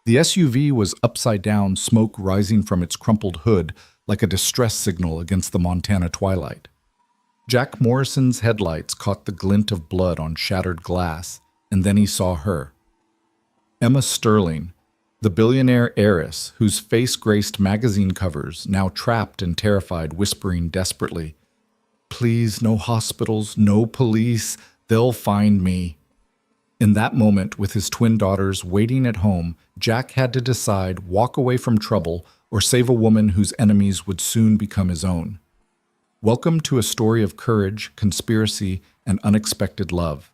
The SUV was upside down, smoke rising from its crumpled hood like a distress signal against the Montana twilight. Jack Morrison's headlights caught the glint of blood on shattered glass, and then he saw her. Emma Sterling, the billionaire heiress whose face graced magazine covers, now trapped and terrified, whispering desperately, "Please, no hospitals, no police, they'll find me." In that moment, with his twin daughters waiting at home, Jack had to decide walk away from trouble or save a woman whose enemies would soon become his own. Welcome to a story of courage, conspiracy, and unexpected love.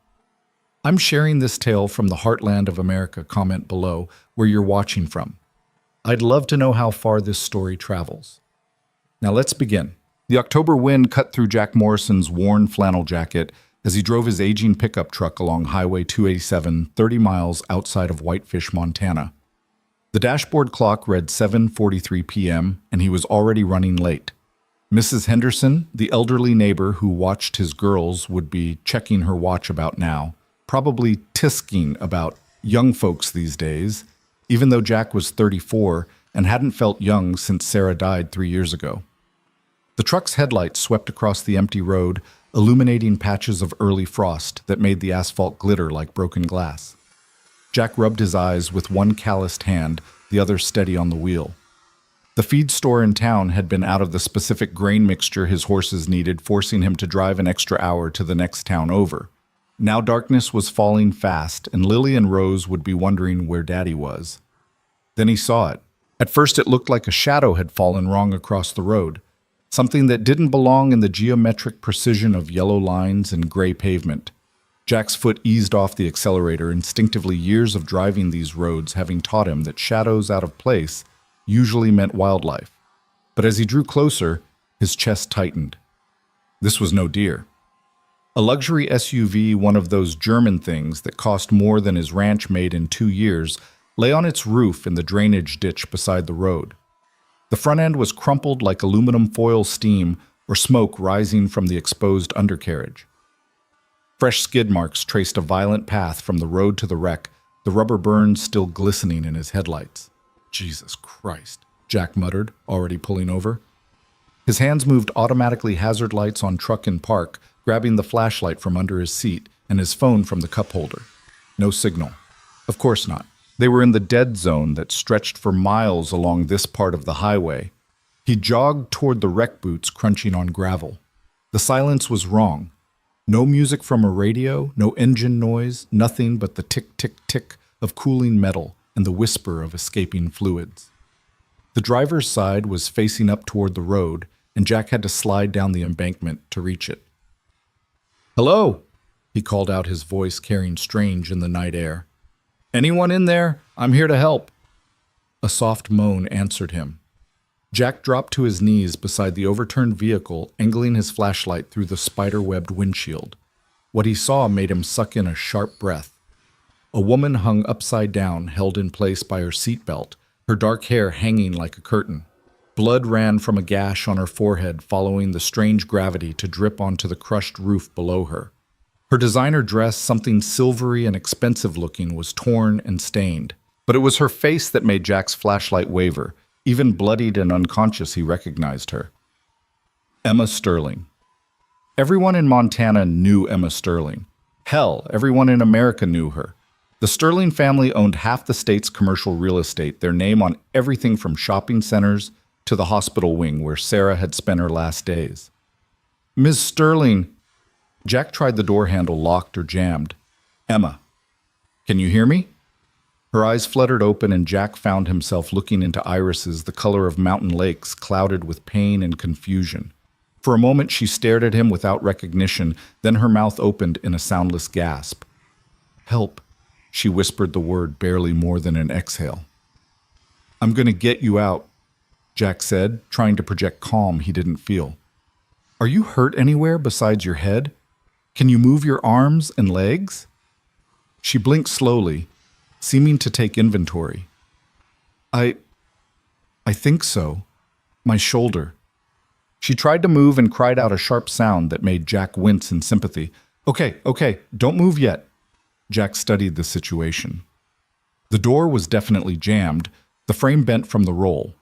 I'm sharing this tale from the heartland of America. Comment below where you're watching from. I'd love to know how far this story travels. Now let's begin. The October wind cut through Jack Morrison's worn flannel jacket as he drove his aging pickup truck along Highway 287, 30 miles outside of Whitefish, Montana. The dashboard clock read 7:43 p.m., and he was already running late. Mrs. Henderson, the elderly neighbor who watched his girls, would be checking her watch about now, probably tisking about young folks these days, even though Jack was 34 and hadn't felt young since Sarah died 3 years ago. The truck's headlights swept across the empty road, illuminating patches of early frost that made the asphalt glitter like broken glass. Jack rubbed his eyes with one calloused hand, the other steady on the wheel. The feed store in town had been out of the specific grain mixture his horses needed, forcing him to drive an extra hour to the next town over. Now darkness was falling fast, and Lily and Rose would be wondering where Daddy was. Then he saw it. At first it looked like a shadow had fallen wrong across the road, something that didn't belong in the geometric precision of yellow lines and gray pavement. Jack's foot eased off the accelerator, instinctively, years of driving these roads having taught him that shadows out of place usually meant wildlife. But as he drew closer, his chest tightened. This was no deer. A luxury SUV, one of those German things that cost more than his ranch made in 2 years, lay on its roof in the drainage ditch beside the road. The front end was crumpled like aluminum foil steam or smoke rising from the exposed undercarriage. Fresh skid marks traced a violent path from the road to the wreck, the rubber burns still glistening in his headlights. "Jesus Christ," Jack muttered, already pulling over. His hands moved automatically, hazard lights on truck in park, grabbing the flashlight from under his seat and his phone from the cup holder. No signal. Of course not. They were in the dead zone that stretched for miles along this part of the highway. He jogged toward the wreck boots crunching on gravel. The silence was wrong. No music from a radio, no engine noise, nothing but the tick-tick-tick of cooling metal and the whisper of escaping fluids. The driver's side was facing up toward the road, and Jack had to slide down the embankment to reach it. "Hello," he called out, his voice carrying strange in the night air. "Anyone in there? I'm here to help." A soft moan answered him. Jack dropped to his knees beside the overturned vehicle, angling his flashlight through the spider-webbed windshield. What he saw made him suck in a sharp breath. A woman hung upside down, held in place by her seatbelt, her dark hair hanging like a curtain. Blood ran from a gash on her forehead, following the strange gravity to drip onto the crushed roof below her. Her designer dress, something silvery and expensive-looking, was torn and stained. But it was her face that made Jack's flashlight waver. Even bloodied and unconscious, he recognized her. Emma Sterling. Everyone in Montana knew Emma Sterling. Hell, everyone in America knew her. The Sterling family owned half the state's commercial real estate, their name on everything from shopping centers to the hospital wing where Sarah had spent her last days. "Ms. Sterling." Jack tried the door handle, locked or jammed. "Emma, can you hear me?" Her eyes fluttered open, and Jack found himself looking into irises the color of mountain lakes, clouded with pain and confusion. For a moment she stared at him without recognition, then her mouth opened in a soundless gasp. "Help," she whispered the word, barely more than an exhale. "I'm going to get you out," Jack said, trying to project calm he didn't feel. "Are you hurt anywhere besides your head? Can you move your arms and legs?" She blinked slowly, seeming to take inventory. I think so. My shoulder." She tried to move and cried out a sharp sound that made Jack wince in sympathy. Okay, don't move yet." Jack studied the situation. The door was definitely jammed, the frame bent from the roll.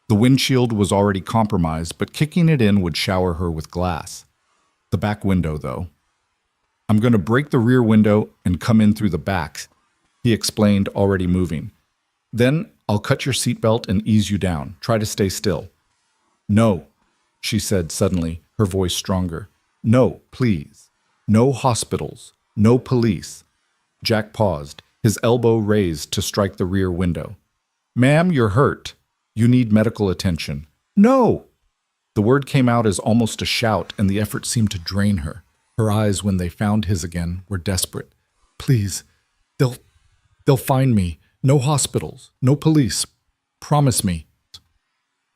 The windshield was already compromised, but kicking it in would shower her with glass. The back window, though. I'm going to break the rear window and come in through the back, he explained, already moving. Then I'll cut your seatbelt and ease you down. Try to stay still. No, she said suddenly, her voice stronger. No, please. No hospitals. No police. Jack paused, his elbow raised to strike the rear window. Ma'am, you're hurt. You need medical attention. No! The word came out as almost a shout, and the effort seemed to drain her. Her eyes, when they found his again, were desperate. Please, they'll find me. No hospitals. No police. Promise me.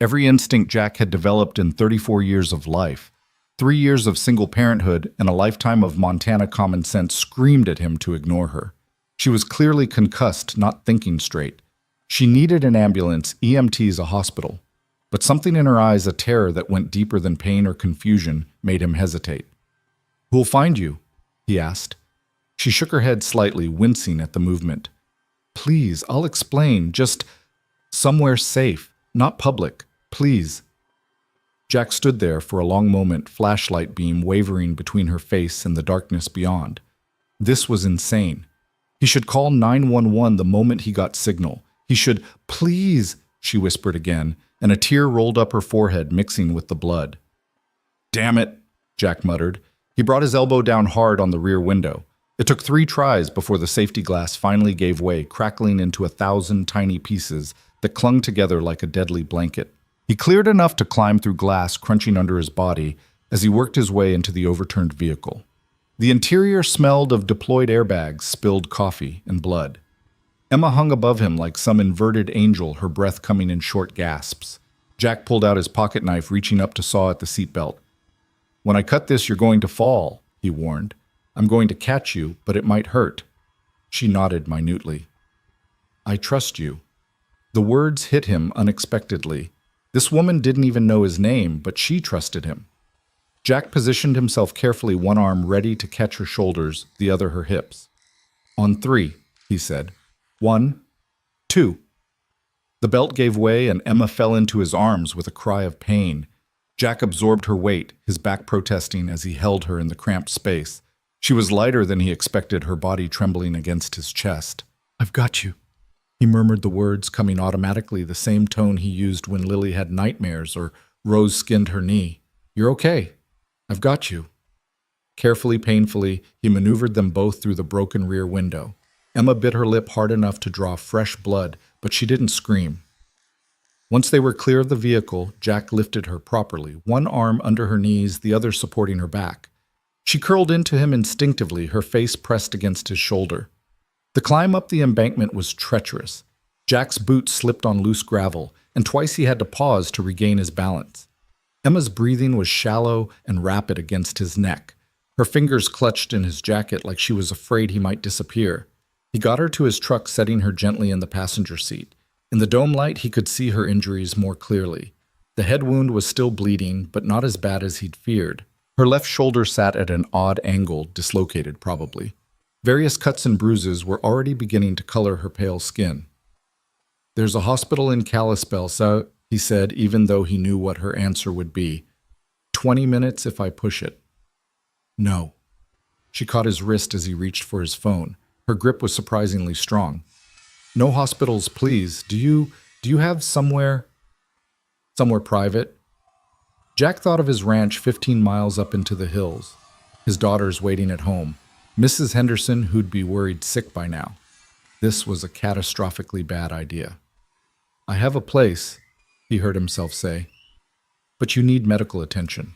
Every instinct Jack had developed in 34 years of life, 3 years of single parenthood, and a lifetime of Montana common sense screamed at him to ignore her. She was clearly concussed, not thinking straight. She needed an ambulance, EMTs, a hospital. But something in her eyes, a terror that went deeper than pain or confusion, made him hesitate. Who'll find you? He asked. She shook her head slightly, wincing at the movement. Please, I'll explain. Just somewhere safe, not public. Please. Jack stood there for a long moment, flashlight beam wavering between her face and the darkness beyond. This was insane. He should call 911 the moment he got signal. He should, please, she whispered again, and a tear rolled up her forehead, mixing with the blood. Damn it, Jack muttered. He brought his elbow down hard on the rear window. It took 3 tries before the safety glass finally gave way, crackling into 1,000 tiny pieces that clung together like a deadly blanket. He cleared enough to climb through glass crunching under his body as he worked his way into the overturned vehicle. The interior smelled of deployed airbags, spilled coffee, and blood. Emma hung above him like some inverted angel, her breath coming in short gasps. Jack pulled out his pocket knife, reaching up to saw at the seatbelt. When I cut this, you're going to fall, he warned. I'm going to catch you, but it might hurt. She nodded minutely. I trust you. The words hit him unexpectedly. This woman didn't even know his name, but she trusted him. Jack positioned himself carefully, one arm ready to catch her shoulders, the other her hips. On 3, he said. 1, 2. The belt gave way and Emma fell into his arms with a cry of pain. Jack absorbed her weight, his back protesting as he held her in the cramped space. She was lighter than he expected, her body trembling against his chest. I've got you. He murmured the words, coming automatically, the same tone he used when Lily had nightmares or Rose skinned her knee. You're okay. I've got you. Carefully, painfully, he maneuvered them both through the broken rear window. Emma bit her lip hard enough to draw fresh blood, but she didn't scream. Once they were clear of the vehicle, Jack lifted her properly, one arm under her knees, the other supporting her back. She curled into him instinctively, her face pressed against his shoulder. The climb up the embankment was treacherous. Jack's boots slipped on loose gravel, and twice he had to pause to regain his balance. Emma's breathing was shallow and rapid against his neck. Her fingers clutched in his jacket like she was afraid he might disappear. He got her to his truck, setting her gently in the passenger seat. In the dome light, he could see her injuries more clearly. The head wound was still bleeding, but not as bad as he'd feared. Her left shoulder sat at an odd angle, dislocated probably. Various cuts and bruises were already beginning to color her pale skin. There's a hospital in Kalispell, so, he said, even though he knew what her answer would be. 20 minutes if I push it. No. She caught his wrist as he reached for his phone. Her grip was surprisingly strong. No hospitals, please. Do you have somewhere private? Jack thought of his ranch 15 miles up into the hills. His daughters waiting at home. Mrs. Henderson, who'd be worried sick by now. This was a catastrophically bad idea. I have a place, he heard himself say. But you need medical attention.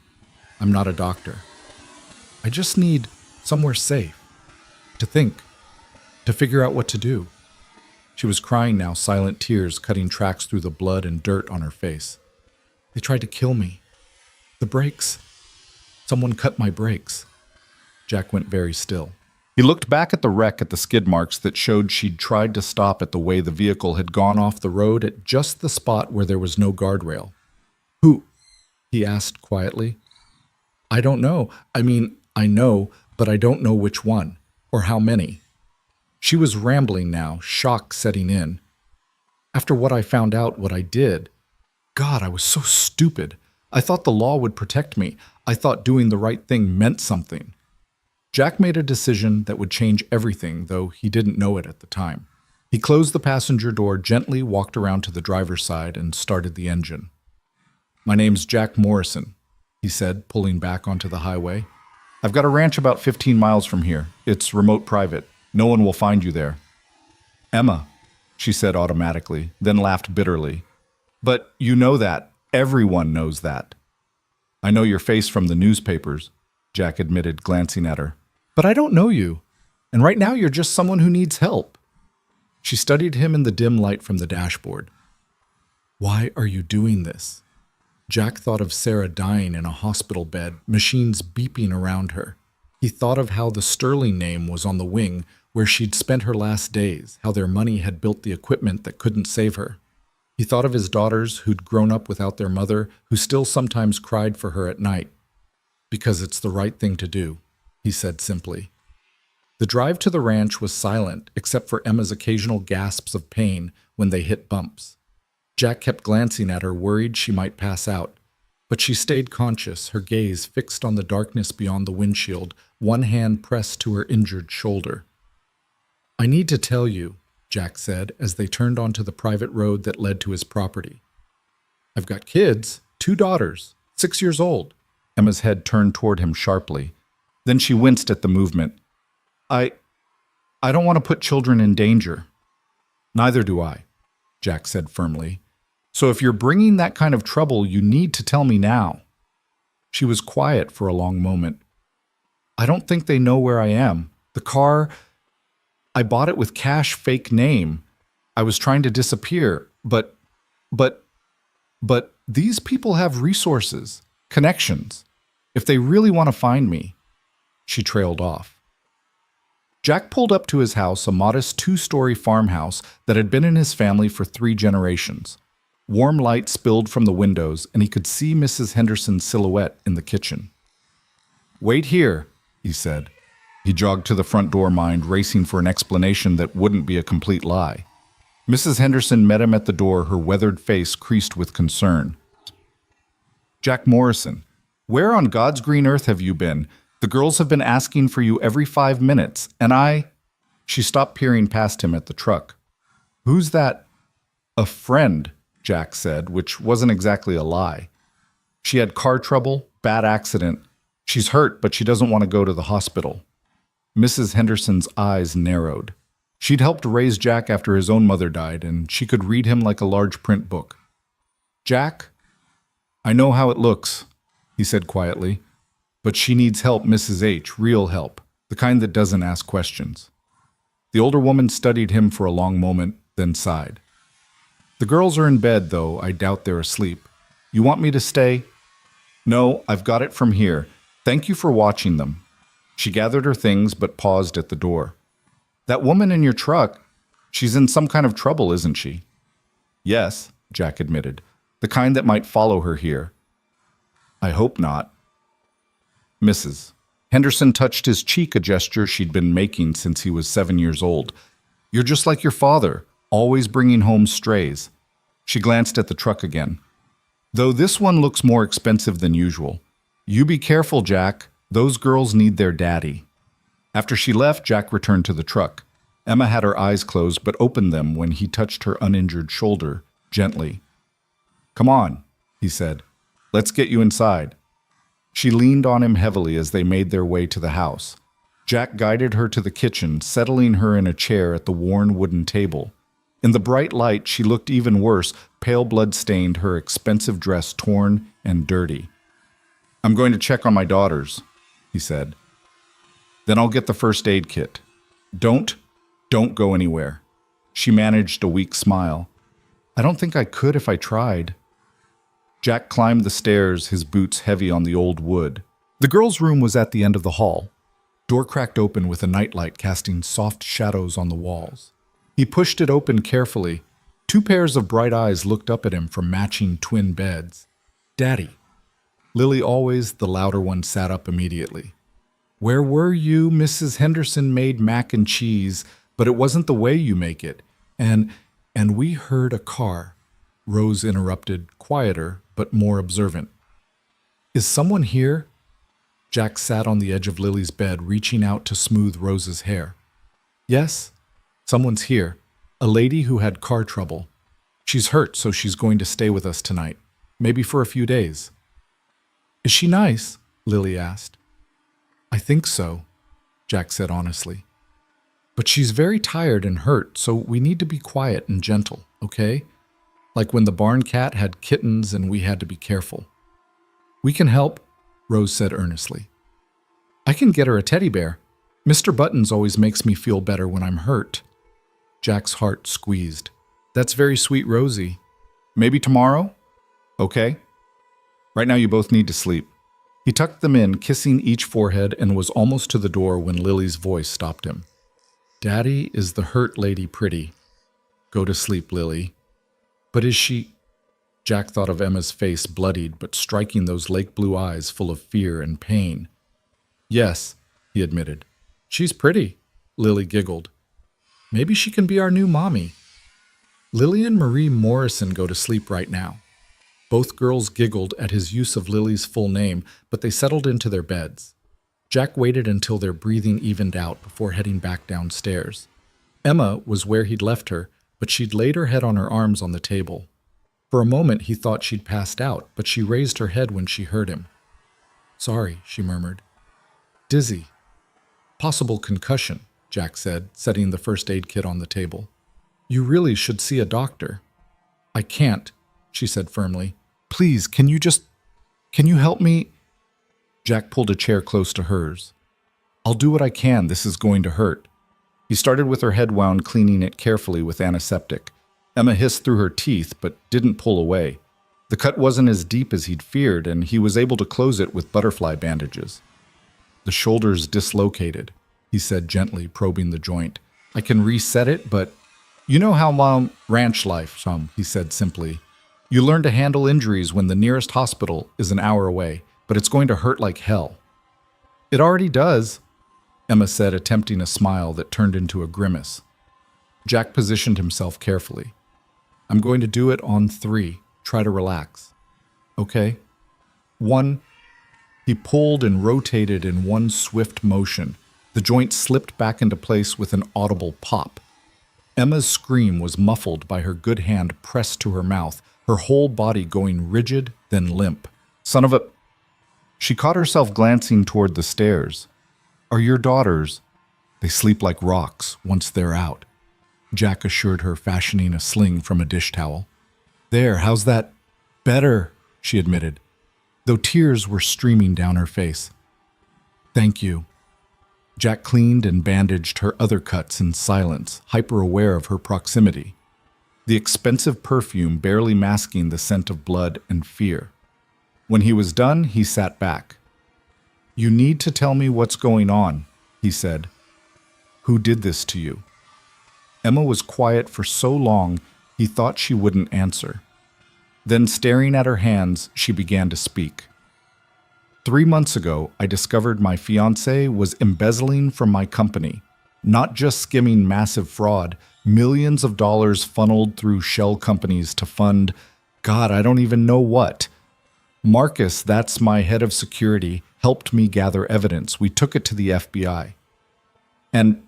I'm not a doctor. I just need somewhere safe. To think. To figure out what to do. She was crying now, silent tears cutting tracks through the blood and dirt on her face. They tried to kill me. The brakes. Someone cut my brakes. Jack went very still. He looked back at the wreck, at the skid marks that showed she'd tried to stop at the way the vehicle had gone off the road at just the spot where there was no guardrail. Who? He asked quietly. I don't know. I mean, I know, but I don't know which one, or how many. She was rambling now, shock setting in. After what I found out, what I did, God, I was so stupid. I thought the law would protect me. I thought doing the right thing meant something. Jack made a decision that would change everything, though he didn't know it at the time. He closed the passenger door, gently walked around to the driver's side, and started the engine. "My name's Jack Morrison," he said, pulling back onto the highway. "I've got a ranch about 15 miles from here. It's remote private. No one will find you there." "Emma," she said automatically, then laughed bitterly. "But you know that. Everyone knows that." "I know your face from the newspapers," Jack admitted, glancing at her. "But I don't know you. And right now you're just someone who needs help." She studied him in the dim light from the dashboard. "Why are you doing this?" Jack thought of Sarah dying in a hospital bed, machines beeping around her. He thought of how the Sterling name was on the wing, where she'd spent her last days, how their money had built the equipment that couldn't save her. He thought of his daughters who'd grown up without their mother, who still sometimes cried for her at night. "Because it's the right thing to do," he said simply. The drive to the ranch was silent, except for Emma's occasional gasps of pain when they hit bumps. Jack kept glancing at her, worried she might pass out. But she stayed conscious, her gaze fixed on the darkness beyond the windshield, one hand pressed to her injured shoulder. "I need to tell you," Jack said as they turned onto the private road that led to his property. "I've got kids, 2 daughters, 6 years old." Emma's head turned toward him sharply. Then she winced at the movement. I don't want to put children in danger." "Neither do I," Jack said firmly. "So if you're bringing that kind of trouble, you need to tell me now." She was quiet for a long moment. "I don't think they know where I am. The car, I bought it with cash, fake name. I was trying to disappear, but these people have resources, connections. If they really want to find me." She trailed off. Jack pulled up to his house, a modest 2-story farmhouse that had been in his family for 3 generations. Warm light spilled from the windows, and he could see Mrs. Henderson's silhouette in the kitchen. "Wait here," he said. He jogged to the front door, mind racing for an explanation that wouldn't be a complete lie. Mrs. Henderson met him at the door, her weathered face creased with concern. "Jack Morrison, where on God's green earth have you been? The girls have been asking for you every 5 minutes, and I—" She stopped peering past him at the truck. "Who's that?" "A friend," Jack said, which wasn't exactly a lie. "She had car trouble, bad accident. She's hurt, but she doesn't want to go to the hospital." Mrs. Henderson's eyes narrowed. She'd helped raise Jack after his own mother died, and she could read him like a large print book. "Jack, I know how it looks," he said quietly. "But she needs help, Mrs. H., real help, the kind that doesn't ask questions." The older woman studied him for a long moment, then sighed. "The girls are in bed, though. I doubt they're asleep. You want me to stay?" "No, I've got it from here. Thank you for watching them." She gathered her things, but paused at the door. "That woman in your truck, she's in some kind of trouble, isn't she?" "Yes," Jack admitted. "The kind that might follow her here." "I hope not." "Mrs." Henderson touched his cheek, a gesture she'd been making since he was 7 years old. "You're just like your father, always bringing home strays." She glanced at the truck again. "Though this one looks more expensive than usual. You be careful, Jack. Those girls need their daddy." After she left, Jack returned to the truck. Emma had her eyes closed but opened them when he touched her uninjured shoulder, gently. "Come on," he said. "Let's get you inside." She leaned on him heavily as they made their way to the house. Jack guided her to the kitchen, settling her in a chair at the worn wooden table. In the bright light, she looked even worse, pale blood-stained, her expensive dress torn and dirty. "I'm going to check on my daughters," he said. "Then I'll get the first aid kit. Don't go anywhere." She managed a weak smile. "I don't think I could if I tried." Jack climbed the stairs, his boots heavy on the old wood. The girls' room was at the end of the hall. Door cracked open with a nightlight casting soft shadows on the walls. He pushed it open carefully. 2 pairs of bright eyes looked up at him from matching twin beds. "Daddy." Lily, always the louder one, sat up immediately. "Where were you? Mrs. Henderson made mac and cheese, But it wasn't the way you make it. And we heard a car. Rose interrupted, quieter, but more observant. Is someone here? Jack sat on the edge of Lily's bed, reaching out to smooth Rose's hair. Yes, someone's here. A lady who had car trouble. She's hurt, so she's going to stay with us tonight. Maybe for a few days. Is she nice? Lily asked. I think so, Jack said honestly. But she's very tired and hurt, so we need to be quiet and gentle, okay? Like when the barn cat had kittens and we had to be careful. We can help, Rose said earnestly. I can get her a teddy bear. Mr. Buttons always makes me feel better when I'm hurt. Jack's heart squeezed. That's very sweet, Rosie. Maybe tomorrow? Okay. Right now you both need to sleep. He tucked them in, kissing each forehead, and was almost to the door when Lily's voice stopped him. Daddy, is the hurt lady pretty? Go to sleep, Lily. But is she... Jack thought of Emma's face, bloodied but striking those lake blue eyes full of fear and pain. Yes, he admitted. She's pretty, Lily giggled. Maybe she can be our new mommy. Lily and Marie Morrison go to sleep right now. Both girls giggled at his use of Lily's full name, but they settled into their beds. Jack waited until their breathing evened out before heading back downstairs. Emma was where he'd left her, but she'd laid her head on her arms on the table. For a moment he thought she'd passed out, but she raised her head when she heard him. Sorry, she murmured. Dizzy. Possible concussion, Jack said, setting the first aid kit on the table. You really should see a doctor. I can't, she said firmly. Please, can you help me? Jack pulled a chair close to hers. I'll do what I can. This is going to hurt. He started with her head wound, cleaning it carefully with antiseptic. Emma hissed through her teeth, but didn't pull away. The cut wasn't as deep as he'd feared, and he was able to close it with butterfly bandages. The shoulder's dislocated, he said gently, probing the joint. I can reset it, but you know how long ranch life, he said simply. You learn to handle injuries when the nearest hospital is an hour away, but it's going to hurt like hell. It already does, Emma said, attempting a smile that turned into a grimace. Jack positioned himself carefully. I'm going to do it on 3. Try to relax. Okay? 1. He pulled and rotated in one swift motion. The joint slipped back into place with an audible pop. Emma's scream was muffled by her good hand pressed to her mouth, her whole body going rigid, then limp. Son of a... She caught herself glancing toward the stairs. Are your daughters? They sleep like rocks once they're out, Jack assured her, fashioning a sling from a dish towel. There, how's that? Better, she admitted, though tears were streaming down her face. Thank you. Jack cleaned and bandaged her other cuts in silence, hyper-aware of her proximity, the expensive perfume barely masking the scent of blood and fear. When he was done, he sat back. You need to tell me what's going on, he said. Who did this to you? Emma was quiet for so long he thought she wouldn't answer. Then, staring at her hands, she began to speak. 3 months ago, I discovered my fiancé was embezzling from my company, not just skimming massive fraud, millions of dollars funneled through shell companies to fund, God, I don't even know what. Marcus, that's my head of security, helped me gather evidence. We took it to the FBI. And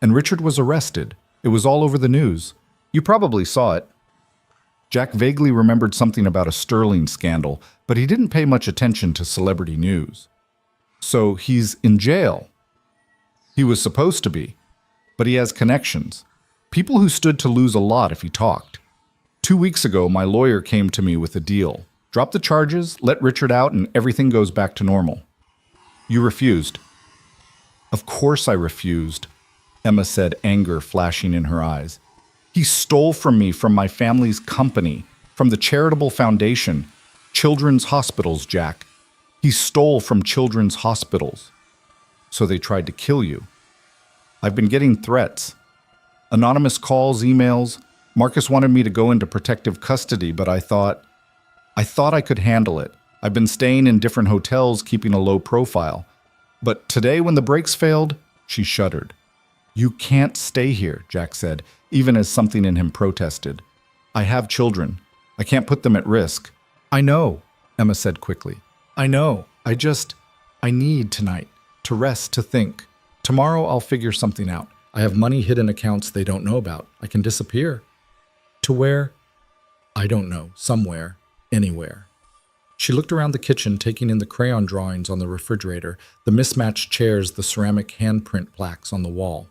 Richard was arrested. It was all over the news. You probably saw it. Jack vaguely remembered something about a Sterling scandal, but he didn't pay much attention to celebrity news. So he's in jail. He was supposed to be, but he has connections. People who stood to lose a lot if he talked. 2 weeks ago, my lawyer came to me with a deal. Drop the charges, let Richard out, and everything goes back to normal. You refused. Of course I refused, Emma said, anger flashing in her eyes. He stole from me, from my family's company, from the charitable foundation, Children's Hospitals, Jack. He stole from Children's Hospitals. So they tried to kill you. I've been getting threats. Anonymous calls, emails. Marcus wanted me to go into protective custody, but I thought I could handle it. I've been staying in different hotels, keeping a low profile. But today when the brakes failed, she shuddered. You can't stay here, Jack said, even as something in him protested. I have children. I can't put them at risk. I know, Emma said quickly. I know. I need tonight. To rest, to think. Tomorrow I'll figure something out. I have money hid in accounts they don't know about. I can disappear. To where? I don't know. Somewhere. Anywhere. She looked around the kitchen, taking in the crayon drawings on the refrigerator, the mismatched chairs, the ceramic handprint plaques on the wall.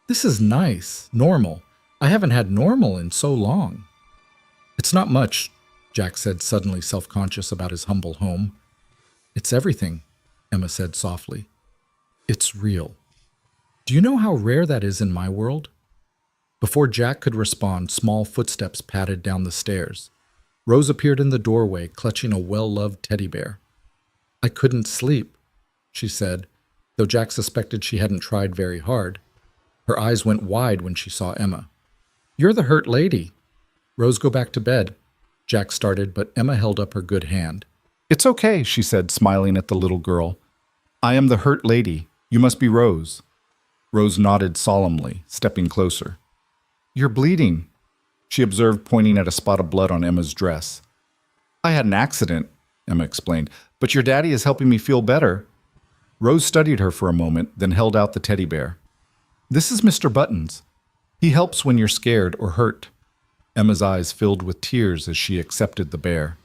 This is nice. Normal. I haven't had normal in so long. It's not much, Jack said, suddenly self-conscious about his humble home. It's everything, Emma said softly. It's real. Do you know how rare that is in my world? Before Jack could respond, small footsteps padded down the stairs. Rose appeared in the doorway, clutching a well-loved teddy bear. I couldn't sleep, she said, though Jack suspected she hadn't tried very hard. Her eyes went wide when she saw Emma. You're the hurt lady. Rose, go back to bed, Jack started, but Emma held up her good hand. It's okay, she said, smiling at the little girl. I am the hurt lady. You must be Rose. Rose nodded solemnly, stepping closer. You're bleeding, she observed, pointing at a spot of blood on Emma's dress. I had an accident, Emma explained, but your daddy is helping me feel better. Rose studied her for a moment, then held out the teddy bear. This is Mr. Buttons. He helps when you're scared or hurt. Emma's eyes filled with tears as she accepted the bear.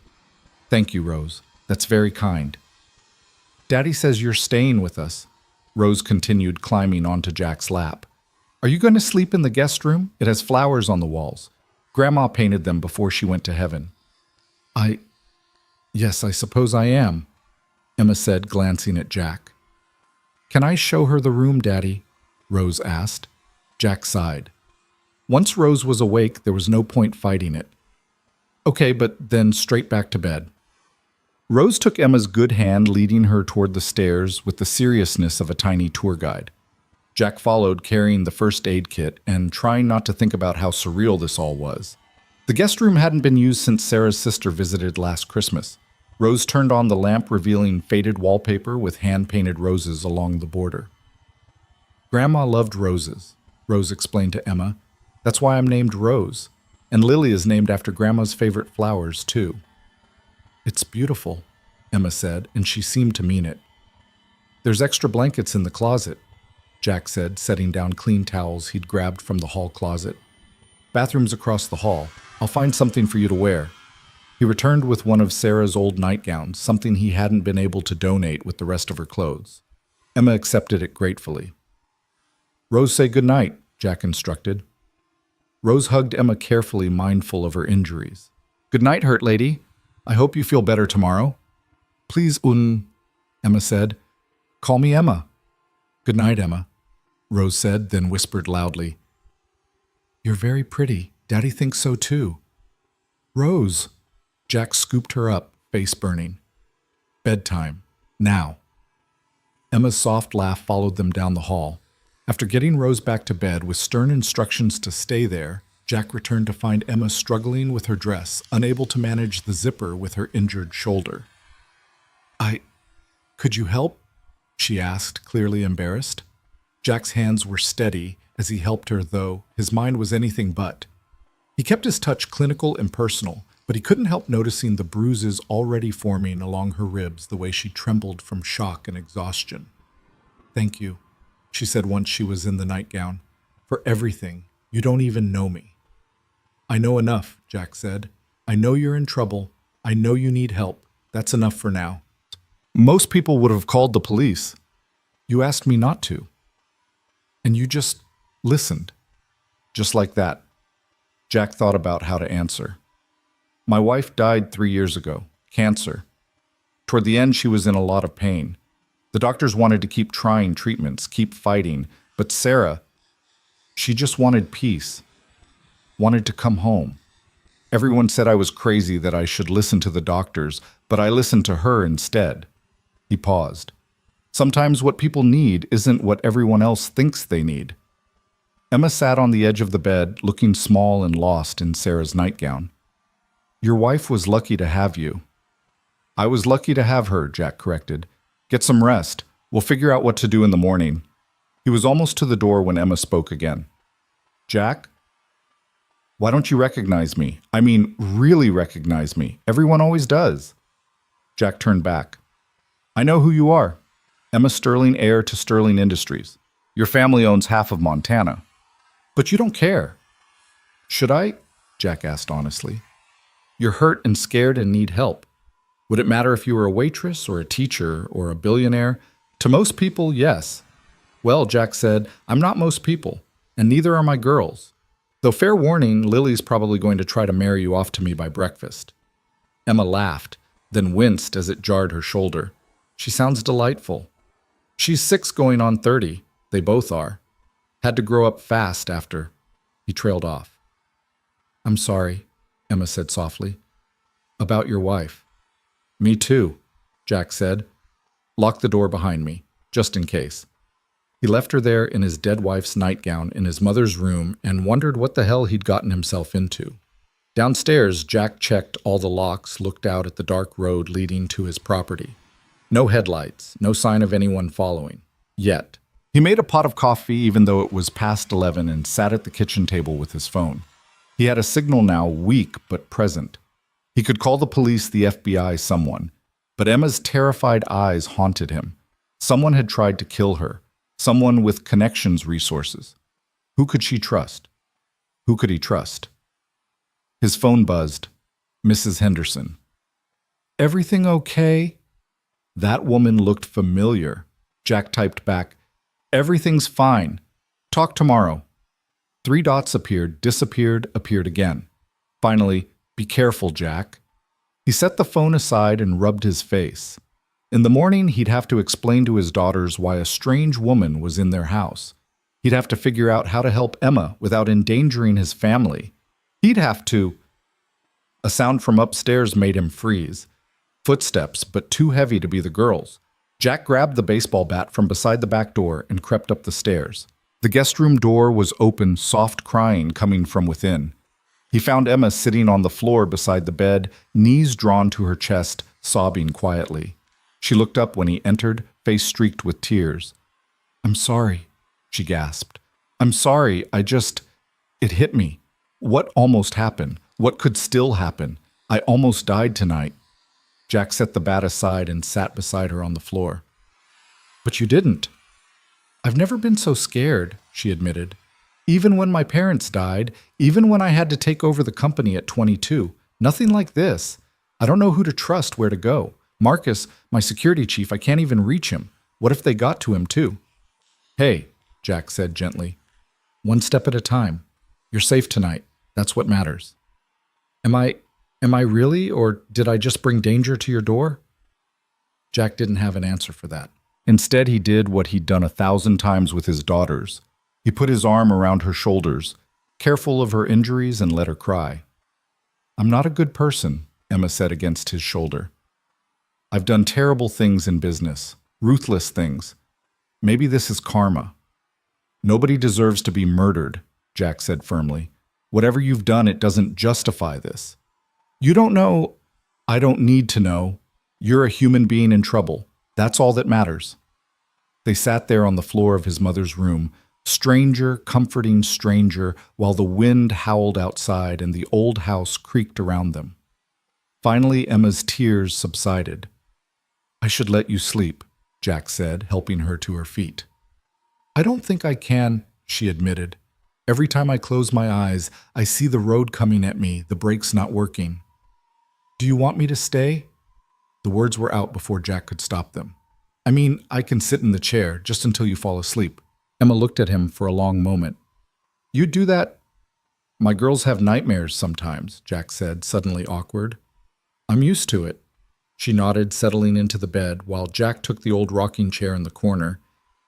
Thank you, Rose. That's very kind. Daddy says you're staying with us. Rose continued, climbing onto Jack's lap. Are you going to sleep in the guest room? It has flowers on the walls. Grandma painted them before she went to heaven. Yes, I suppose I am, Emma said, glancing at Jack. Can I show her the room, Daddy? Rose asked. Jack sighed. Once Rose was awake, there was no point fighting it. Okay, but then straight back to bed. Rose took Emma's good hand, leading her toward the stairs with the seriousness of a tiny tour guide. Jack followed, carrying the first aid kit and trying not to think about how surreal this all was. The guest room hadn't been used since Sarah's sister visited last Christmas. Rose turned on the lamp, revealing faded wallpaper with hand-painted roses along the border. Grandma loved roses, Rose explained to Emma. That's why I'm named Rose. And Lily is named after Grandma's favorite flowers, too. It's beautiful, Emma said, and she seemed to mean it. There's extra blankets in the closet, Jack said, setting down clean towels he'd grabbed from the hall closet. Bathroom's across the hall. I'll find something for you to wear. He returned with one of Sarah's old nightgowns, something he hadn't been able to donate with the rest of her clothes. Emma accepted it gratefully. Rose, say good night, Jack instructed. Rose hugged Emma carefully, mindful of her injuries. Good night, hurt lady. I hope you feel better tomorrow. Please, Emma said. Call me Emma. Good night, Emma, Rose said, then whispered loudly. You're very pretty. Daddy thinks so too. Rose. Jack scooped her up, face burning. Bedtime. Now. Emma's soft laugh followed them down the hall. After getting Rose back to bed with stern instructions to stay there, Jack returned to find Emma struggling with her dress, unable to manage the zipper with her injured shoulder. Could you help? She asked, clearly embarrassed. Jack's hands were steady as he helped her, though his mind was anything but. He kept his touch clinical and personal, but he couldn't help noticing the bruises already forming along her ribs the way she trembled from shock and exhaustion. Thank you, she said once she was in the nightgown, for everything. You don't even know me. I know enough, Jack said. I know you're in trouble. I know you need help. That's enough for now. Most people would have called the police. You asked me not to. And you just listened. Just like that. Jack thought about how to answer. My wife died 3 years ago. Cancer. Toward the end, she was in a lot of pain. The doctors wanted to keep trying treatments, keep fighting, but Sarah, she just wanted peace. Wanted to come home. Everyone said I was crazy, that I should listen to the doctors, but I listened to her instead. He paused. Sometimes what people need isn't what everyone else thinks they need. Emma sat on the edge of the bed, looking small and lost in Sarah's nightgown. Your wife was lucky to have you. I was lucky to have her, Jack corrected. Get some rest. We'll figure out what to do in the morning. He was almost to the door when Emma spoke again. Jack? Why don't you recognize me? I mean, really recognize me. Everyone always does. Jack turned back. I know who you are. Emma Sterling, heir to Sterling Industries. Your family owns half of Montana. But you don't care. Should I? Jack asked honestly. You're hurt and scared and need help. Would it matter if you were a waitress or a teacher or a billionaire? To most people, yes. Well, Jack said, I'm not most people, and neither are my girls. Though fair warning, Lily's probably going to try to marry you off to me by breakfast. Emma laughed, then winced as it jarred her shoulder. She sounds delightful. She's 6 going on 30. They both are. Had to grow up fast after. He trailed off. I'm sorry, Emma said softly. About your wife. Me too, Jack said. Lock the door behind me, just in case. He left her there in his dead wife's nightgown in his mother's room and wondered what the hell he'd gotten himself into. Downstairs, Jack checked all the locks, looked out at the dark road leading to his property. No headlights, no sign of anyone following. Yet. He made a pot of coffee even though it was past 11 and sat at the kitchen table with his phone. He had a signal now, weak but present. He could call the police, the FBI, someone. But Emma's terrified eyes haunted him. Someone had tried to kill her. Someone with connections resources. Who could she trust? Who could he trust? His phone buzzed. Mrs. Henderson. Everything okay? That woman looked familiar. Jack typed back, Everything's fine. Talk tomorrow. 3 dots appeared, disappeared, appeared again. Finally, be careful, Jack. He set the phone aside and rubbed his face. In the morning, he'd have to explain to his daughters why a strange woman was in their house. He'd have to figure out how to help Emma without endangering his family. He'd have to... A sound from upstairs made him freeze. Footsteps, but too heavy to be the girls. Jack grabbed the baseball bat from beside the back door and crept up the stairs. The guest room door was open, soft crying coming from within. He found Emma sitting on the floor beside the bed, knees drawn to her chest, sobbing quietly. She looked up when he entered, face streaked with tears. I'm sorry, she gasped. I'm sorry, it hit me. What almost happened? What could still happen? I almost died tonight. Jack set the bat aside and sat beside her on the floor. But you didn't. I've never been so scared, she admitted. Even when my parents died, even when I had to take over the company at 22, nothing like this. I don't know who to trust, where to go. Marcus, my security chief, I can't even reach him. What if they got to him too? Hey, Jack said gently. One step at a time. You're safe tonight. That's what matters. Am I really, or did I just bring danger to your door? Jack didn't have an answer for that. Instead, he did what he'd done 1,000 times with his daughters. He put his arm around her shoulders, careful of her injuries, and let her cry. I'm not a good person, Emma said against his shoulder. I've done terrible things in business, ruthless things. Maybe this is karma. Nobody deserves to be murdered, Jack said firmly. Whatever you've done, it doesn't justify this. You don't know. I don't need to know. You're a human being in trouble. That's all that matters. They sat there on the floor of his mother's room, stranger comforting stranger, while the wind howled outside and the old house creaked around them. Finally, Emma's tears subsided. I should let you sleep, Jack said, helping her to her feet. I don't think I can, she admitted. Every time I close my eyes, I see the road coming at me, the brakes not working. Do you want me to stay? The words were out before Jack could stop them. I mean, I can sit in the chair just until you fall asleep. Emma looked at him for a long moment. You'd do that? My girls have nightmares sometimes, Jack said, suddenly awkward. I'm used to it. She nodded, settling into the bed, while Jack took the old rocking chair in the corner.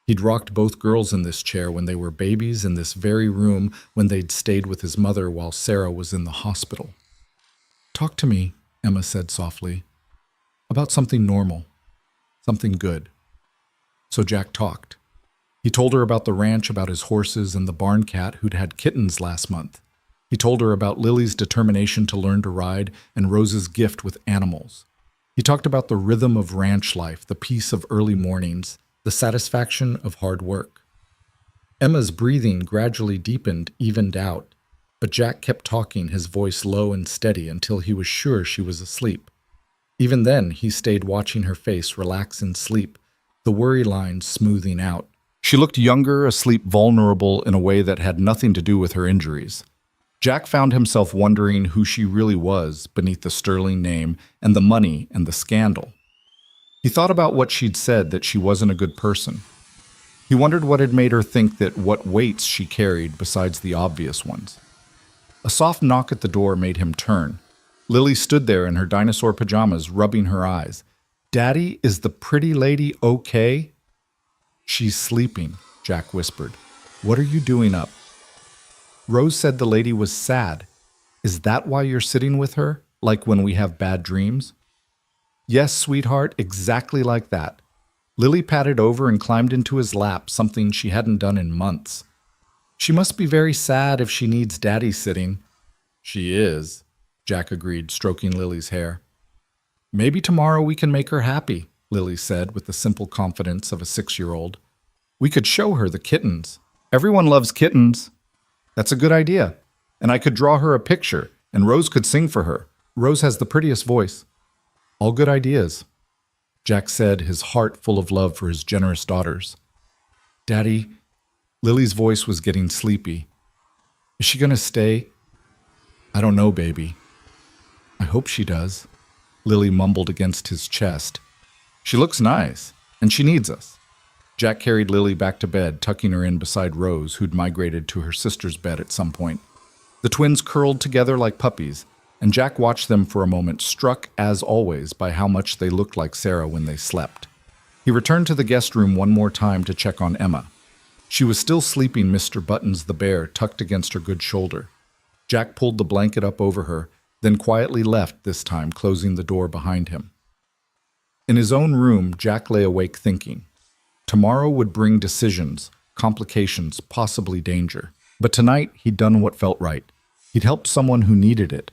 He'd rocked both girls in this chair when they were babies in this very room when they'd stayed with his mother while Sarah was in the hospital. Talk to me, Emma said softly, about something normal, something good. So Jack talked. He told her about the ranch, about his horses, and the barn cat who'd had kittens last month. He told her about Lily's determination to learn to ride and Rose's gift with animals. He talked about the rhythm of ranch life, the peace of early mornings, the satisfaction of hard work. Emma's breathing gradually deepened, evened out, but Jack kept talking, his voice low and steady, until he was sure she was asleep. Even then, he stayed watching her face relax in sleep, the worry lines smoothing out. She looked younger, asleep, vulnerable in a way that had nothing to do with her injuries. Jack found himself wondering who she really was beneath the sterling name and the money and the scandal. He thought about what she'd said, that she wasn't a good person. He wondered what had made her think that, what weights she carried besides the obvious ones. A soft knock at the door made him turn. Lily stood there in her dinosaur pajamas, rubbing her eyes. "Daddy, is the pretty lady okay?" "She's sleeping," Jack whispered. "What are you doing up?" "Rose said the lady was sad. Is that why you're sitting with her, like when we have bad dreams?" "Yes, sweetheart, exactly like that." Lily patted over and climbed into his lap, something she hadn't done in months. "She must be very sad if she needs Daddy sitting." "She is," Jack agreed, stroking Lily's hair. "Maybe tomorrow we can make her happy," Lily said with the simple confidence of a 6-year-old. "We could show her the kittens. Everyone loves kittens." "That's a good idea. And I could draw her a picture, and Rose could sing for her. Rose has the prettiest voice." "All good ideas," Jack said, his heart full of love for his generous daughters. "Daddy," Lily's voice was getting sleepy. "Is she going to stay?" "I don't know, baby." "I hope she does," Lily mumbled against his chest. "She looks nice, and she needs us." Jack carried Lily back to bed, tucking her in beside Rose, who'd migrated to her sister's bed at some point. The twins curled together like puppies, and Jack watched them for a moment, struck, as always, by how much they looked like Sarah when they slept. He returned to the guest room one more time to check on Emma. She was still sleeping, Mr. Buttons the bear tucked against her good shoulder. Jack pulled the blanket up over her, then quietly left, this time closing the door behind him. In his own room, Jack lay awake thinking. Tomorrow would bring decisions, complications, possibly danger. But tonight, he'd done what felt right. He'd helped someone who needed it.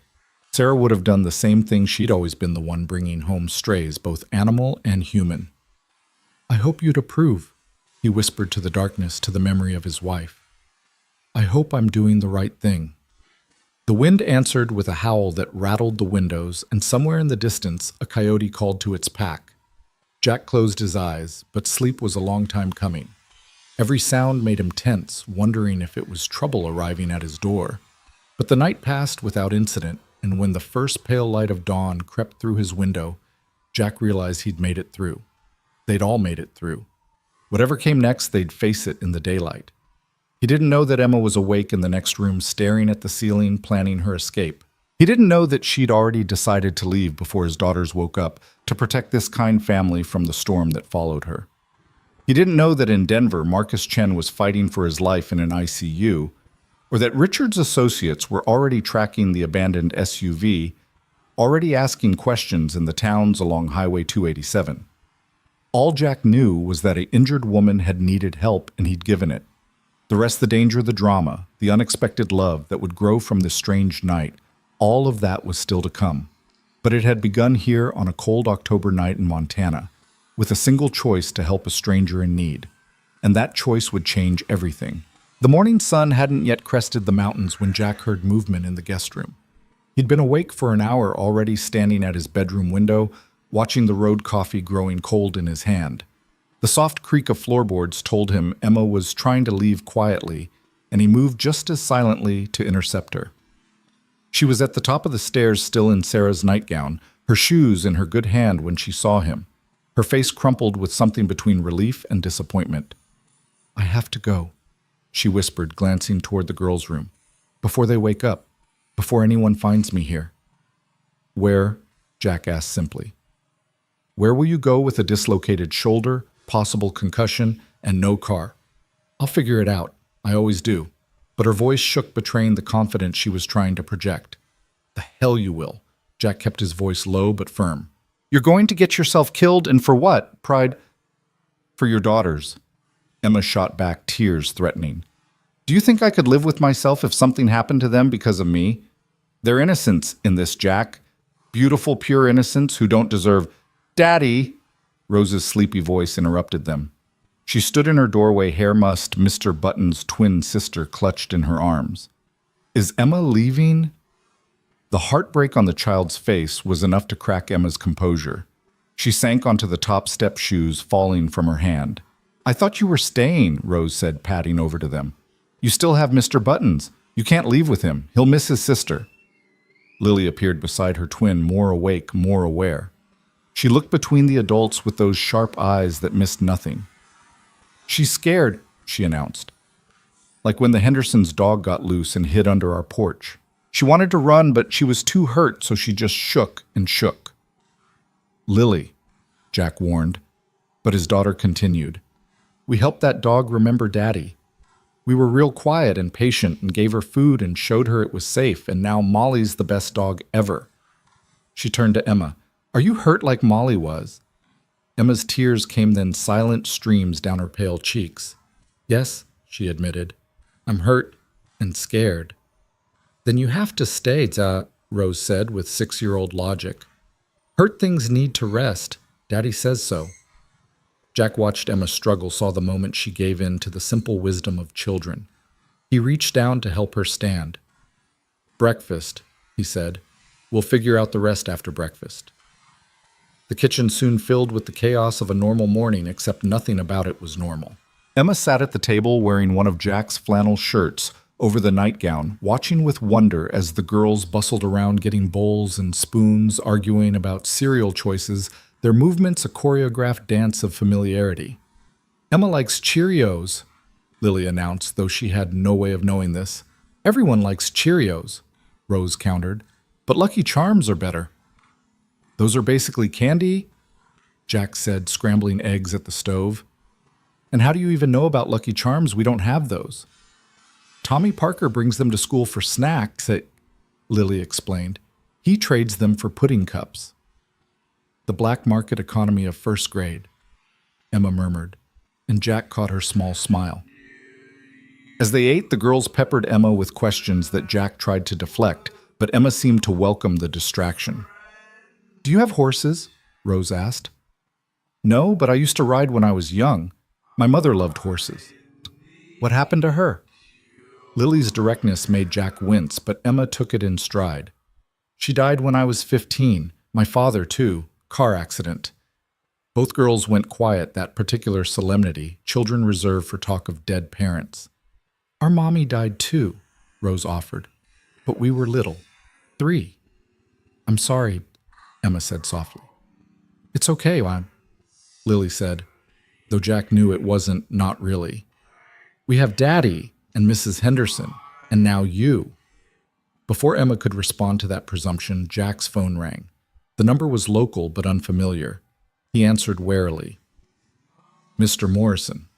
Sarah would have done the same thing. She'd always been the one bringing home strays, both animal and human. "I hope you'd approve," he whispered to the darkness, to the memory of his wife. "I hope I'm doing the right thing." The wind answered with a howl that rattled the windows, and somewhere in the distance, a coyote called to its pack. Jack closed his eyes, but sleep was a long time coming. Every sound made him tense, wondering if it was trouble arriving at his door. But the night passed without incident, and when the first pale light of dawn crept through his window, Jack realized he'd made it through. They'd all made it through. Whatever came next, they'd face it in the daylight. He didn't know that Emma was awake in the next room, staring at the ceiling, planning her escape. He didn't know that she'd already decided to leave before his daughters woke up, to protect this kind family from the storm that followed her. He didn't know that in Denver, Marcus Chen was fighting for his life in an ICU, or that Richard's associates were already tracking the abandoned SUV, already asking questions in the towns along Highway 287. All Jack knew was that an injured woman had needed help, and he'd given it. The rest, the danger, the drama, the unexpected love that would grow from this strange night, all of that was still to come. But it had begun here on a cold October night in Montana, with a single choice to help a stranger in need. And that choice would change everything. The morning sun hadn't yet crested the mountains when Jack heard movement in the guest room. He'd been awake for an hour, already standing at his bedroom window, watching the road coffee growing cold in his hand. The soft creak of floorboards told him Emma was trying to leave quietly, and he moved just as silently to intercept her. She was at the top of the stairs, still in Sarah's nightgown, her shoes in her good hand when she saw him. Her face crumpled with something between relief and disappointment. "I have to go," she whispered, glancing toward the girls' room. "Before they wake up, before anyone finds me here." "Where?" Jack asked simply. "Where will you go with a dislocated shoulder, possible concussion, and no car?" "I'll figure it out. I always do." But her voice shook, betraying the confidence she was trying to project. "The hell you will." Jack kept his voice low but firm. "You're going to get yourself killed, and for what? Pride?" "For your daughters." Emma shot back, tears threatening. "Do you think I could live with myself if something happened to them because of me? They're innocents in this, Jack. Beautiful, pure innocents who don't deserve—" "Daddy!" Rose's sleepy voice interrupted them. She stood in her doorway, hair mussed, Mr. Button's twin sister clutched in her arms. Is Emma leaving? The heartbreak on the child's face was enough to crack Emma's composure. She sank onto the top step shoes, falling from her hand. I thought you were staying, Rose said, padding over to them. You still have Mr. Buttons. You can't leave with him. He'll miss his sister. Lily appeared beside her twin, more awake, more aware. She looked between the adults with those sharp eyes that missed nothing. She's scared, she announced. Like when the Hendersons' dog got loose and hid under our porch. She wanted to run, but she was too hurt, so she just shook and shook. Lily, Jack warned, but his daughter continued. We helped that dog remember Daddy. We were real quiet and patient and gave her food and showed her it was safe, and now Molly's the best dog ever. She turned to Emma. Are you hurt like Molly was? Emma's tears came then silent streams down her pale cheeks. Yes, she admitted. I'm hurt and scared. Then you have to stay, Rose said with 6-year-old logic. Hurt things need to rest. Daddy says so. Jack watched Emma struggle, saw the moment she gave in to the simple wisdom of children. He reached down to help her stand. Breakfast, he said. We'll figure out the rest after breakfast. The kitchen soon filled with the chaos of a normal morning, except nothing about it was normal. Emma sat at the table wearing one of Jack's flannel shirts over the nightgown, watching with wonder as the girls bustled around getting bowls and spoons, arguing about cereal choices, their movements a choreographed dance of familiarity. Emma likes Cheerios, Lily announced, though she had no way of knowing this. Everyone likes Cheerios, Rose countered, but Lucky Charms are better. Those are basically candy, Jack said, scrambling eggs at the stove. And how do you even know about Lucky Charms? We don't have those. Tommy Parker brings them to school for snacks, Lily explained. He trades them for pudding cups. The black market economy of first grade, Emma murmured, and Jack caught her small smile. As they ate, the girls peppered Emma with questions that Jack tried to deflect, but Emma seemed to welcome the distraction. Do you have horses? Rose asked. No, but I used to ride when I was young. My mother loved horses. What happened to her? Lily's directness made Jack wince, but Emma took it in stride. She died when I was 15. My father, too. Car accident. Both girls went quiet that particular solemnity, children reserved for talk of dead parents. Our mommy died too, Rose offered. But we were little. 3. I'm sorry, Emma said softly. It's okay, Lily said, though Jack knew it wasn't not really. We have Daddy and Mrs. Henderson, and now you. Before Emma could respond to that presumption, Jack's phone rang. The number was local but unfamiliar. He answered warily. Mr. Morrison.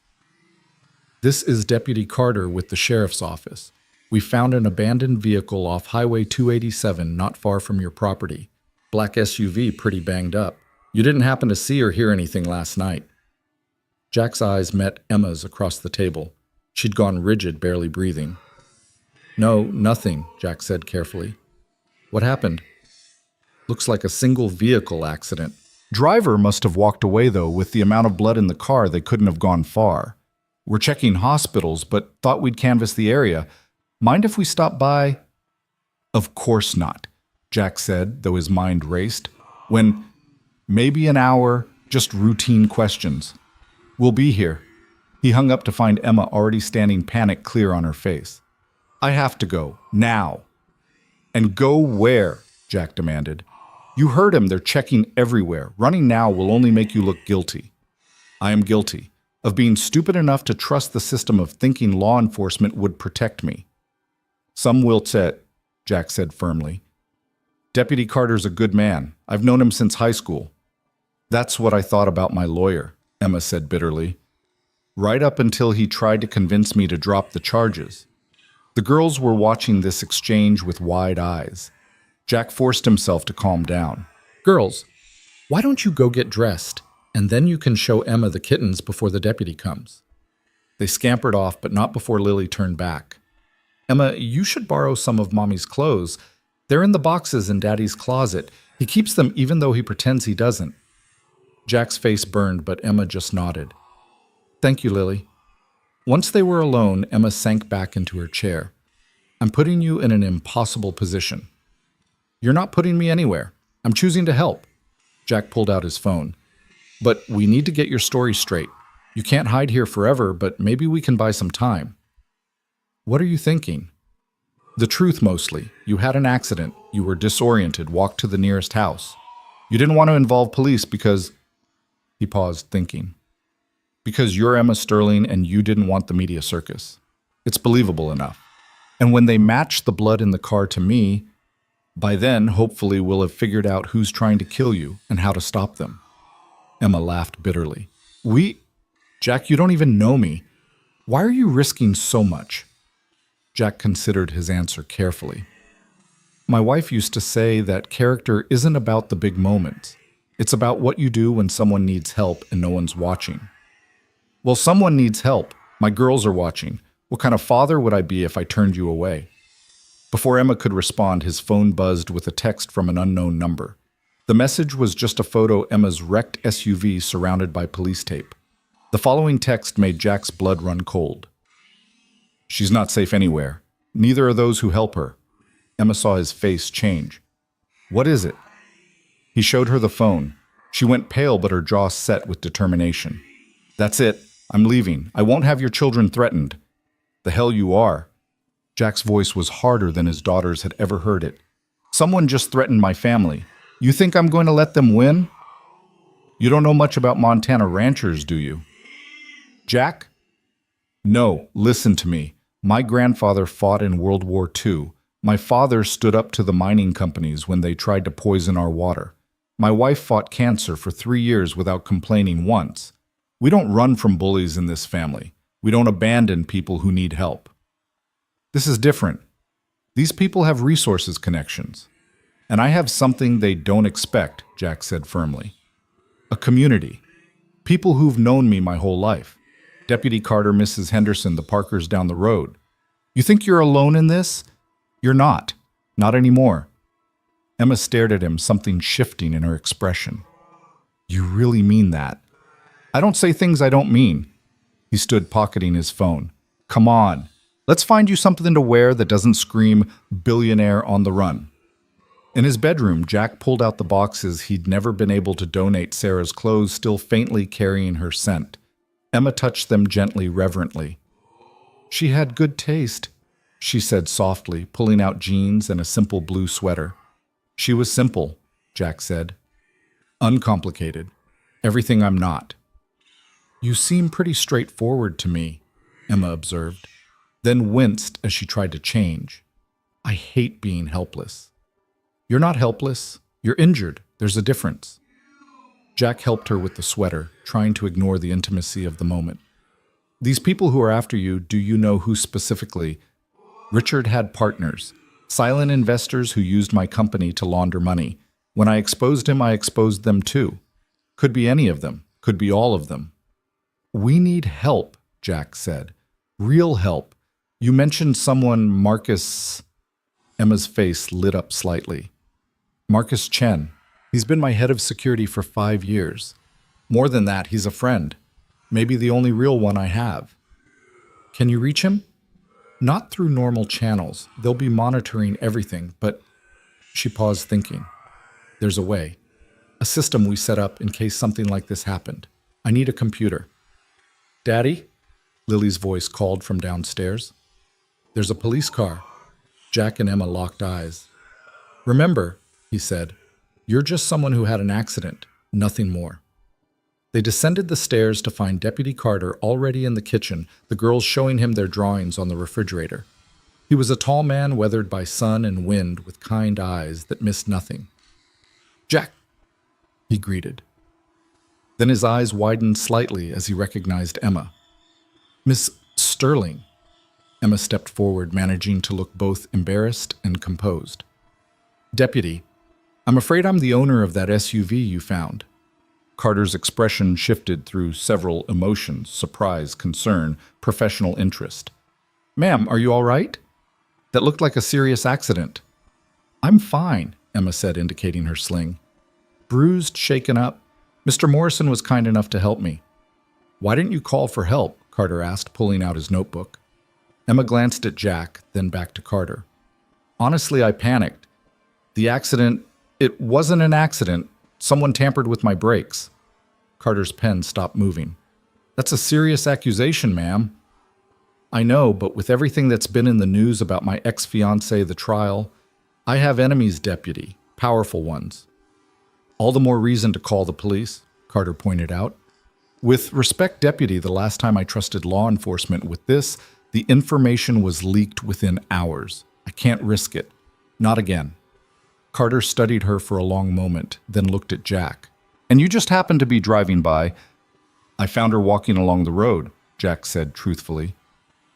This is Deputy Carter with the Sheriff's Office. We found an abandoned vehicle off Highway 287 not far from your property. Black SUV, pretty banged up. You didn't happen to see or hear anything last night. Jack's eyes met Emma's across the table. She'd gone rigid, barely breathing. No, nothing, Jack said carefully. What happened? Looks like a single vehicle accident. Driver must have walked away, though. With the amount of blood in the car, they couldn't have gone far. We're checking hospitals, but thought we'd canvass the area. Mind if we stop by? Of course not, Jack said, though his mind raced. When maybe an hour, just routine questions. We'll be here. He hung up to find Emma already standing, panic clear on her face. I have to go, now. And go where? Jack demanded. You heard him, they're checking everywhere. Running now will only make you look guilty. I am guilty of being stupid enough to trust the system of thinking law enforcement would protect me. Some will Jack said firmly. Deputy Carter's a good man. I've known him since high school. That's what I thought about my lawyer, Emma said bitterly. Right up until he tried to convince me to drop the charges. The girls were watching this exchange with wide eyes. Jack forced himself to calm down. Girls, why don't you go get dressed, and then you can show Emma the kittens before the deputy comes. They scampered off, but not before Lily turned back. Emma, you should borrow some of Mommy's clothes. They're in the boxes in Daddy's closet. He keeps them even though he pretends he doesn't. Jack's face burned, but Emma just nodded. Thank you, Lily. Once they were alone, Emma sank back into her chair. I'm putting you in an impossible position. You're not putting me anywhere. I'm choosing to help. Jack pulled out his phone. But we need to get your story straight. You can't hide here forever, but maybe we can buy some time. What are you thinking? The truth, mostly. You had an accident. You were disoriented, walked to the nearest house. You didn't want to involve police because... He paused, thinking. Because you're Emma Sterling and you didn't want the media circus. It's believable enough. And when they match the blood in the car to me, by then, hopefully, we'll have figured out who's trying to kill you and how to stop them. Emma laughed bitterly. Jack, you don't even know me. Why are you risking so much? Jack considered his answer carefully. My wife used to say that character isn't about the big moments. It's about what you do when someone needs help and no one's watching. Well, someone needs help. My girls are watching. What kind of father would I be if I turned you away? Before Emma could respond, his phone buzzed with a text from an unknown number. The message was just a photo of Emma's wrecked SUV surrounded by police tape. The following text made Jack's blood run cold. She's not safe anywhere. Neither are those who help her. Emma saw his face change. What is it? He showed her the phone. She went pale, but her jaw set with determination. That's it. I'm leaving. I won't have your children threatened. The hell you are. Jack's voice was harder than his daughters had ever heard it. Someone just threatened my family. You think I'm going to let them win? You don't know much about Montana ranchers, do you? Jack? No, listen to me. My grandfather fought in World War II. My father stood up to the mining companies when they tried to poison our water. My wife fought cancer for 3 years without complaining once. We don't run from bullies in this family. We don't abandon people who need help. This is different. These people have resources connections. And I have something they don't expect, Jack said firmly. A community. People who've known me my whole life. Deputy Carter, Mrs. Henderson, the Parkers down the road. You think you're alone in this? You're not. Not anymore. Emma stared at him, something shifting in her expression. You really mean that? I don't say things I don't mean. He stood pocketing his phone. Come on. Let's find you something to wear that doesn't scream billionaire on the run. In his bedroom, Jack pulled out the boxes he'd never been able to donate Sarah's clothes, still faintly carrying her scent. Emma touched them gently, reverently. She had good taste, she said softly, pulling out jeans and a simple blue sweater. She was simple, Jack said. Uncomplicated. Everything I'm not. You seem pretty straightforward to me, Emma observed, then winced as she tried to change. I hate being helpless. You're not helpless. You're injured. There's a difference. Jack helped her with the sweater, trying to ignore the intimacy of the moment. These people who are after you, do you know who specifically? Richard had partners, silent investors who used my company to launder money. When I exposed him, I exposed them too. Could be any of them. Could be all of them. We need help, Jack said. Real help. You mentioned someone, Marcus... Emma's face lit up slightly. Marcus Chen. He's been my head of security for 5 years. More than that, he's a friend. Maybe the only real one I have. Can you reach him? Not through normal channels. They'll be monitoring everything, but... She paused, thinking. There's a way. A system we set up in case something like this happened. I need a computer. Daddy? Lily's voice called from downstairs. There's a police car. Jack and Emma locked eyes. Remember, he said, you're just someone who had an accident, nothing more. They descended the stairs to find Deputy Carter already in the kitchen, the girls showing him their drawings on the refrigerator. He was a tall man weathered by sun and wind with kind eyes that missed nothing. Jack, he greeted. Then his eyes widened slightly as he recognized Emma. Miss Sterling. Emma stepped forward, managing to look both embarrassed and composed. Deputy, I'm afraid I'm the owner of that SUV you found. Carter's expression shifted through several emotions, surprise, concern, professional interest. Ma'am, are you all right? That looked like a serious accident. I'm fine, Emma said, indicating her sling. Bruised, shaken up. Mr. Morrison was kind enough to help me. Why didn't you call for help? Carter asked, pulling out his notebook. Emma glanced at Jack, then back to Carter. Honestly, I panicked. The accident, it wasn't an accident. Someone tampered with my brakes. Carter's pen stopped moving. That's a serious accusation, ma'am. I know, but with everything that's been in the news about my ex-fiancé, the trial, I have enemies, deputy, powerful ones. All the more reason to call the police, Carter pointed out. With respect, deputy, the last time I trusted law enforcement with this, the information was leaked within hours. I can't risk it. Not again. Carter studied her for a long moment, then looked at Jack. And you just happened to be driving by. I found her walking along the road, Jack said truthfully.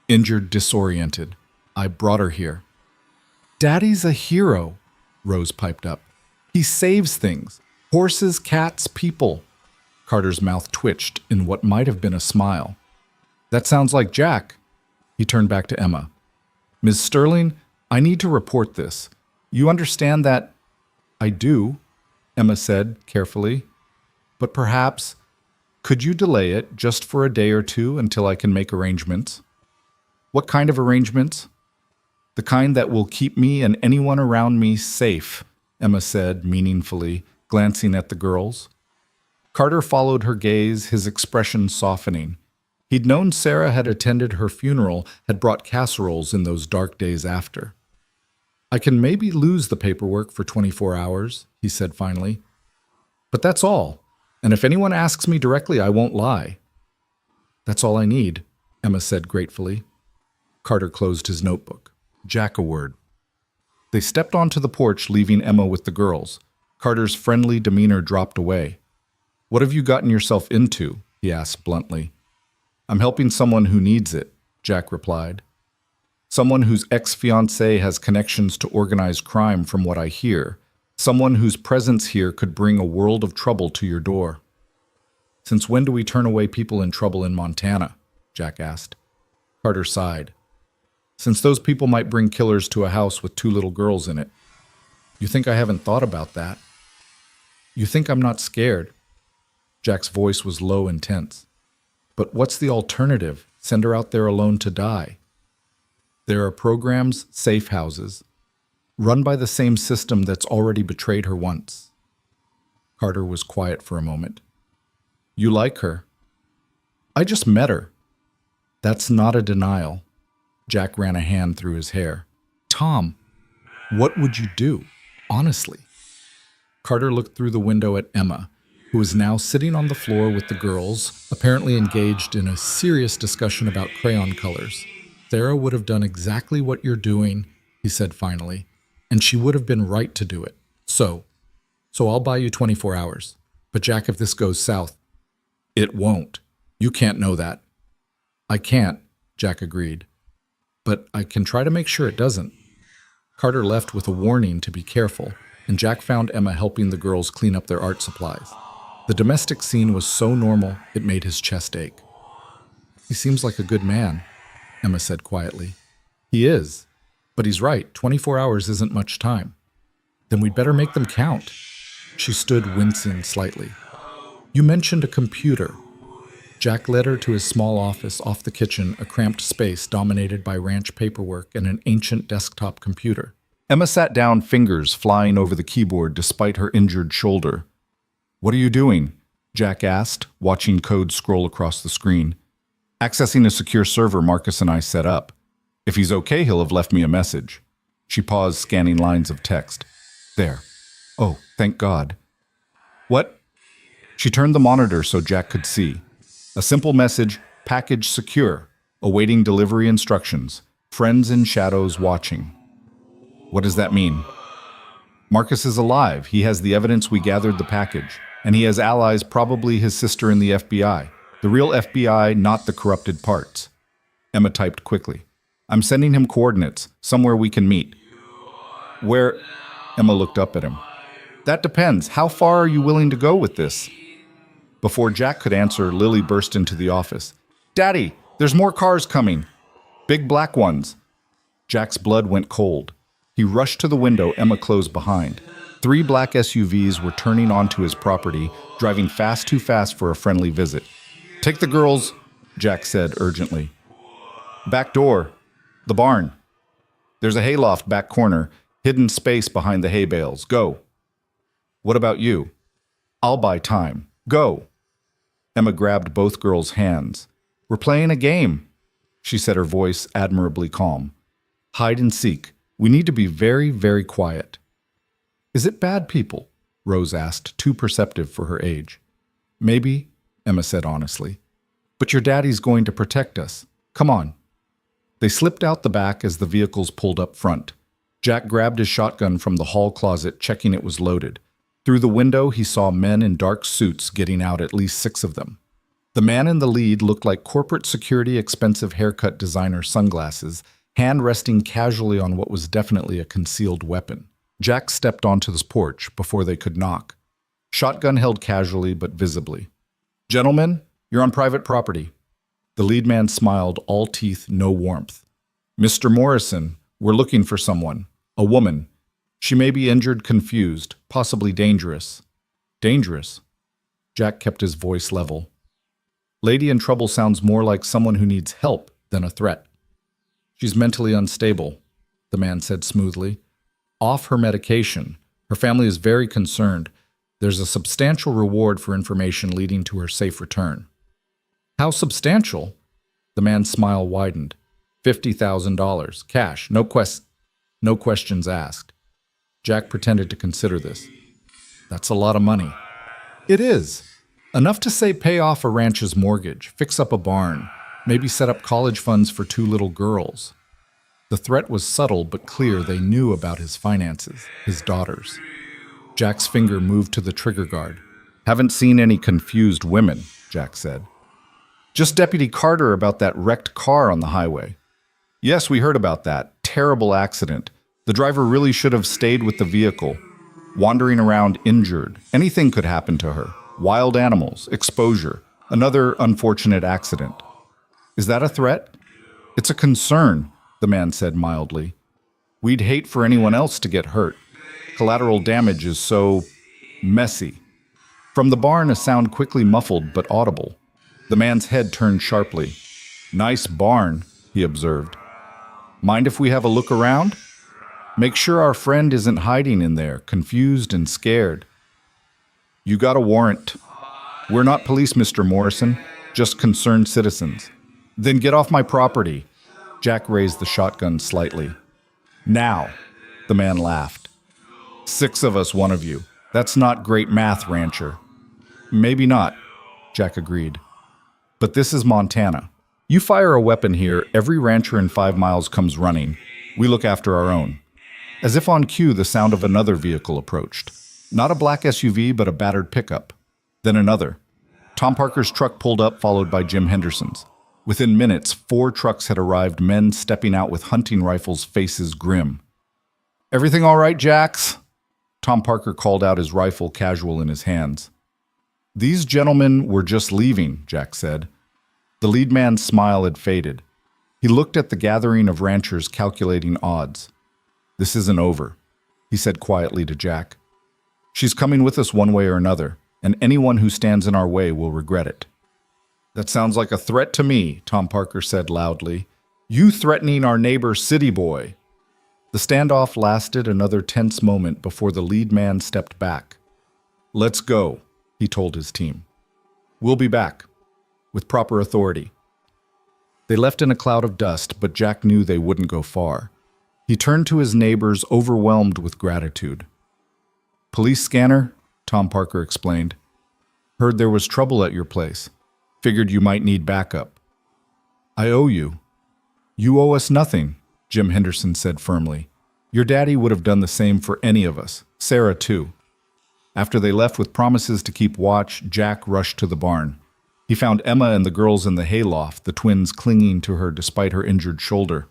Injured, disoriented. I brought her here. Daddy's a hero, Rose piped up. He saves things. Horses, cats, people. Carter's mouth twitched in what might have been a smile. That sounds like Jack. He turned back to Emma. Ms. Sterling, I need to report this. You understand that? I do, Emma said carefully. But perhaps, could you delay it just for a day or two until I can make arrangements? What kind of arrangements? The kind that will keep me and anyone around me safe, Emma said meaningfully, glancing at the girls. Carter followed her gaze, his expression softening. He'd known Sarah had attended her funeral, had brought casseroles in those dark days after. I can maybe lose the paperwork for 24 hours, he said finally. But that's all. And if anyone asks me directly, I won't lie. That's all I need, Emma said gratefully. Carter closed his notebook. Jack a word. They stepped onto the porch, leaving Emma with the girls. Carter's friendly demeanor dropped away. What have you gotten yourself into? He asked bluntly. I'm helping someone who needs it, Jack replied. Someone whose ex-fiancé has connections to organized crime from what I hear. Someone whose presence here could bring a world of trouble to your door. Since when do we turn away people in trouble in Montana? Jack asked. Carter sighed. Since those people might bring killers to a house with 2 little girls in it. You think I haven't thought about that? You think I'm not scared? Jack's voice was low and tense. But what's the alternative? Send her out there alone to die. There are programs, safe houses, run by the same system that's already betrayed her once. Carter was quiet for a moment. You like her? I just met her. That's not a denial. Jack ran a hand through his hair. Tom, what would you do? Honestly. Carter looked through the window at Emma, who was now sitting on the floor with the girls, apparently engaged in a serious discussion about crayon colors. Sarah would have done exactly what you're doing, he said finally, and she would have been right to do it. So I'll buy you 24 hours. But Jack, if this goes south, it won't. You can't know that. I can't, Jack agreed. But I can try to make sure it doesn't. Carter left with a warning to be careful, and Jack found Emma helping the girls clean up their art supplies. The domestic scene was so normal, it made his chest ache. He seems like a good man, Emma said quietly. He is, but he's right, 24 hours isn't much time. Then we'd better make them count. She stood wincing slightly. You mentioned a computer. Jack led her to his small office off the kitchen, a cramped space dominated by ranch paperwork and an ancient desktop computer. Emma sat down, fingers flying over the keyboard despite her injured shoulder. What are you doing? Jack asked, watching code scroll across the screen. Accessing a secure server Marcus and I set up. If he's okay, he'll have left me a message. She paused, scanning lines of text. There. Oh, thank God. What? She turned the monitor so Jack could see. A simple message, package secure, awaiting delivery instructions, friends in shadows watching. What does that mean? Marcus is alive. He has the evidence we gathered the package, and he has allies, probably his sister in the FBI. The real FBI, not the corrupted parts. Emma typed quickly. I'm sending him coordinates, somewhere we can meet. Where? Emma looked up at him. That depends. How far are you willing to go with this? Before Jack could answer, Lily burst into the office. Daddy, there's more cars coming. Big black ones. Jack's blood went cold. He rushed to the window Emma closed behind. 3 black SUVs were turning onto his property, driving fast too fast for a friendly visit. Take the girls, Jack said urgently. Back door. The barn. There's a hayloft back corner, hidden space behind the hay bales. Go. What about you? I'll buy time. Go. Emma grabbed both girls' hands. We're playing a game, she said, her voice admirably calm. Hide and seek. We need to be very, very quiet. Is it bad people? Rose asked, too perceptive for her age. Maybe, Emma said honestly. But your daddy's going to protect us. Come on. They slipped out the back as the vehicles pulled up front. Jack grabbed his shotgun from the hall closet, checking it was loaded. Through the window, he saw men in dark suits getting out, at least 6 of them. The man in the lead looked like corporate security expensive haircut designer sunglasses, hand resting casually on what was definitely a concealed weapon. Jack stepped onto the porch before they could knock. Shotgun held casually but visibly. Gentlemen, you're on private property. The lead man smiled, all teeth, no warmth. Mr. Morrison, we're looking for someone. A woman. She may be injured, confused, possibly dangerous. Dangerous? Jack kept his voice level. Lady in trouble sounds more like someone who needs help than a threat. She's mentally unstable, the man said smoothly. Off her medication. Her family is very concerned. There's a substantial reward for information leading to her safe return. How substantial? The man's smile widened. $50,000, cash, no questions asked. Jack pretended to consider this. That's a lot of money. It is. Enough to say pay off a ranch's mortgage, fix up a barn, maybe set up college funds for 2 little girls. The threat was subtle but clear. They knew about his finances, his daughters. Jack's finger moved to the trigger guard. Haven't seen any confused women, Jack said. Just Deputy Carter about that wrecked car on the highway. Yes, we heard about that. Terrible accident. The driver really should have stayed with the vehicle. Wandering around injured. Anything could happen to her. Wild animals, exposure, another unfortunate accident. Is that a threat? It's a concern, the man said mildly. We'd hate for anyone else to get hurt. Collateral damage is so messy. From the barn, a sound quickly muffled but audible. The man's head turned sharply. Nice barn, he observed. Mind if we have a look around? Make sure our friend isn't hiding in there, confused and scared. You got a warrant. We're not police, Mr. Morrison, just concerned citizens. Then get off my property. Jack raised the shotgun slightly. Now, the man laughed. 6 of us, 1 of you. That's not great math, rancher. Maybe not, Jack agreed. But this is Montana. You fire a weapon here, every rancher in 5 miles comes running. We look after our own. As if on cue, the sound of another vehicle approached. Not a black SUV, but a battered pickup. Then another. Tom Parker's truck pulled up, followed by Jim Henderson's. Within minutes, 4 trucks had arrived, men stepping out with hunting rifles, faces grim. Everything all right, Jax? Tom Parker called out, his rifle casual in his hands. These gentlemen were just leaving, Jack said. The lead man's smile had faded. He looked at the gathering of ranchers, calculating odds. This isn't over, he said quietly to Jack. She's coming with us one way or another, and anyone who stands in our way will regret it. That sounds like a threat to me, Tom Parker said loudly. You threatening our neighbor city boy. The standoff lasted another tense moment before the lead man stepped back. Let's go, he told his team. We'll be back, with proper authority. They left in a cloud of dust, but Jack knew they wouldn't go far. He turned to his neighbors, overwhelmed with gratitude. Police scanner, Tom Parker explained. Heard there was trouble at your place. Figured you might need backup. I owe you. You owe us nothing, Jim Henderson said firmly. Your daddy would have done the same for any of us, Sarah too. After they left with promises to keep watch, Jack rushed to the barn. He found Emma and the girls in the hayloft, the twins clinging to her despite her injured shoulder.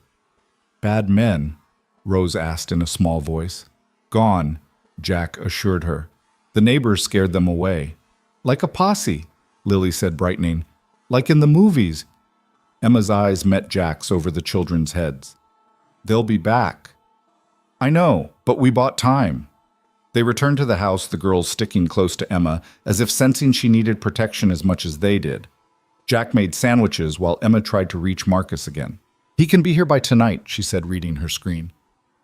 Bad men? Rose asked in a small voice. Gone, Jack assured her. The neighbors scared them away. Like a posse, Lily said, brightening. Like in the movies. Emma's eyes met Jack's over the children's heads. They'll be back. I know, but we bought time. They returned to the house, the girls sticking close to Emma, as if sensing she needed protection as much as they did. Jack made sandwiches while Emma tried to reach Marcus again. "He can be here by tonight," she said, reading her screen.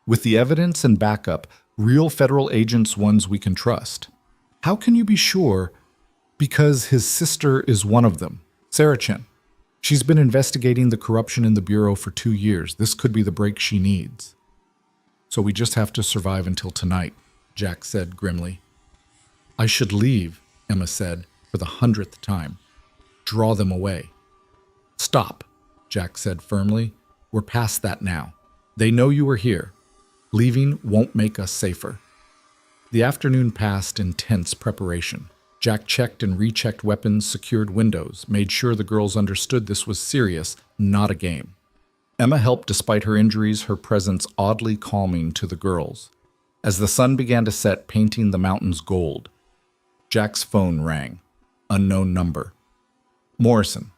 "With the evidence and backup, real federal agents, ones we can trust." "How can you be sure?" "Because his sister is one of them, Sarah Chen. She's been investigating the corruption in the Bureau for 2 years. This could be the break she needs." "So we just have to survive until tonight," Jack said grimly. "I should leave," Emma said for the 100th time. "Draw them away." "Stop," Jack said firmly. "We're past that now. They know you were here. Leaving won't make us safer." The afternoon passed in tense preparation. Jack checked and rechecked weapons, secured windows, made sure the girls understood this was serious, not a game. Emma helped despite her injuries, her presence oddly calming to the girls. As the sun began to set, painting the mountains gold, Jack's phone rang. Unknown number. "Morrison.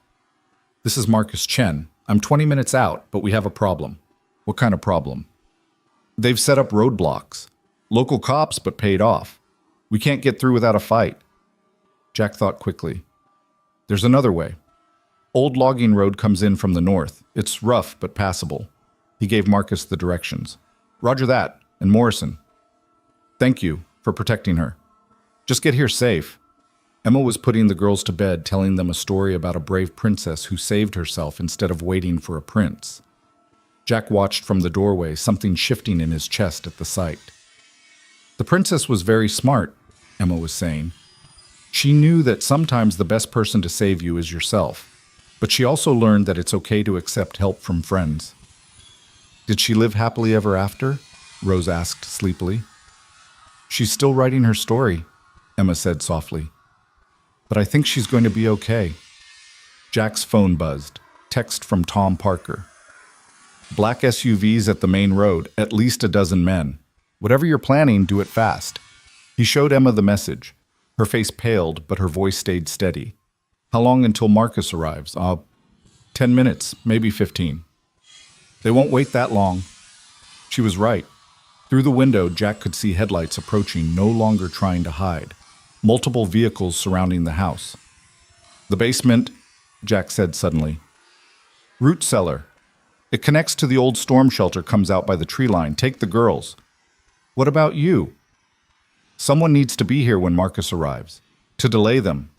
This is Marcus Chen. I'm 20 minutes out, but we have a problem." "What kind of problem?" "They've set up roadblocks. Local cops, but paid off. We can't get through without a fight." Jack thought quickly. "There's another way. Old logging road comes in from the north. It's rough, but passable." He gave Marcus the directions. "Roger that. And Morrison, thank you for protecting her. Just get here safe." Emma was putting the girls to bed, telling them a story about a brave princess who saved herself instead of waiting for a prince. Jack watched from the doorway, something shifting in his chest at the sight. "The princess was very smart," Emma was saying. "She knew that sometimes the best person to save you is yourself, but she also learned that it's okay to accept help from friends." "Did she live happily ever after?" Rose asked sleepily. "She's still writing her story," Emma said softly. "But I think she's going to be okay." Jack's phone buzzed. Text from Tom Parker. "Black SUVs at the main road, at least a dozen men. Whatever you're planning, do it fast." He showed Emma the message. Her face paled, but her voice stayed steady. "How long until Marcus arrives?" 10 minutes, maybe 15. "They won't wait that long." She was right. Through the window, Jack could see headlights approaching, no longer trying to hide. Multiple vehicles surrounding the house. "The basement," Jack said suddenly. "Root cellar. It connects to the old storm shelter, comes out by the tree line. Take the girls." "What about you?" "Someone needs to be here when Marcus arrives. To delay them."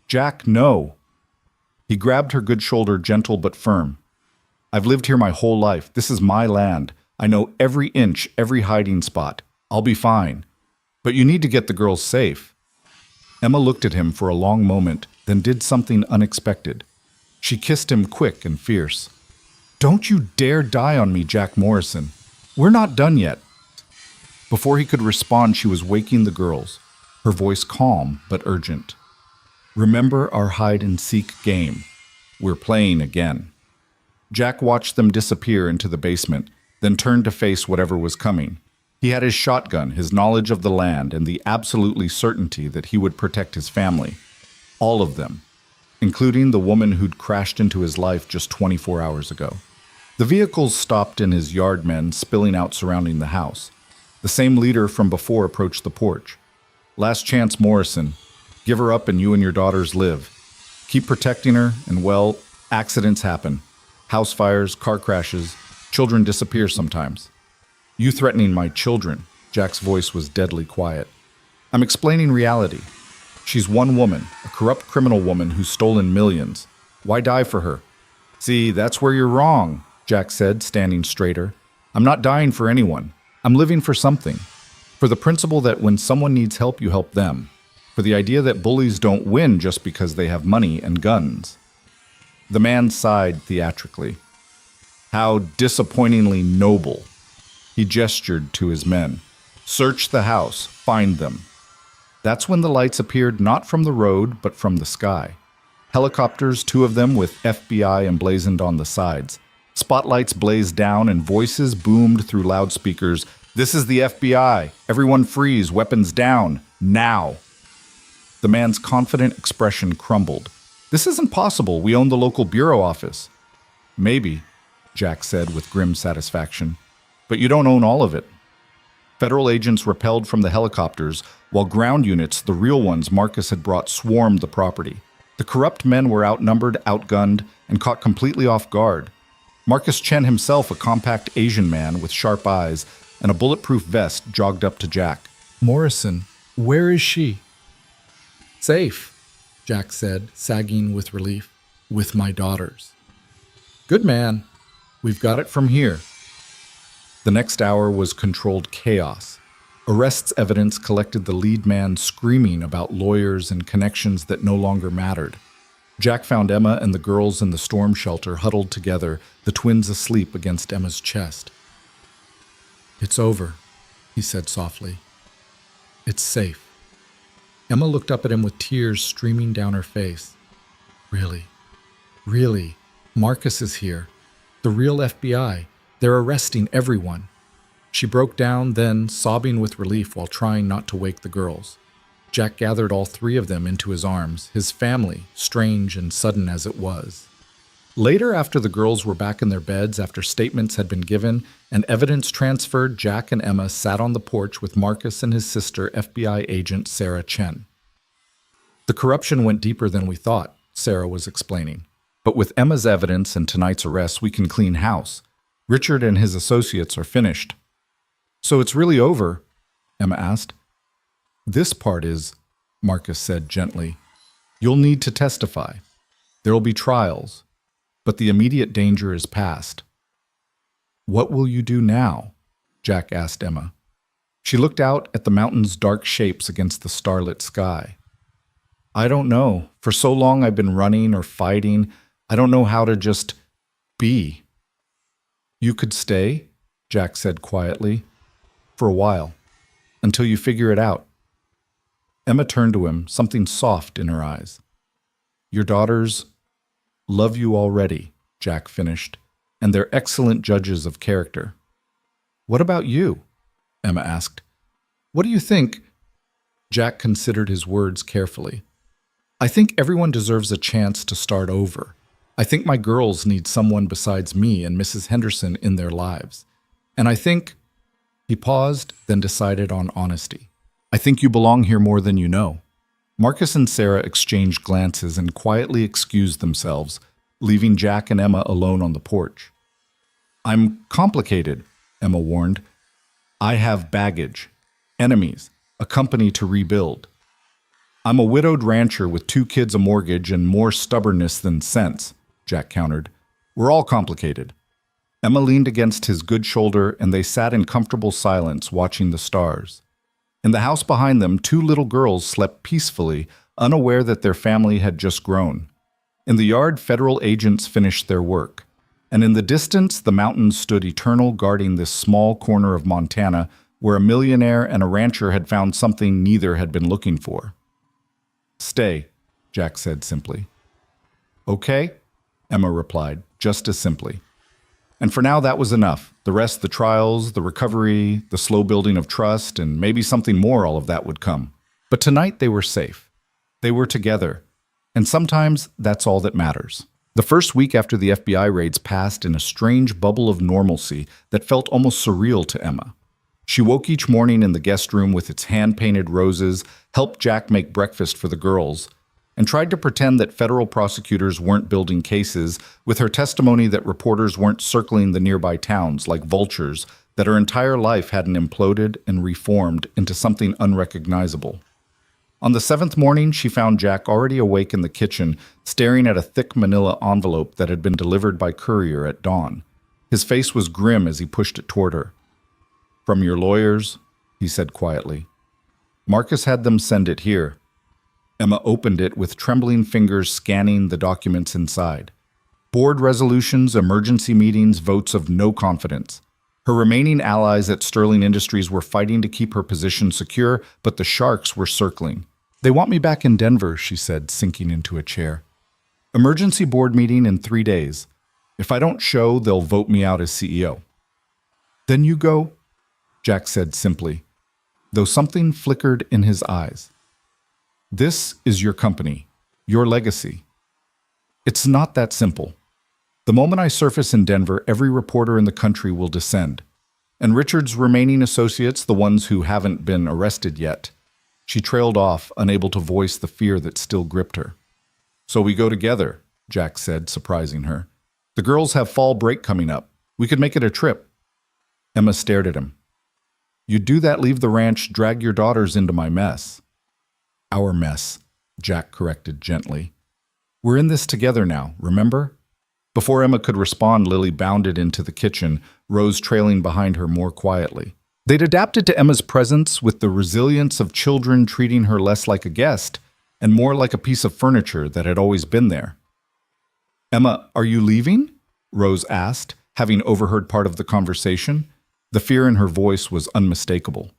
"Jack, no." He grabbed her good shoulder, gentle but firm. "I've lived here my whole life. This is my land. I know every inch, every hiding spot. I'll be fine. But you need to get the girls safe." Emma looked at him for a long moment, then did something unexpected. She kissed him quick and fierce. "Don't you dare die on me, Jack Morrison. We're not done yet." Before he could respond, she was waking the girls, her voice calm but urgent. "Remember our hide-and-seek game. We're playing again." Jack watched them disappear into the basement, then turned to face whatever was coming. He had his shotgun, his knowledge of the land, and the absolutely certainty that he would protect his family. All of them, including the woman who'd crashed into his life just 24 hours ago. The vehicles stopped and his yard men spilling out surrounding the house. The same leader from before approached the porch. "Last chance, Morrison. Give her up and you and your daughters live. Keep protecting her and, well, accidents happen. House fires, car crashes, children disappear sometimes." "You threatening my children?" Jack's voice was deadly quiet. "I'm explaining reality. She's one woman, a corrupt criminal woman who's stolen millions. Why die for her?" "See, that's where you're wrong," Jack said, standing straighter. "I'm not dying for anyone. I'm living for something. For the principle that when someone needs help, you help them. For the idea that bullies don't win just because they have money and guns." The man sighed theatrically. "How disappointingly noble." He gestured to his men. "Search the house, find them." That's when the lights appeared not from the road, but from the sky. Helicopters, 2 of them with FBI emblazoned on the sides. Spotlights blazed down and voices boomed through loudspeakers. "This is the FBI. Everyone freeze, weapons down, now." The man's confident expression crumbled. "This isn't possible. We own the local bureau office." "Maybe," Jack said with grim satisfaction. "But you don't own all of it." Federal agents rappelled from the helicopters, while ground units, the real ones Marcus had brought, swarmed the property. The corrupt men were outnumbered, outgunned, and caught completely off guard. Marcus Chen himself, a compact Asian man with sharp eyes and a bulletproof vest, jogged up to Jack. Morrison, where is she? Safe, Jack said, sagging with relief. With my daughters. Good man. We've got it from here. The next hour was controlled chaos. Arrests evidence collected the lead man screaming about lawyers and connections that no longer mattered. Jack found Emma and the girls in the storm shelter huddled together, the twins asleep against Emma's chest. It's over, he said softly. It's safe. Emma looked up at him with tears streaming down her face. Really, Marcus is here. The real FBI. They're arresting everyone. She broke down, then, sobbing with relief while trying not to wake the girls. Jack gathered all three of them into his arms, his family, strange and sudden as it was. Later, after the girls were back in their beds after statements had been given and evidence transferred, Jack and Emma sat on the porch with Marcus and his sister, FBI agent Sarah Chen. The corruption went deeper than we thought, Sarah was explaining. But with Emma's evidence and tonight's arrest, we can clean house. Richard and his associates are finished. So it's really over? Emma asked. This part is, Marcus said gently. You'll need to testify. There'll be trials, but the immediate danger is past. What will you do now? Jack asked Emma. She looked out at the mountain's dark shapes against the starlit sky. I don't know. For so long I've been running or fighting. I don't know how to just be. You could stay, Jack said quietly, for a while, until you figure it out. Emma turned to him, something soft in her eyes. Your daughters love you already, Jack finished, and they're excellent judges of character. What about you? Emma asked. What do you think? Jack considered his words carefully. I think everyone deserves a chance to start over. I think my girls need someone besides me and Mrs. Henderson in their lives. And I think... He paused, then decided on honesty. I think you belong here more than you know. Marcus and Sarah exchanged glances and quietly excused themselves, leaving Jack and Emma alone on the porch. I'm complicated, Emma warned. I have baggage, enemies, a company to rebuild. I'm a widowed rancher with 2 kids, a mortgage, and more stubbornness than sense, Jack countered. We're all complicated. Emma leaned against his good shoulder, and they sat in comfortable silence, watching the stars. In the house behind them, 2 little girls slept peacefully, unaware that their family had just grown. In the yard, federal agents finished their work. And in the distance, the mountains stood eternal, guarding this small corner of Montana, where a millionaire and a rancher had found something neither had been looking for. Stay, Jack said simply. Okay, Emma replied, just as simply. And for now, that was enough. The rest, the trials, the recovery, the slow building of trust, and maybe something more, all of that would come. But tonight they were safe. They were together. And sometimes that's all that matters. The first week after the FBI raids passed in a strange bubble of normalcy that felt almost surreal to Emma. She woke each morning in the guest room with its hand-painted roses, helped Jack make breakfast for the girls, and tried to pretend that federal prosecutors weren't building cases, with her testimony that reporters weren't circling the nearby towns like vultures, that her entire life hadn't imploded and reformed into something unrecognizable. On the 7th morning, she found Jack already awake in the kitchen, staring at a thick manila envelope that had been delivered by courier at dawn. His face was grim as he pushed it toward her. From your lawyers, he said quietly. Marcus had them send it here. Emma opened it with trembling fingers, scanning the documents inside. Board resolutions, emergency meetings, votes of no confidence. Her remaining allies at Sterling Industries were fighting to keep her position secure, but the sharks were circling. They want me back in Denver, she said, sinking into a chair. Emergency board meeting in 3 days. If I don't show, they'll vote me out as CEO. Then you go, Jack said simply, though something flickered in his eyes. This is your company, your legacy. It's not that simple. The moment I surface in Denver, every reporter in the country will descend. And Richard's remaining associates, the ones who haven't been arrested yet. She trailed off, unable to voice the fear that still gripped her. So we go together, Jack said, surprising her. The girls have fall break coming up. We could make it a trip. Emma stared at him. You'd do that, leave the ranch, drag your daughters into my mess. Our mess, Jack corrected gently. We're in this together now, remember? Before Emma could respond, Lily bounded into the kitchen, Rose trailing behind her more quietly. They'd adapted to Emma's presence with the resilience of children treating her less like a guest and more like a piece of furniture that had always been there. Emma, are you leaving? Rose asked, having overheard part of the conversation. The fear in her voice was unmistakable.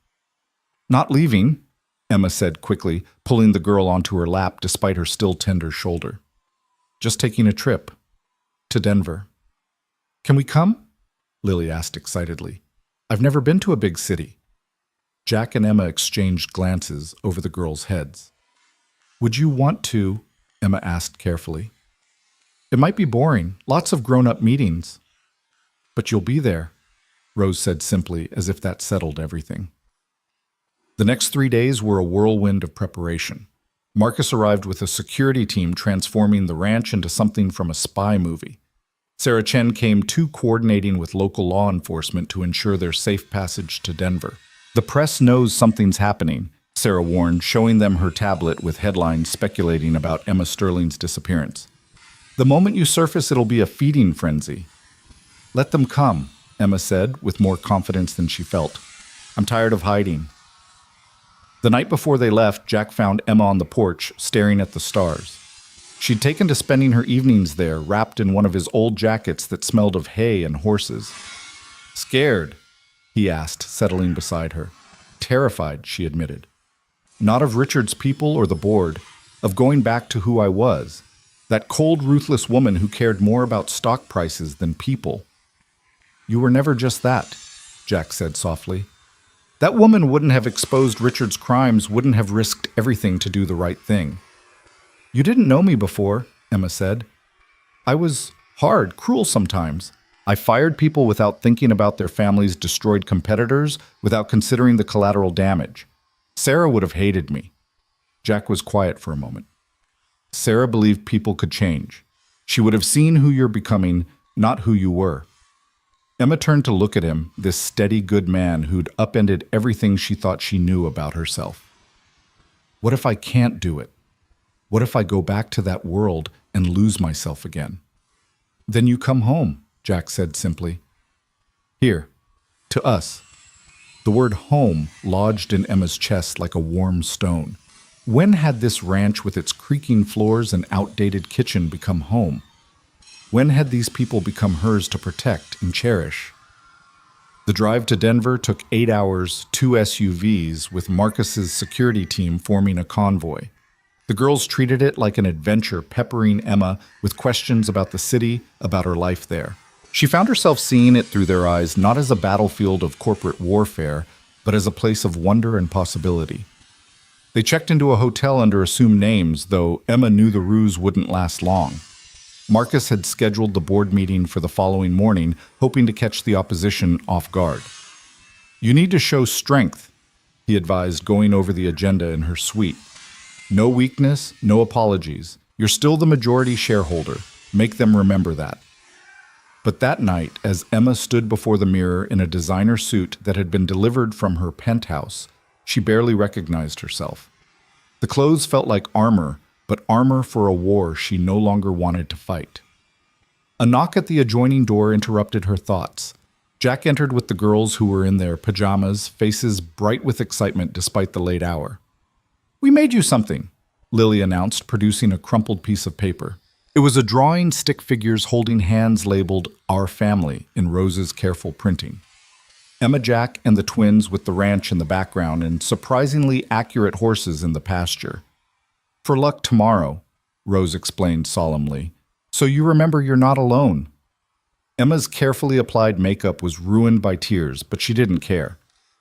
Not leaving, Emma said quickly, pulling the girl onto her lap despite her still tender shoulder. Just taking a trip. To Denver. Can we come? Lily asked excitedly. I've never been to a big city. Jack and Emma exchanged glances over the girls' heads. Would you want to? Emma asked carefully. It might be boring, lots of grown-up meetings. But you'll be there, Rose said simply, as if that settled everything. The next 3 days were a whirlwind of preparation. Marcus arrived with a security team transforming the ranch into something from a spy movie. Sarah Chen came too, coordinating with local law enforcement to ensure their safe passage to Denver. The press knows something's happening, Sarah warned, showing them her tablet with headlines speculating about Emma Sterling's disappearance. The moment you surface, it'll be a feeding frenzy. Let them come, Emma said, with more confidence than she felt. I'm tired of hiding. The night before they left, Jack found Emma on the porch, staring at the stars. She'd taken to spending her evenings there, wrapped in one of his old jackets that smelled of hay and horses. Scared? He asked, settling beside her. Terrified, she admitted. Not of Richard's people or the board, of going back to who I was. That cold, ruthless woman who cared more about stock prices than people. You were never just that, Jack said softly. That woman wouldn't have exposed Richard's crimes, wouldn't have risked everything to do the right thing. You didn't know me before, Emma said. I was hard, cruel sometimes. I fired people without thinking about their families, destroyed competitors without considering the collateral damage. Sarah would have hated me. Jack was quiet for a moment. Sarah believed people could change. She would have seen who you're becoming, not who you were. Emma turned to look at him, this steady, good man who'd upended everything she thought she knew about herself. What if I can't do it? What if I go back to that world and lose myself again? Then you come home, Jack said simply. Here, to us. The word home lodged in Emma's chest like a warm stone. When had this ranch with its creaking floors and outdated kitchen become home? When had these people become hers to protect and cherish? The drive to Denver took 8 hours, 2 SUVs, with Marcus's security team forming a convoy. The girls treated it like an adventure, peppering Emma with questions about the city, about her life there. She found herself seeing it through their eyes, not as a battlefield of corporate warfare, but as a place of wonder and possibility. They checked into a hotel under assumed names, though Emma knew the ruse wouldn't last long. Marcus had scheduled the board meeting for the following morning, hoping to catch the opposition off guard. You need to show strength, he advised, going over the agenda in her suite. No weakness, no apologies. You're still the majority shareholder. Make them remember that. But that night, as Emma stood before the mirror in a designer suit that had been delivered from her penthouse, she barely recognized herself. The clothes felt like armor, but armor for a war she no longer wanted to fight. A knock at the adjoining door interrupted her thoughts. Jack entered with the girls who were in their pajamas, faces bright with excitement despite the late hour. We made you something, Lily announced, producing a crumpled piece of paper. It was a drawing, stick figures holding hands labeled Our Family in Rose's careful printing. Emma, Jack, and the twins with the ranch in the background and surprisingly accurate horses in the pasture. For luck tomorrow, Rose explained solemnly, so you remember you're not alone. Emma's carefully applied makeup was ruined by tears, but she didn't care.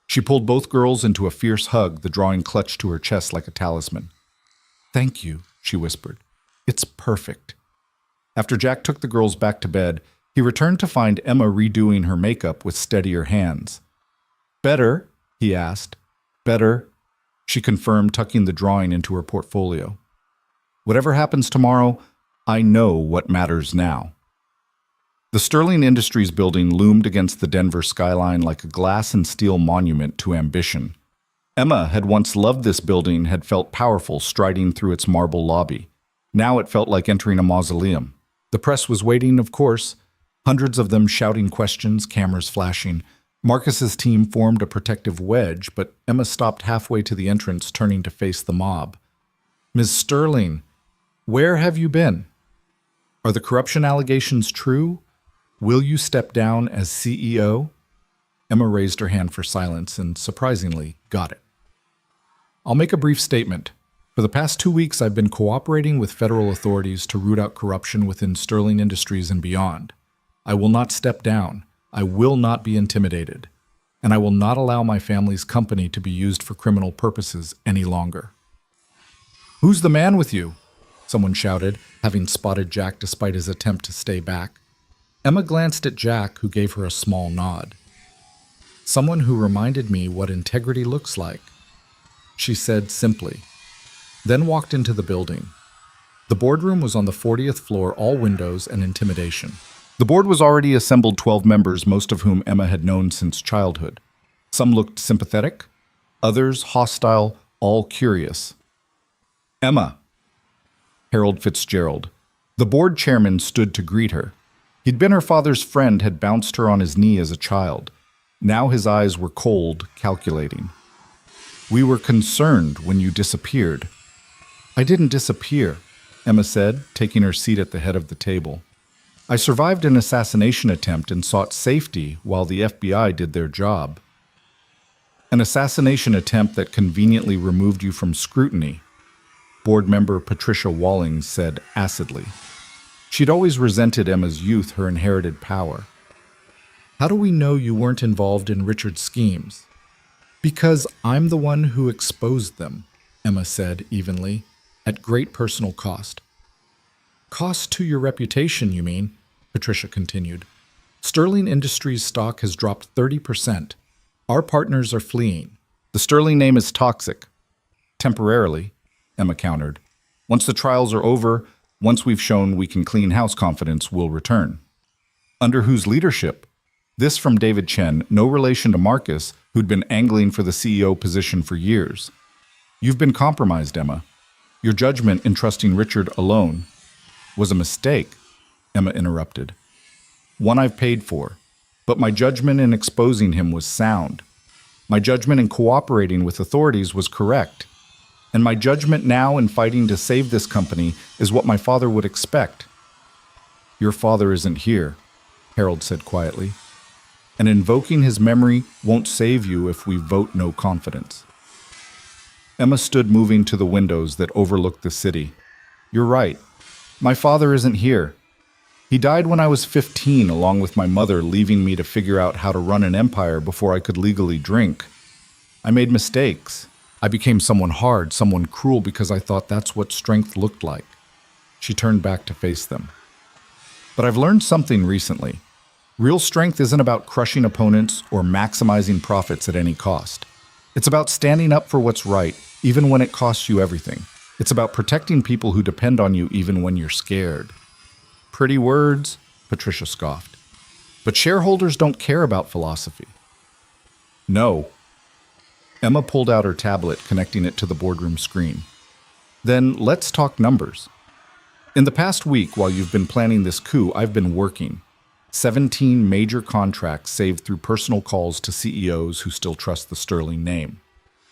She pulled both girls into a fierce hug, the drawing clutched to her chest like a talisman. Thank you, she whispered. It's perfect. After Jack took the girls back to bed, he returned to find Emma redoing her makeup with steadier hands. Better? He asked. Better, she confirmed, tucking the drawing into her portfolio. Whatever happens tomorrow, I know what matters now. The Sterling Industries building loomed against the Denver skyline like a glass and steel monument to ambition. Emma had once loved this building, had felt powerful striding through its marble lobby. Now it felt like entering a mausoleum. The press was waiting, of course, hundreds of them shouting questions, cameras flashing. Marcus's team formed a protective wedge, but Emma stopped halfway to the entrance, turning to face the mob. "Ms. Sterling, where have you been? Are the corruption allegations true? Will you step down as CEO?" Emma raised her hand for silence and, surprisingly, got it. "I'll make a brief statement. For the past 2 weeks, I've been cooperating with federal authorities to root out corruption within Sterling Industries and beyond. I will not step down. I will not be intimidated. And I will not allow my family's company to be used for criminal purposes any longer." "Who's the man with you?" someone shouted, having spotted Jack despite his attempt to stay back. Emma glanced at Jack, who gave her a small nod. "Someone who reminded me what integrity looks like," she said simply, then walked into the building. The boardroom was on the 40th floor, all windows and intimidation. The board was already assembled 12 members, most of whom Emma had known since childhood. Some looked sympathetic, others hostile, all curious. "Emma," Harold Fitzgerald, the board chairman, stood to greet her. He'd been her father's friend, had bounced her on his knee as a child. Now his eyes were cold, calculating. "We were concerned when you disappeared." "I didn't disappear," Emma said, taking her seat at the head of the table. "I survived an assassination attempt and sought safety while the FBI did their job." "An assassination attempt that conveniently removed you from scrutiny," board member Patricia Wallings said acidly. She'd always resented Emma's youth, her inherited power. "How do we know you weren't involved in Richard's schemes?" "Because I'm the one who exposed them," Emma said evenly, "at great personal cost." "Cost to your reputation, you mean?" Patricia continued. "Sterling Industries stock has dropped 30%. Our partners are fleeing." "The Sterling name is toxic." "Temporarily," Emma countered. "Once the trials are over, once we've shown we can clean house, confidence will return." "Under whose leadership?" This from David Chen, no relation to Marcus, who'd been angling for the CEO position for years. "You've been compromised, Emma. Your judgment in trusting Richard alone was a mistake," Emma interrupted. "One I've paid for. But my judgment in exposing him was sound. My judgment in cooperating with authorities was correct. And my judgment now in fighting to save this company is what my father would expect." "Your father isn't here," Harold said quietly. "And invoking his memory won't save you if we vote no confidence." Emma stood, moving to the windows that overlooked the city. "You're right. My father isn't here. He died when I was 15, along with my mother, leaving me to figure out how to run an empire before I could legally drink. I made mistakes. I became someone hard, someone cruel, because I thought that's what strength looked like." She turned back to face them. "But I've learned something recently. Real strength isn't about crushing opponents or maximizing profits at any cost. It's about standing up for what's right, even when it costs you everything. It's about protecting people who depend on you even when you're scared." "Pretty words," Patricia scoffed. "But shareholders don't care about philosophy." "No." Emma pulled out her tablet, connecting it to the boardroom screen. "Then let's talk numbers. In the past week, while you've been planning this coup, I've been working. 17 major contracts saved through personal calls to CEOs who still trust the Sterling name.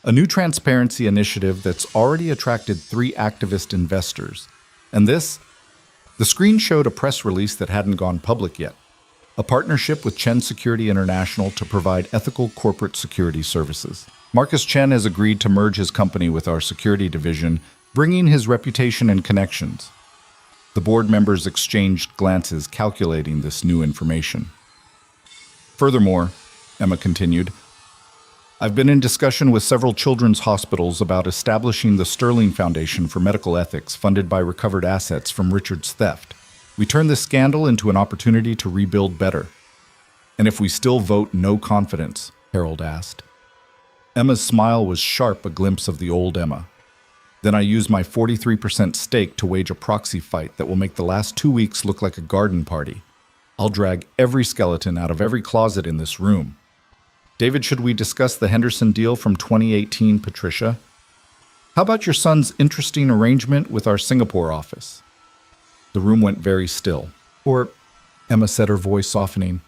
A new transparency initiative that's already attracted 3 activist investors. And this? The screen showed a press release that hadn't gone public yet. A partnership with Chen Security International to provide ethical corporate security services. Marcus Chen has agreed to merge his company with our security division, bringing his reputation and connections." The board members exchanged glances, calculating this new information. "Furthermore," Emma continued, "I've been in discussion with several children's hospitals about establishing the Sterling Foundation for Medical Ethics, funded by recovered assets from Richard's theft. We turn this scandal into an opportunity to rebuild better." "And if we still vote no confidence?" Harold asked. Emma's smile was sharp, a glimpse of the old Emma. Then I use my 43% stake to wage a proxy fight that will make the last 2 weeks look like a garden party. I'll drag every skeleton out of every closet in this room. David, should we discuss the Henderson deal from 2018, Patricia? How about your son's interesting arrangement with our Singapore office? The room went very still. Or, Emma said, her voice softening,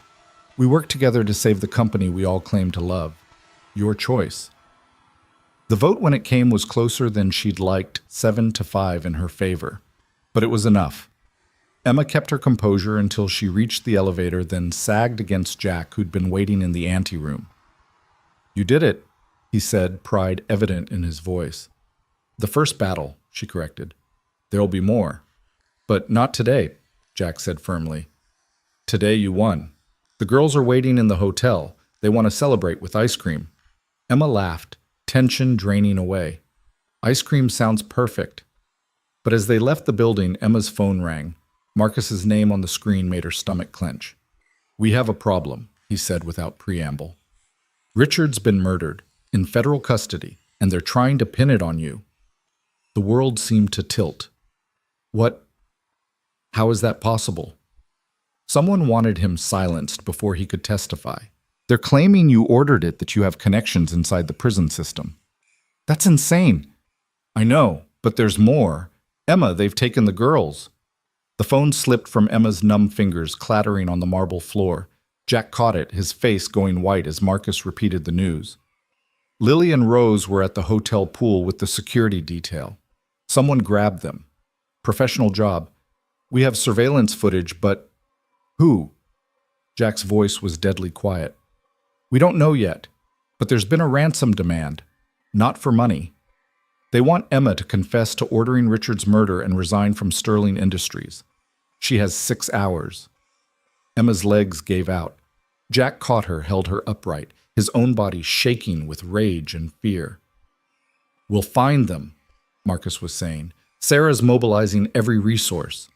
we work together to save the company we all claim to love. Your choice. The vote when it came was closer than she'd liked, 7-5 in her favor. But it was enough. Emma kept her composure until she reached the elevator, then sagged against Jack, who'd been waiting in the anteroom. You did it, he said, pride evident in his voice. The first battle, she corrected. There'll be more. But not today, Jack said firmly. Today you won. The girls are waiting in the hotel. They want to celebrate with ice cream. Emma laughed, tension draining away. Ice cream sounds perfect. But as they left the building, Emma's phone rang. Marcus's name on the screen made her stomach clench. We have a problem, he said without preamble. Richard's been murdered, in federal custody, and they're trying to pin it on you. The world seemed to tilt. What? How is that possible? Someone wanted him silenced before he could testify. They're claiming you ordered it, that you have connections inside the prison system. That's insane. I know, but there's more. Emma, they've taken the girls. The phone slipped from Emma's numb fingers, clattering on the marble floor. Jack caught it, his face going white as Marcus repeated the news. Lily and Rose were at the hotel pool with the security detail. Someone grabbed them. Professional job. We have surveillance footage, but who? Jack's voice was deadly quiet. We don't know yet, but there's been a ransom demand. Not for money. They want Emma to confess to ordering Richard's murder and resign from Sterling Industries. She has 6 hours. Emma's legs gave out. Jack caught her, held her upright, his own body shaking with rage and fear. We'll find them, Marcus was saying. Sarah's mobilizing every resource.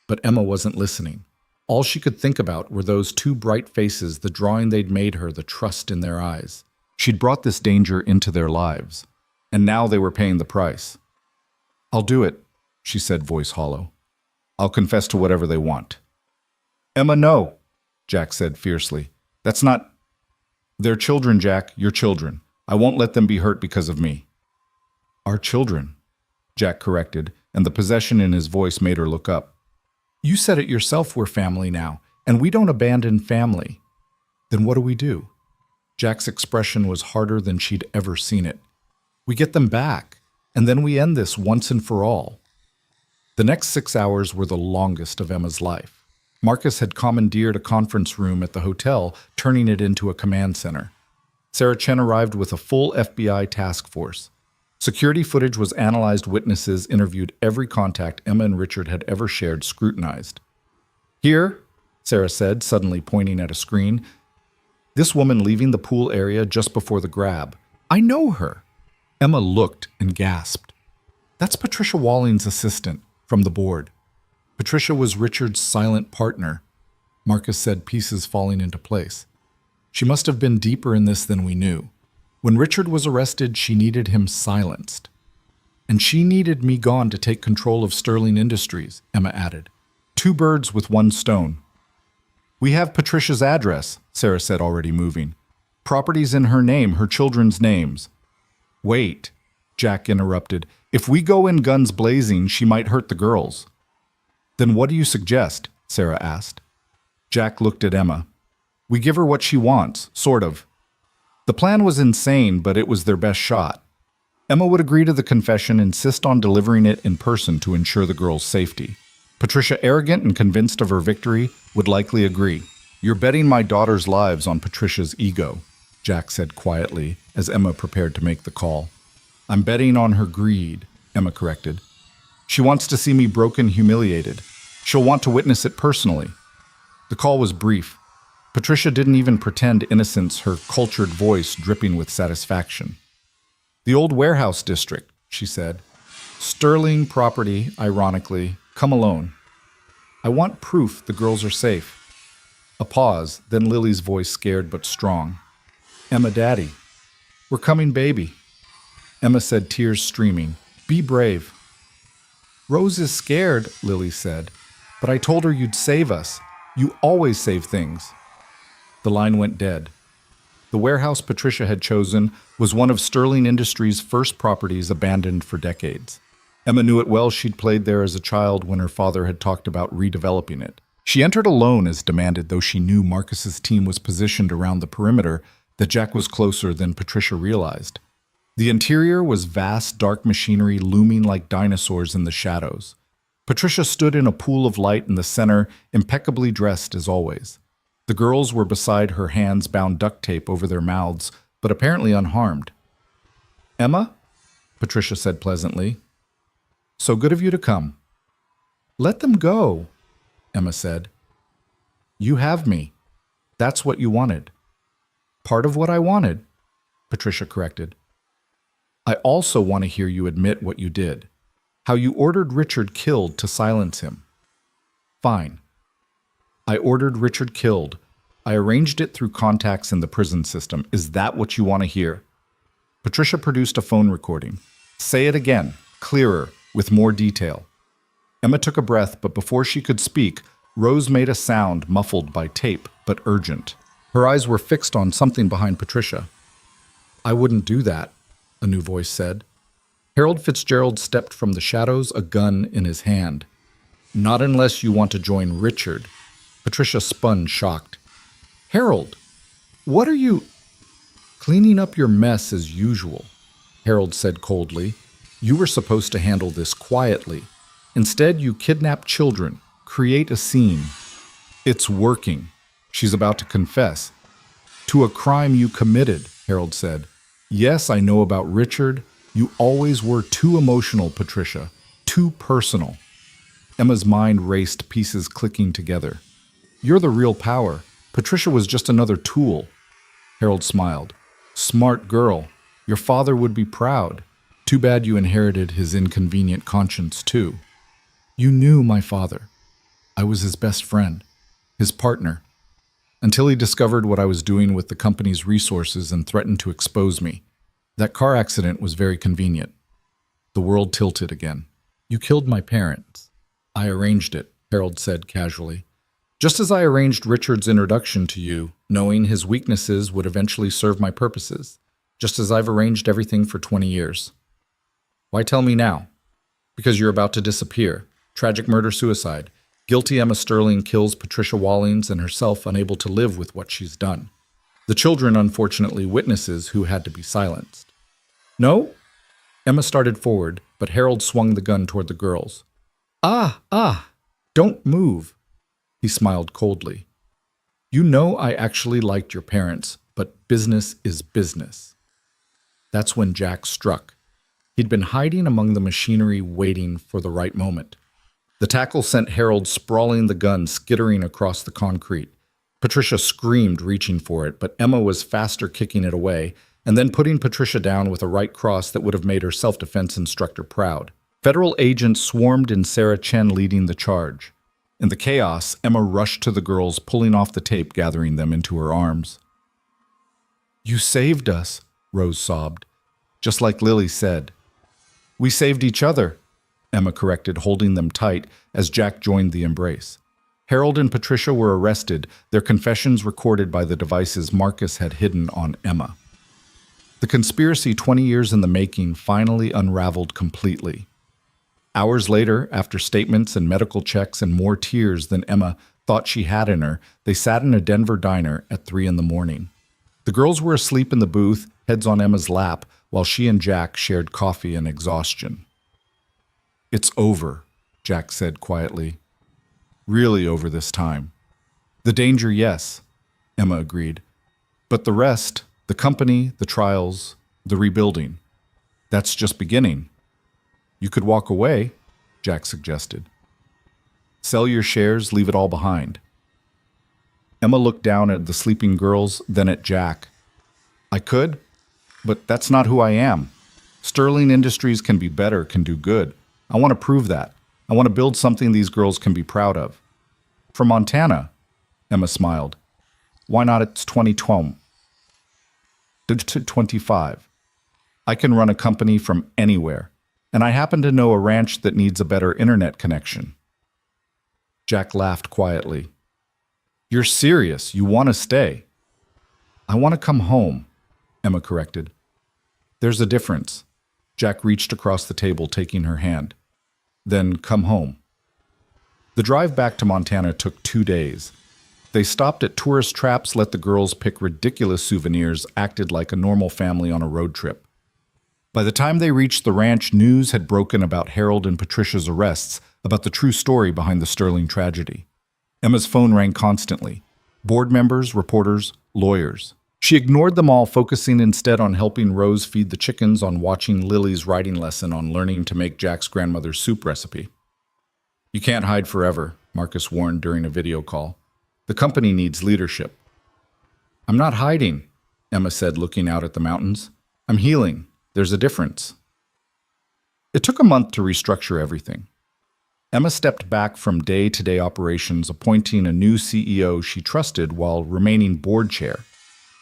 But Emma wasn't listening. All she could think about were those two bright faces, the drawing they'd made her, the trust in their eyes. She'd brought this danger into their lives, and now they were paying the price. I'll do it, she said, voice hollow. I'll confess to whatever they want. Emma, no, Jack said fiercely. That's not... They're children, Jack, your children. I won't let them be hurt because of me. Our children, Jack corrected, and the possession in his voice made her look up. You said it yourself, we're family now, and we don't abandon family. Then what do we do? Jack's expression was harder than she'd ever seen it. We get them back, and then we end this once and for all. The next 6 hours were the longest of Emma's life. Marcus had commandeered a conference room at the hotel, turning it into a command center. Sarah Chen arrived with a full FBI task force. Security footage was analyzed, witnesses interviewed, every contact Emma and Richard had ever shared scrutinized. Here, Sarah said, suddenly pointing at a screen, this woman leaving the pool area just before the grab. I know her. Emma looked and gasped. That's Patricia Walling's assistant from the board. Patricia was Richard's silent partner. Marcus said, pieces falling into place. She must have been deeper in this than we knew. When Richard was arrested, she needed him silenced. And she needed me gone to take control of Sterling Industries, Emma added. 2 birds with 1 stone. We have Patricia's address, Sarah said, already moving. Properties in her name, her children's names. Wait, Jack interrupted. If we go in guns blazing, she might hurt the girls. Then what do you suggest? Sarah asked. Jack looked at Emma. We give her what she wants, sort of. The plan was insane, but it was their best shot. Emma would agree to the confession, insist on delivering it in person to ensure the girl's safety. Patricia, arrogant and convinced of her victory, would likely agree. You're betting my daughter's lives on Patricia's ego, Jack said quietly as Emma prepared to make the call. I'm betting on her greed, Emma corrected. She wants to see me broken, humiliated. She'll want to witness it personally. The call was brief. Patricia didn't even pretend innocence, her cultured voice dripping with satisfaction. The old warehouse district, she said. Sterling property, ironically. Come alone. I want proof the girls are safe. A pause, then Lily's voice scared but strong. Emma, Daddy. We're coming, baby. Emma said, tears streaming. Be brave." "Rose is scared," Lily said. "But I told her you'd save us. You always save things." The line went dead. The warehouse Patricia had chosen was one of Sterling Industries' first properties abandoned for decades. Emma knew it well. She'd played there as a child when her father had talked about redeveloping it. She entered alone as demanded, though she knew Marcus's team was positioned around the perimeter, that Jack was closer than Patricia realized. The interior was vast, dark machinery looming like dinosaurs in the shadows. Patricia stood in a pool of light in the center, impeccably dressed as always. The girls were beside her, hands bound duct tape over their mouths, but apparently unharmed. "Emma?" Patricia said pleasantly. "So good of you to come." "Let them go," Emma said. "You have me. That's what you wanted." "Part of what I wanted," Patricia corrected. "I also want to hear you admit what you did. How you ordered Richard killed to silence him." "Fine. I ordered Richard killed. I arranged it through contacts in the prison system. Is that what you want to hear?" Patricia produced a phone recording. "Say it again, clearer, with more detail." Emma took a breath, but before she could speak, Rose made a sound muffled by tape, but urgent. Her eyes were fixed on something behind Patricia. "I wouldn't do that," a new voice said. Harold Fitzgerald stepped from the shadows, a gun in his hand. "Not unless you want to join Richard." Patricia spun, shocked. "Harold, what are you—" "Cleaning up your mess as usual," Harold said coldly. "You were supposed to handle this quietly. Instead, you kidnap children, create a scene. It's working." "She's about to confess." "To a crime you committed," Harold said. "Yes, I know about Richard. You always were too emotional, Patricia. Too personal." Emma's mind raced, pieces clicking together. "You're the real power. Patricia was just another tool." Harold smiled. "Smart girl. Your father would be proud. Too bad you inherited his inconvenient conscience, too." "You knew my father. I was his best friend, his partner, until he discovered what I was doing with the company's resources and threatened to expose me. That car accident was very convenient." The world tilted again. "You killed my parents." "I arranged it," Harold said casually. "Just as I arranged Richard's introduction to you, knowing his weaknesses would eventually serve my purposes. Just as I've arranged everything for 20 years. Why tell me now? Because you're about to disappear. Tragic murder-suicide. Guilty Emma Sterling kills Patricia Wallings and herself, unable to live with what she's done. The children, unfortunately, witnesses who had to be silenced." "No?" Emma started forward, but Harold swung the gun toward the girls. Ah, don't move." He smiled coldly. "You know I actually liked your parents, but business is business." That's when Jack struck. He'd been hiding among the machinery, waiting for the right moment. The tackle sent Harold sprawling, the gun skittering across the concrete. Patricia screamed, reaching for it, but Emma was faster, kicking it away, and then putting Patricia down with a right cross that would have made her self-defense instructor proud. Federal agents swarmed in Sarah Chen leading the charge. In the chaos, Emma rushed to the girls, pulling off the tape, gathering them into her arms. "You saved us," Rose sobbed. "Just like Lily said." "We saved each other," Emma corrected, holding them tight as Jack joined the embrace. Harold and Patricia were arrested, their confessions recorded by the devices Marcus had hidden on Emma. The conspiracy 20 years in the making finally unraveled completely. Hours later, after statements and medical checks and more tears than Emma thought she had in her, they sat in a Denver diner at 3 a.m. The girls were asleep in the booth, heads on Emma's lap, while she and Jack shared coffee and exhaustion. "It's over," Jack said quietly. "Really over this time." "The danger, yes," Emma agreed. "But the rest, the company, the trials, the rebuilding, that's just beginning." "You could walk away," Jack suggested. "Sell your shares, leave it all behind." Emma looked down at the sleeping girls, then at Jack. "I could, but that's not who I am. Sterling Industries can be better, can do good. I want to prove that. I want to build something these girls can be proud of." "From Montana," Emma smiled. "Why not it's 2020? 25. I can run a company from anywhere. And I happen to know a ranch that needs a better internet connection. Jack laughed quietly. You're serious. You want to stay? I want to come home, Emma corrected. There's a difference. Jack reached across the table, taking her hand. Then come home. The drive back to Montana took 2 days. They stopped at tourist traps, let the girls pick ridiculous souvenirs, acted like a normal family on a road trip. By the time they reached the ranch, news had broken about Harold and Patricia's arrests, about the true story behind the Sterling tragedy. Emma's phone rang constantly. Board members, reporters, lawyers. She ignored them all, focusing instead on helping Rose feed the chickens, on watching Lily's writing lesson, on learning to make Jack's grandmother's soup recipe. You can't hide forever, Marcus warned during a video call. The company needs leadership. I'm not hiding, Emma said, looking out at the mountains. I'm healing. There's a difference. It took a month to restructure everything. Emma stepped back from day-to-day operations, appointing a new CEO she trusted while remaining board chair.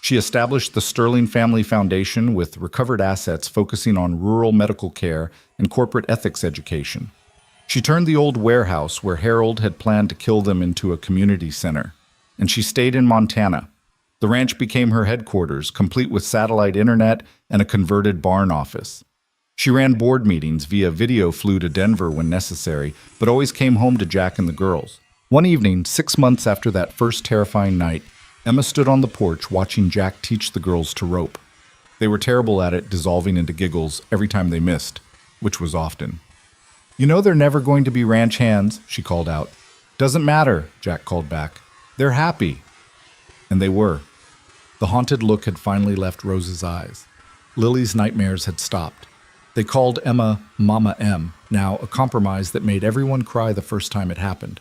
She established the Sterling Family Foundation with recovered assets focusing on rural medical care and corporate ethics education. She turned the old warehouse where Harold had planned to kill them into a community center, and she stayed in Montana. The ranch became her headquarters, complete with satellite internet and a converted barn office. She ran board meetings via video, flew to Denver when necessary, but always came home to Jack and the girls. One evening, 6 months after that first terrifying night, Emma stood on the porch watching Jack teach the girls to rope. They were terrible at it, dissolving into giggles every time they missed, which was often. You know they're never going to be ranch hands, she called out. Doesn't matter, Jack called back. They're happy. And they were. The haunted look had finally left Rose's eyes. Lily's nightmares had stopped. They called Emma Mama M, now a compromise that made everyone cry the first time it happened.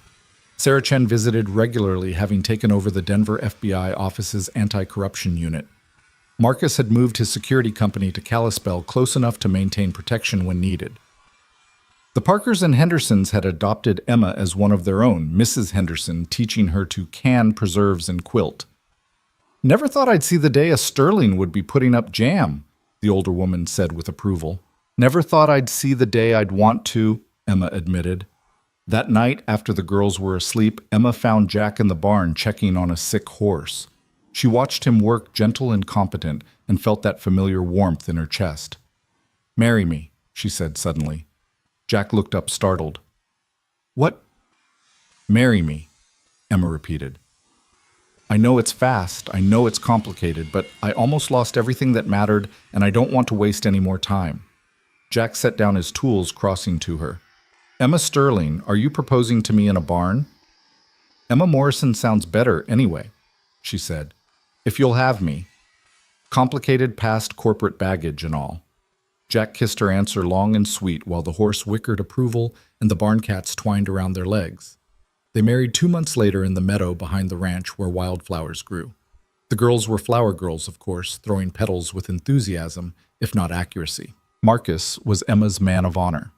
Sarah Chen visited regularly, having taken over the Denver FBI office's anti-corruption unit. Marcus had moved his security company to Kalispell, close enough to maintain protection when needed. The Parkers and Hendersons had adopted Emma as one of their own, Mrs. Henderson, teaching her to can preserves and quilt. Never thought I'd see the day a Sterling would be putting up jam, the older woman said with approval. Never thought I'd see the day I'd want to, Emma admitted. That night, after the girls were asleep, Emma found Jack in the barn checking on a sick horse. She watched him work, gentle and competent, and felt that familiar warmth in her chest. Marry me, she said suddenly. Jack looked up, startled. What? Marry me, Emma repeated. I know it's fast, I know it's complicated, but I almost lost everything that mattered, and I don't want to waste any more time. Jack set down his tools, crossing to her. Emma Sterling, are you proposing to me in a barn? Emma Morrison sounds better anyway, she said. If you'll have me. Complicated past corporate baggage and all. Jack kissed her answer long and sweet while the horse whickered approval and the barn cats twined around their legs. They married 2 months later in the meadow behind the ranch where wildflowers grew. The girls were flower girls, of course, throwing petals with enthusiasm, if not accuracy. Marcus was Emma's man of honor.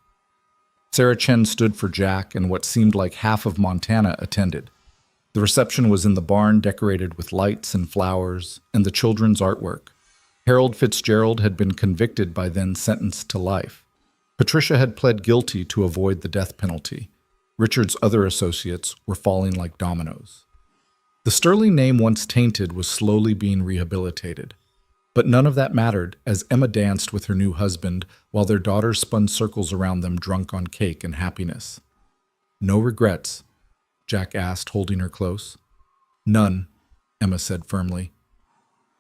Sarah Chen stood for Jack, and what seemed like half of Montana attended. The reception was in the barn, decorated with lights and flowers, and the children's artwork. Harold Fitzgerald had been convicted, by then sentenced to life. Patricia had pled guilty to avoid the death penalty. Richard's other associates were falling like dominoes. The Sterling name, once tainted, was slowly being rehabilitated. But none of that mattered as Emma danced with her new husband while their daughters spun circles around them, drunk on cake and happiness. No regrets? Jack asked, holding her close. None, Emma said firmly.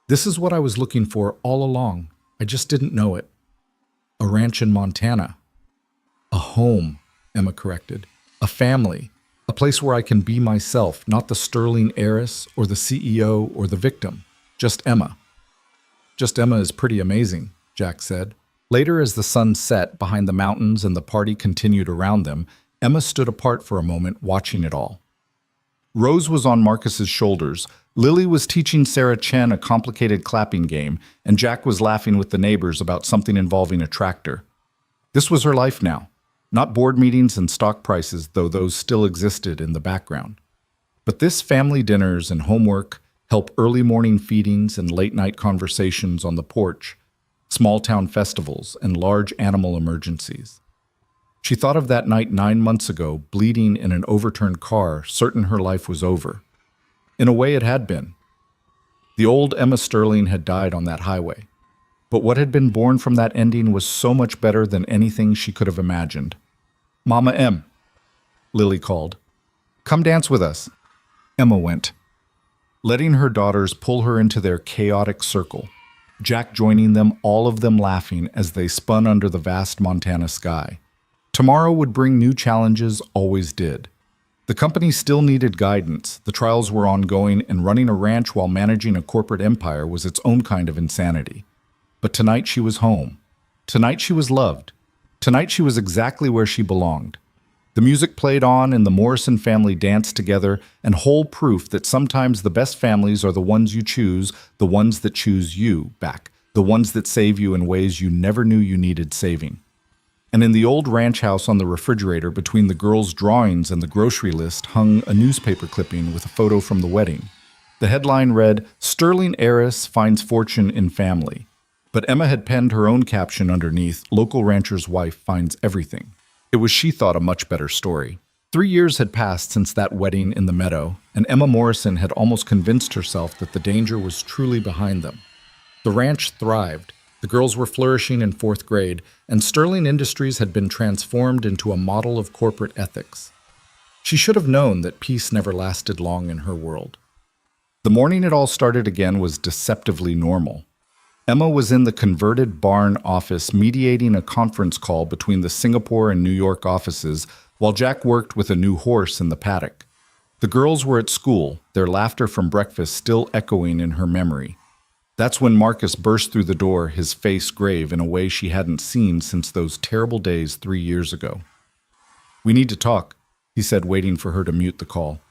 This is what I was looking for all along. I just didn't know it. A ranch in Montana. A home, Emma corrected. A family. A place where I can be myself, not the Sterling heiress or the CEO or the victim. Just Emma. Just Emma is pretty amazing, Jack said. Later, as the sun set behind the mountains and the party continued around them, Emma stood apart for a moment, watching it all. Rose was on Marcus's shoulders, Lily was teaching Sarah Chen a complicated clapping game, and Jack was laughing with the neighbors about something involving a tractor. This was her life now. Not board meetings and stock prices, though those still existed in the background. But this family dinners and homework, help early morning feedings and late-night conversations on the porch, small-town festivals, and large animal emergencies. She thought of that night 9 months ago, bleeding in an overturned car, certain her life was over. In a way, it had been. The old Emma Sterling had died on that highway. But what had been born from that ending was so much better than anything she could have imagined. "Mama M," Lily called. "Come dance with us." Emma went, letting her daughters pull her into their chaotic circle, Jack joining them, all of them laughing as they spun under the vast Montana sky. Tomorrow would bring new challenges, always did. The company still needed guidance, the trials were ongoing, and running a ranch while managing a corporate empire was its own kind of insanity. But tonight she was home. Tonight she was loved. Tonight she was exactly where she belonged. The music played on and the Morrison family danced together, and whole proof that sometimes the best families are the ones you choose, the ones that choose you back, the ones that save you in ways you never knew you needed saving. And in the old ranch house on the refrigerator between the girls' drawings and the grocery list hung a newspaper clipping with a photo from the wedding. The headline read, "Sterling Heiress Finds Fortune in Family." But Emma had penned her own caption underneath, "Local rancher's wife finds everything." It was, she thought, a much better story. 3 years had passed since that wedding in the meadow, and Emma Morrison had almost convinced herself that the danger was truly behind them. The ranch thrived. The girls were flourishing in 4th grade, and Sterling Industries had been transformed into a model of corporate ethics. She should have known that peace never lasted long in her world. The morning it all started again was deceptively normal. Emma was in the converted barn office mediating a conference call between the Singapore and New York offices, while Jack worked with a new horse in the paddock. The girls were at school, their laughter from breakfast still echoing in her memory. That's when Marcus burst through the door, his face grave in a way she hadn't seen since those terrible days 3 years ago. "We need to talk," he said, waiting for her to mute the call.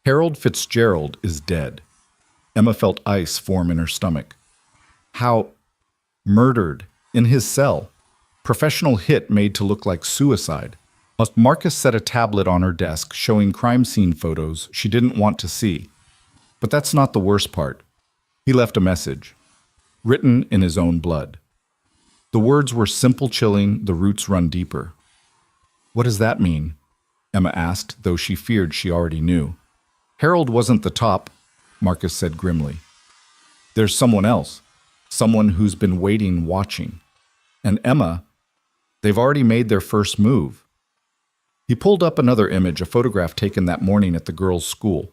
"Harold Fitzgerald is dead." Emma felt ice form in her stomach. "How? Murdered? In his cell? Professional hit made to look like suicide." Marcus set a tablet on her desk showing crime scene photos she didn't want to see. But that's not the worst part. He left a message, written in his own blood. The words were simple, chilling, the roots run deeper. "What does that mean?" Emma asked, though she feared she already knew. "Harold wasn't the top," Marcus said grimly. "There's someone else, someone who's been waiting, watching. And Emma, they've already made their first move." He pulled up another image, a photograph taken that morning at the girls' school.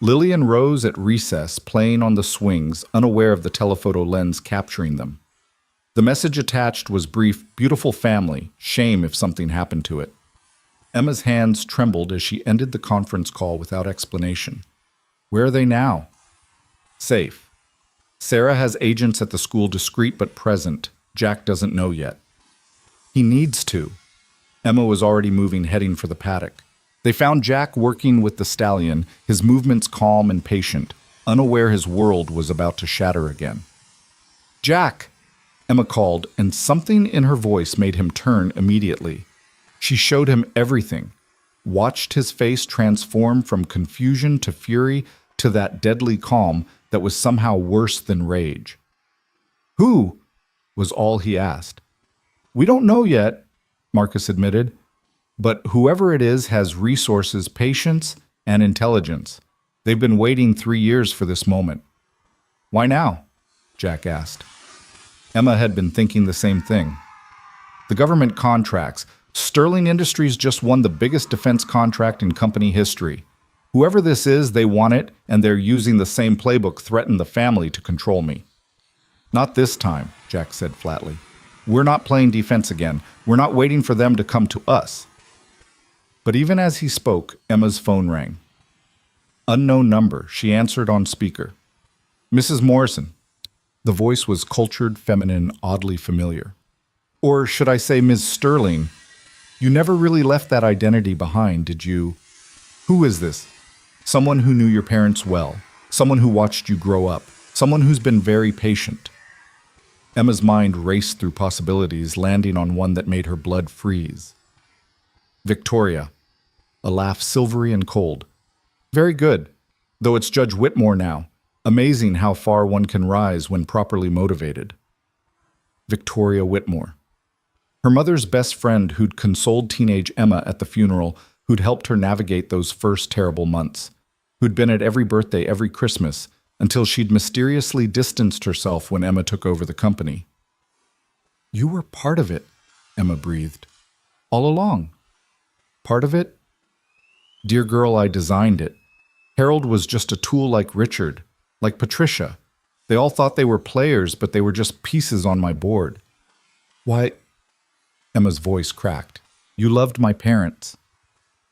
Lily and Rose at recess, playing on the swings, unaware of the telephoto lens capturing them. The message attached was brief, "Beautiful family, shame if something happened to it." Emma's hands trembled as she ended the conference call without explanation. "Where are they now?" "Safe. Sarah has agents at the school, discreet but present. Jack doesn't know yet." "He needs to." Emma was already moving, heading for the paddock. They found Jack working with the stallion, his movements calm and patient, unaware his world was about to shatter again. "Jack!" Emma called, and something in her voice made him turn immediately. She showed him everything, watched his face transform from confusion to fury to that deadly calm that was somehow worse than rage. "Who?" was all he asked. "We don't know yet," Marcus admitted. "But whoever it is has resources, patience, and intelligence. They've been waiting 3 years for this moment." "Why now?" Jack asked. Emma had been thinking the same thing. "The government contracts. Sterling Industries just won the biggest defense contract in company history. Whoever this is, they want it, and they're using the same playbook, threaten the family to control me." "Not this time," Jack said flatly. "We're not playing defense again. We're not waiting for them to come to us." But even as he spoke, Emma's phone rang. Unknown number, she answered on speaker. "Mrs. Morrison." The voice was cultured, feminine, oddly familiar. "Or should I say Ms. Sterling? You never really left that identity behind, did you? Who is this?" "Someone who knew your parents well. Someone who watched you grow up. Someone who's been very patient." Emma's mind raced through possibilities, landing on one that made her blood freeze. "Victoria." A laugh silvery and cold. "Very good. Though it's Judge Whitmore now. Amazing how far one can rise when properly motivated." Victoria Whitmore. Her mother's best friend who'd consoled teenage Emma at the funeral, who'd helped her navigate those first terrible months, who'd been at every birthday, every Christmas, until she'd mysteriously distanced herself when Emma took over the company. "You were part of it," Emma breathed. "All along." "Part of it?" "Dear girl, I designed it. Harold was just a tool like Richard, like Patricia. They all thought they were players, but they were just pieces on my board." "Why," Emma's voice cracked, "you loved my parents."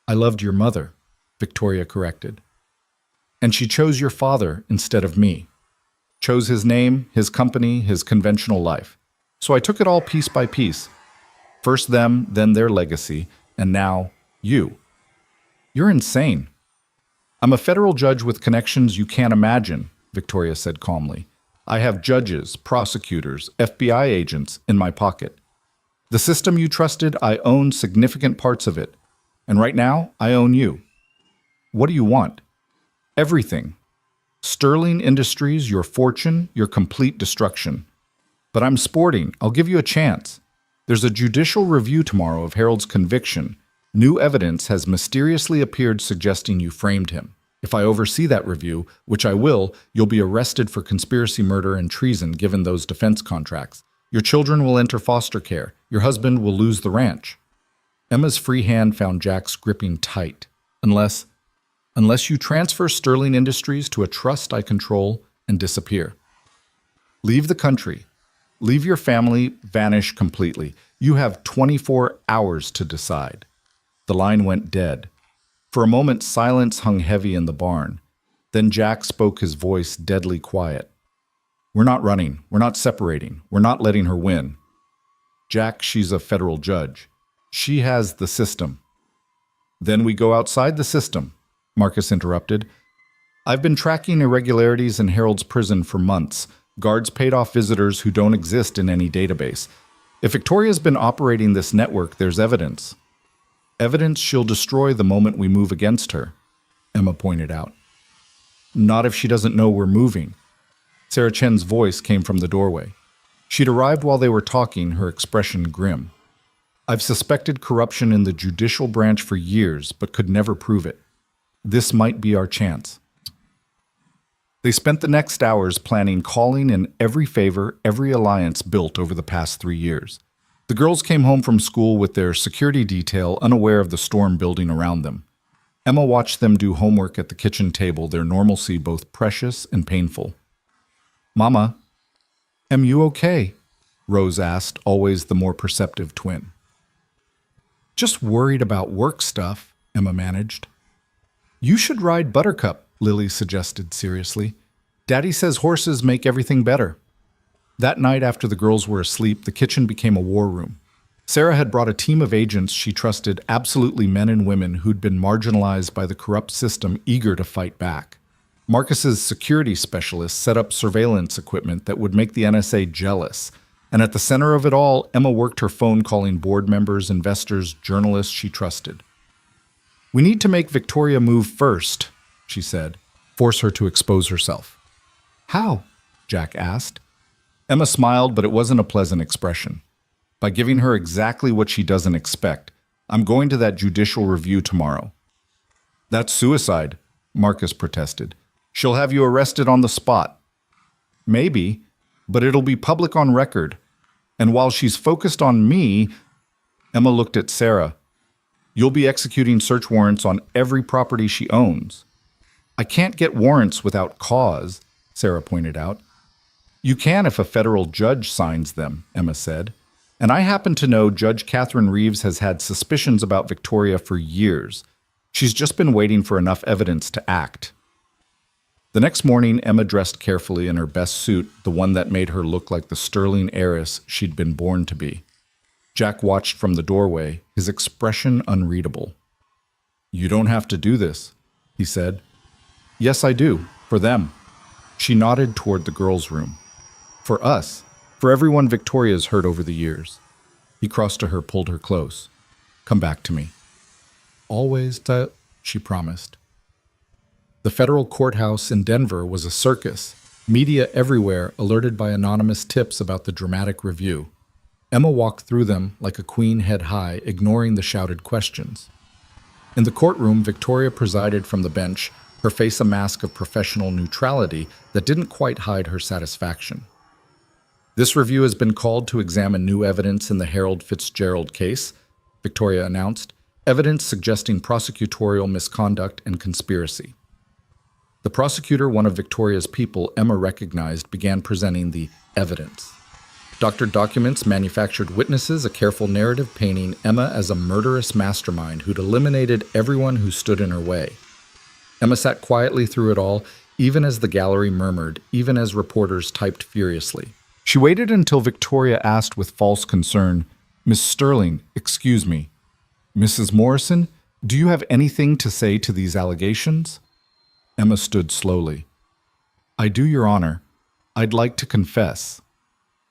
"I loved your mother," Victoria corrected. "And she chose your father instead of me. Chose his name, his company, his conventional life. So I took it all piece by piece. First them, then their legacy, and now you. You're insane." "I'm a federal judge with connections you can't imagine," Victoria said calmly. "I have judges, prosecutors, FBI agents in my pocket. The system you trusted, I own significant parts of it. And right now, I own you. What do you want?" "Everything. Sterling Industries, your fortune, your complete destruction. But I'm sporting. I'll give you a chance. There's a judicial review tomorrow of Harold's conviction. New evidence has mysteriously appeared suggesting you framed him. If I oversee that review, which I will, you'll be arrested for conspiracy murder and treason given those defense contracts. Your children will enter foster care. Your husband will lose the ranch." Emma's free hand found Jack's gripping tight. Unless you transfer Sterling Industries to a trust I control and disappear. Leave the country. Leave your family, vanish completely. You have 24 hours to decide." The line went dead. For a moment, silence hung heavy in the barn. Then Jack spoke, his voice deadly quiet. "We're not running. We're not separating. We're not letting her win. Jack, she's a federal judge. She has the system." "Then we go outside the system," Marcus interrupted. "I've been tracking irregularities in Harold's prison for months. Guards paid off visitors who don't exist in any database. If Victoria's been operating this network, there's evidence. Evidence she'll destroy the moment we move against her," Emma pointed out. "Not if she doesn't know we're moving." Sarah Chen's voice came from the doorway. She'd arrived while they were talking, her expression grim. "I've suspected corruption in the judicial branch for years, but could never prove it. This might be our chance." They spent the next hours planning, calling in every favor, every alliance built over the past 3 years. The girls came home from school with their security detail, unaware of the storm building around them. Emma watched them do homework at the kitchen table, their normalcy both precious and painful. "Mama, am you okay?" Rose asked, always the more perceptive twin. "Just worried about work stuff," Emma managed. "You should ride Buttercup," Lily suggested seriously. "Daddy says horses make everything better." That night, after the girls were asleep, the kitchen became a war room. Sarah had brought a team of agents she trusted, absolutely men and women who'd been marginalized by the corrupt system, eager to fight back. Marcus's security specialists set up surveillance equipment that would make the NSA jealous. And at the center of it all, Emma worked her phone calling board members, investors, journalists she trusted. "We need to make Victoria move first," she said. "Force her to expose herself." "How?" Jack asked. Emma smiled, but it wasn't a pleasant expression. "By giving her exactly what she doesn't expect. I'm going to that judicial review tomorrow." "That's suicide," Marcus protested. "She'll have you arrested on the spot." "Maybe, but it'll be public on record. And while she's focused on me," Emma looked at Sarah, "you'll be executing search warrants on every property she owns." "I can't get warrants without cause," Sarah pointed out. "You can if a federal judge signs them," Emma said. "And I happen to know Judge Catherine Reeves has had suspicions about Victoria for years. She's just been waiting for enough evidence to act." The next morning, Emma dressed carefully in her best suit, the one that made her look like the sterling heiress she'd been born to be. Jack watched from the doorway, his expression unreadable. "You don't have to do this," he said. "Yes, I do. For them." She nodded toward the girls' room. "For us. For everyone Victoria's hurt over the years." He crossed to her, pulled her close. "Come back to me." "Always, she promised. The federal courthouse in Denver was a circus. Media everywhere alerted by anonymous tips about the dramatic review. Emma walked through them like a queen head high, ignoring the shouted questions. In the courtroom, Victoria presided from the bench, her face a mask of professional neutrality that didn't quite hide her satisfaction. "This review has been called to examine new evidence in the Harold Fitzgerald case," Victoria announced, "evidence suggesting prosecutorial misconduct and conspiracy." The prosecutor, one of Victoria's people Emma recognized, began presenting the evidence. Doctored documents, manufactured witnesses, a careful narrative painting Emma as a murderous mastermind who'd eliminated everyone who stood in her way. Emma sat quietly through it all, even as the gallery murmured, even as reporters typed furiously. She waited until Victoria asked with false concern, "Miss Sterling, excuse me. Mrs. Morrison, do you have anything to say to these allegations?" Emma stood slowly. "I do, Your Honor. I'd like to confess."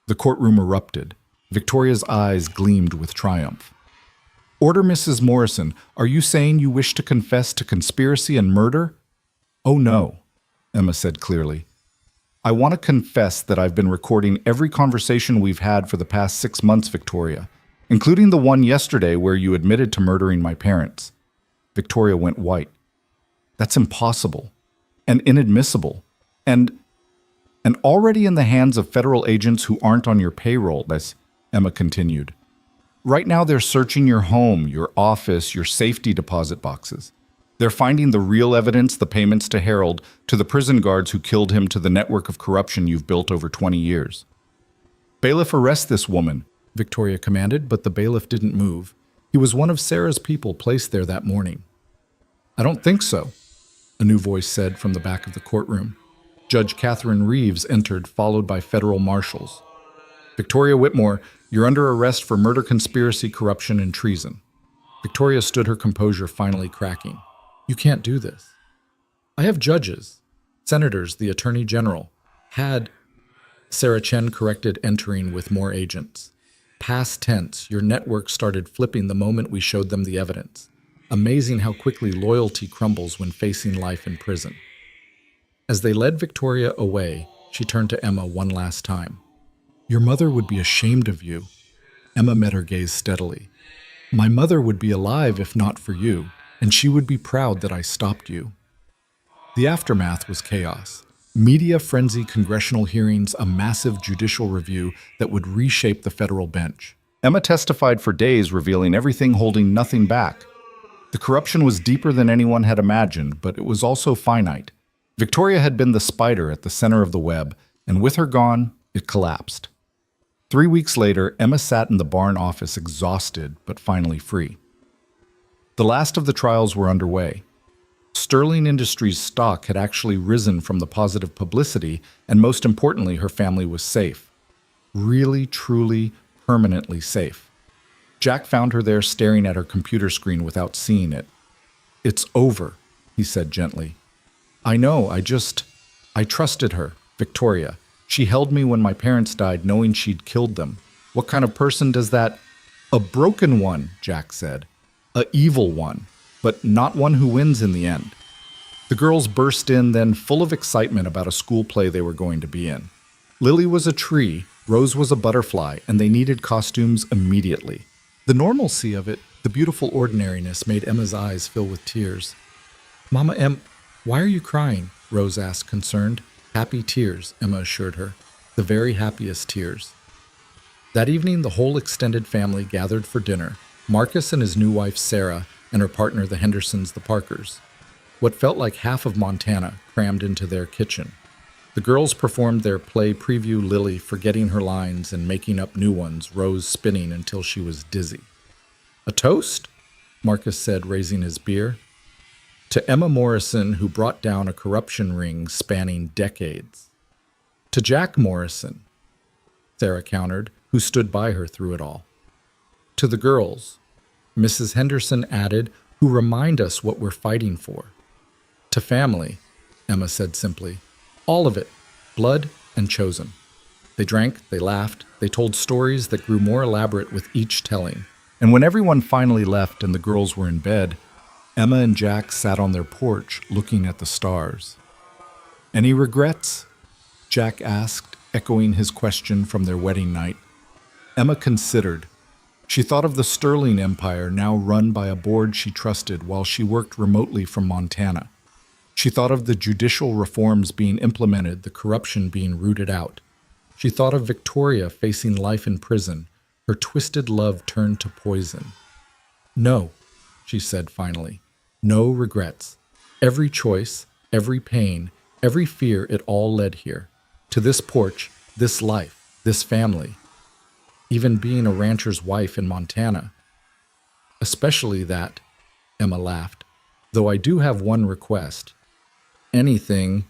The courtroom erupted. Victoria's eyes gleamed with triumph. "Order, Mrs. Morrison. Are you saying you wish to confess to conspiracy and murder?" "Oh, no," Emma said clearly. "I want to confess that I've been recording every conversation we've had for the past 6 months, Victoria, including the one yesterday where you admitted to murdering my parents." Victoria went white. "That's impossible and inadmissible and already in the hands of federal agents who aren't on your payroll," as Emma continued. "Right now they're searching your home, your office, your safety deposit boxes. They're finding the real evidence, the payments to Harold, to the prison guards who killed him, to the network of corruption you've built over 20 years. "Bailiff, arrest this woman," Victoria commanded, but the bailiff didn't move. He was one of Sarah's people placed there that morning. "I don't think so," a new voice said from the back of the courtroom. Judge Catherine Reeves entered, followed by federal marshals. "Victoria Whitmore, you're under arrest for murder, conspiracy, corruption, and treason." Victoria stood, her composure finally cracking. "You can't do this. I have judges, senators, the attorney general. Had," Sarah Chen corrected, entering with more agents. "Past tense, your network started flipping the moment we showed them the evidence. Amazing how quickly loyalty crumbles when facing life in prison." As they led Victoria away, she turned to Emma one last time. "Your mother would be ashamed of you." Emma met her gaze steadily. "My mother would be alive if not for you, and she would be proud that I stopped you." The aftermath was chaos. Media frenzy, congressional hearings, a massive judicial review that would reshape the federal bench. Emma testified for days, revealing everything, holding nothing back. The corruption was deeper than anyone had imagined, but it was also finite. Victoria had been the spider at the center of the web, and with her gone, it collapsed. 3 weeks later, Emma sat in the barn office exhausted, but finally free. The last of the trials were underway. Sterling Industries' stock had actually risen from the positive publicity, and most importantly, her family was safe. Really, truly, permanently safe. Jack found her there staring at her computer screen without seeing it. "It's over," he said gently. "I know, I trusted her, Victoria. She held me when my parents died, knowing she'd killed them. What kind of person does that—" "A broken one," Jack said. "A evil one, but not one who wins in the end." The girls burst in then, full of excitement about a school play they were going to be in. Lily was a tree, Rose was a butterfly, and they needed costumes immediately. The normalcy of it, the beautiful ordinariness, made Emma's eyes fill with tears. "Mama why are you crying?" Rose asked, concerned. "Happy tears," Emma assured her. "The very happiest tears." That evening, the whole extended family gathered for dinner. Marcus and his new wife, Sarah, and her partner, the Hendersons, the Parkers. What felt like half of Montana crammed into their kitchen. The girls performed their play preview, Lily forgetting her lines and making up new ones, Rose spinning until she was dizzy. "A toast?" Marcus said, raising his beer. "To Emma Morrison, who brought down a corruption ring spanning decades." "To Jack Morrison," Sarah countered, who stood by her through it all. "To the girls," Mrs. Henderson added, "who remind us what we're fighting for." "To family," Emma said simply. "All of it, blood and chosen." They drank, they laughed, they told stories that grew more elaborate with each telling. And when everyone finally left and the girls were in bed, Emma and Jack sat on their porch looking at the stars. "Any regrets?" Jack asked, echoing his question from their wedding night. Emma considered. She thought of the Sterling Empire now run by a board she trusted while she worked remotely from Montana. She thought of the judicial reforms being implemented, the corruption being rooted out. She thought of Victoria facing life in prison, her twisted love turned to poison. No, she said finally. No regrets. Every choice, every pain, every fear, it all led here. To this porch, this life, this family. Even being a rancher's wife in Montana. Especially that, Emma laughed. Though I do have one request. Anything.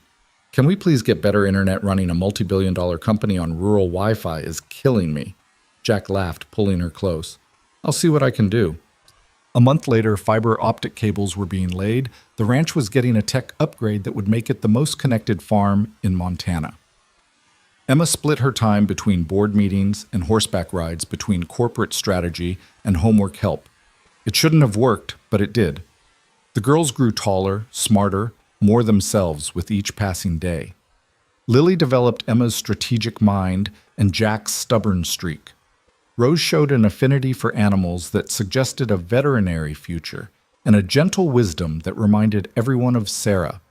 Can we please get better internet? Running a multi-billion-dollar company on rural Wi-Fi is killing me. Jack laughed, pulling her close. I'll see what I can do. A month later, fiber optic cables were being laid. The ranch was getting a tech upgrade that would make it the most connected farm in Montana. Emma split her time between board meetings and horseback rides, between corporate strategy and homework help. It shouldn't have worked, but it did. The girls grew taller, smarter, more themselves with each passing day. Lily developed Emma's strategic mind and Jack's stubborn streak. Rose showed an affinity for animals that suggested a veterinary future and a gentle wisdom that reminded everyone of Sarah.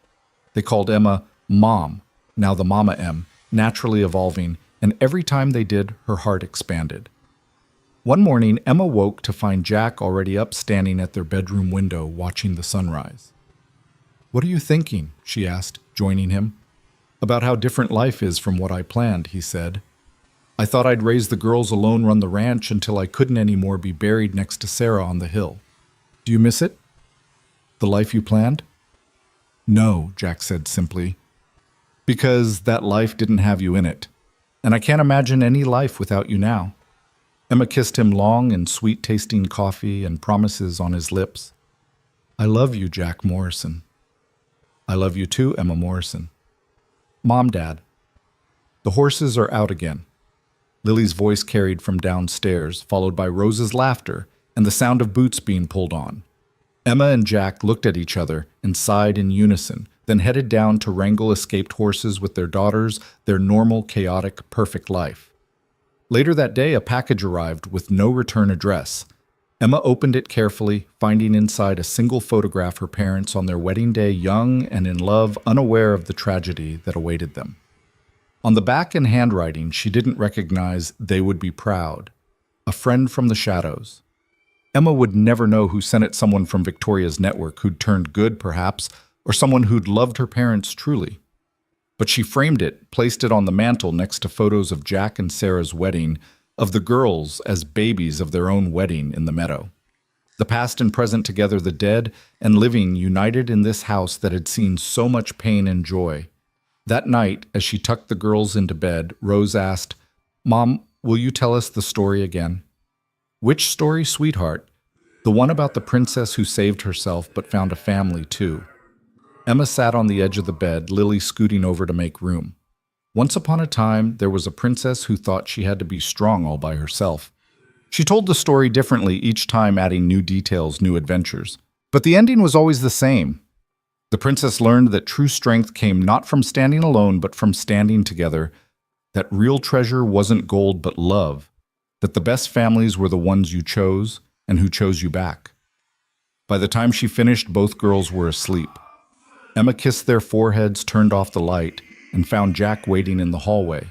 They called Emma Mom, now the Mama M, naturally evolving, and every time they did, her heart expanded. One morning, Emma woke to find Jack already up, standing at their bedroom window watching the sunrise. What are you thinking? She asked, joining him. About how different life is from what I planned, he said. I thought I'd raise the girls alone, run the ranch until I couldn't anymore, be buried next to Sarah on the hill. Do you miss it? The life you planned? No, Jack said simply. Because that life didn't have you in it. And I can't imagine any life without you now. Emma kissed him long in sweet-tasting coffee and promises on his lips. I love you, Jack Morrison. I love you too, Emma Morrison. Mom, Dad. The horses are out again. Lily's voice carried from downstairs, followed by Rose's laughter and the sound of boots being pulled on. Emma and Jack looked at each other and sighed in unison, then headed down to wrangle escaped horses with their daughters, their normal, chaotic, perfect life. Later that day, a package arrived with no return address. Emma opened it carefully, finding inside a single photograph her parents on their wedding day, young and in love, unaware of the tragedy that awaited them. On the back in handwriting, she didn't recognize "They would be proud." A friend from the shadows. Emma would never know who sent it, someone from Victoria's network who'd turned good, perhaps, or someone who'd loved her parents truly. But she framed it, placed it on the mantel next to photos of Jack and Sarah's wedding, of the girls as babies of their own wedding in the meadow. The past and present together, the dead and living united in this house that had seen so much pain and joy. That night, as she tucked the girls into bed, Rose asked, Mom, will you tell us the story again? Which story, sweetheart? The one about the princess who saved herself but found a family too. Emma sat on the edge of the bed, Lily scooting over to make room. Once upon a time, there was a princess who thought she had to be strong all by herself. She told the story differently, each time adding new details, new adventures. But the ending was always the same. The princess learned that true strength came not from standing alone, but from standing together, that real treasure wasn't gold but love, that the best families were the ones you chose and who chose you back. By the time she finished, both girls were asleep. Emma kissed their foreheads, turned off the light, and found Jack waiting in the hallway.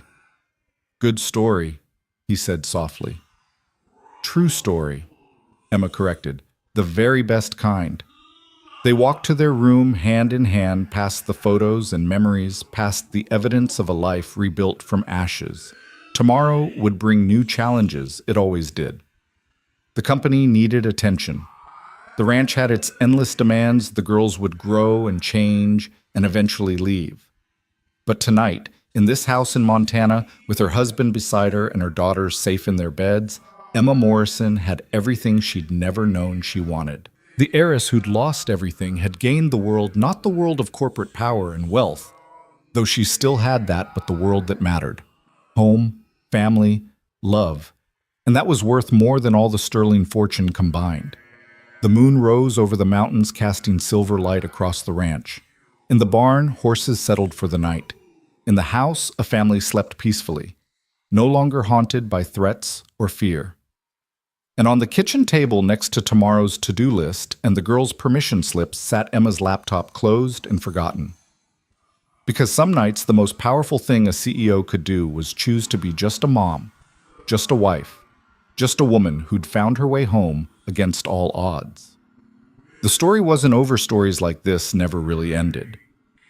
Good story, he said softly. True story, Emma corrected. The very best kind. They walked to their room hand in hand, past the photos and memories, past the evidence of a life rebuilt from ashes. Tomorrow would bring new challenges, it always did. The company needed attention. The ranch had its endless demands, the girls would grow and change and eventually leave. But tonight, in this house in Montana, with her husband beside her and her daughters safe in their beds, Emma Morrison had everything she'd never known she wanted. The heiress who'd lost everything had gained the world, not the world of corporate power and wealth, though she still had that, but the world that mattered. Home, family, love. And that was worth more than all the sterling fortune combined. The moon rose over the mountains, casting silver light across the ranch. In the barn, horses settled for the night. In the house, a family slept peacefully. no longer haunted by threats or fear. And on the kitchen table next to tomorrow's to-do list and the girls' permission slips sat Emma's laptop closed and forgotten. Because some nights the most powerful thing a CEO could do was choose to be just a mom, just a wife, just a woman who'd found her way home against all odds. The story wasn't over. Stories like this never really ended.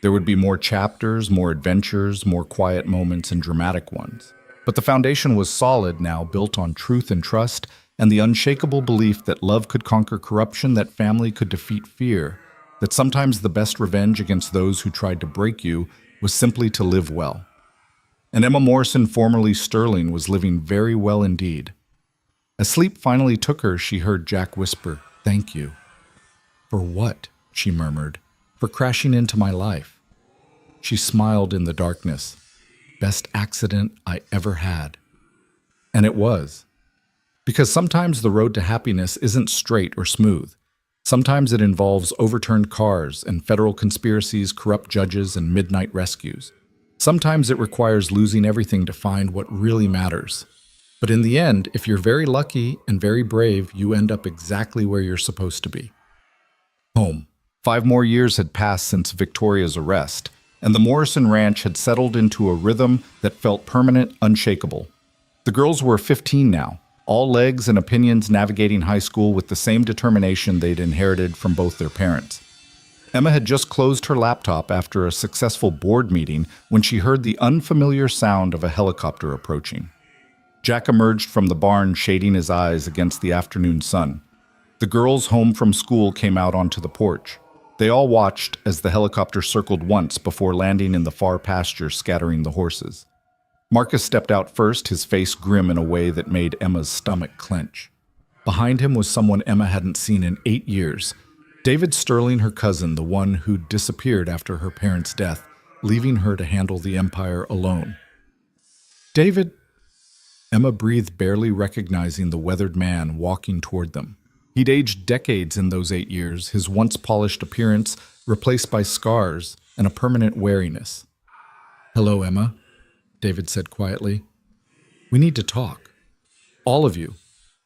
There would be more chapters, more adventures, more quiet moments, and dramatic ones. But the foundation was solid now, built on truth and trust, and the unshakable belief that love could conquer corruption, that family could defeat fear, that sometimes the best revenge against those who tried to break you was simply to live well. And Emma Morrison, formerly Sterling, was living very well indeed. As sleep finally took her, she heard Jack whisper, "Thank you." "For what?" she murmured. "For crashing into my life." She smiled in the darkness. "Best accident I ever had." And it was. Because sometimes the road to happiness isn't straight or smooth. Sometimes it involves overturned cars and federal conspiracies, corrupt judges, and midnight rescues. Sometimes it requires losing everything to find what really matters. But in the end, if you're very lucky and very brave, you end up exactly where you're supposed to be. Home. 5 more years had passed since Victoria's arrest, and the Morrison Ranch had settled into a rhythm that felt permanent, unshakable. The girls were 15 now, all legs and opinions, navigating high school with the same determination they'd inherited from both their parents. Emma had just closed her laptop after a successful board meeting when she heard the unfamiliar sound of a helicopter approaching. Jack emerged from the barn, shading his eyes against the afternoon sun. The girls home from school came out onto the porch. They all watched as the helicopter circled once before landing in the far pasture, scattering the horses. Marcus stepped out first, his face grim in a way that made Emma's stomach clench. Behind him was someone Emma hadn't seen in 8 years. David Sterling, her cousin, the one who'd disappeared after her parents' death, leaving her to handle the empire alone. "David," Emma breathed, barely recognizing the weathered man walking toward them. He'd aged decades in those 8 years, his once polished appearance replaced by scars and a permanent wariness. "Hello, Emma," David said quietly. "We need to talk. All of you.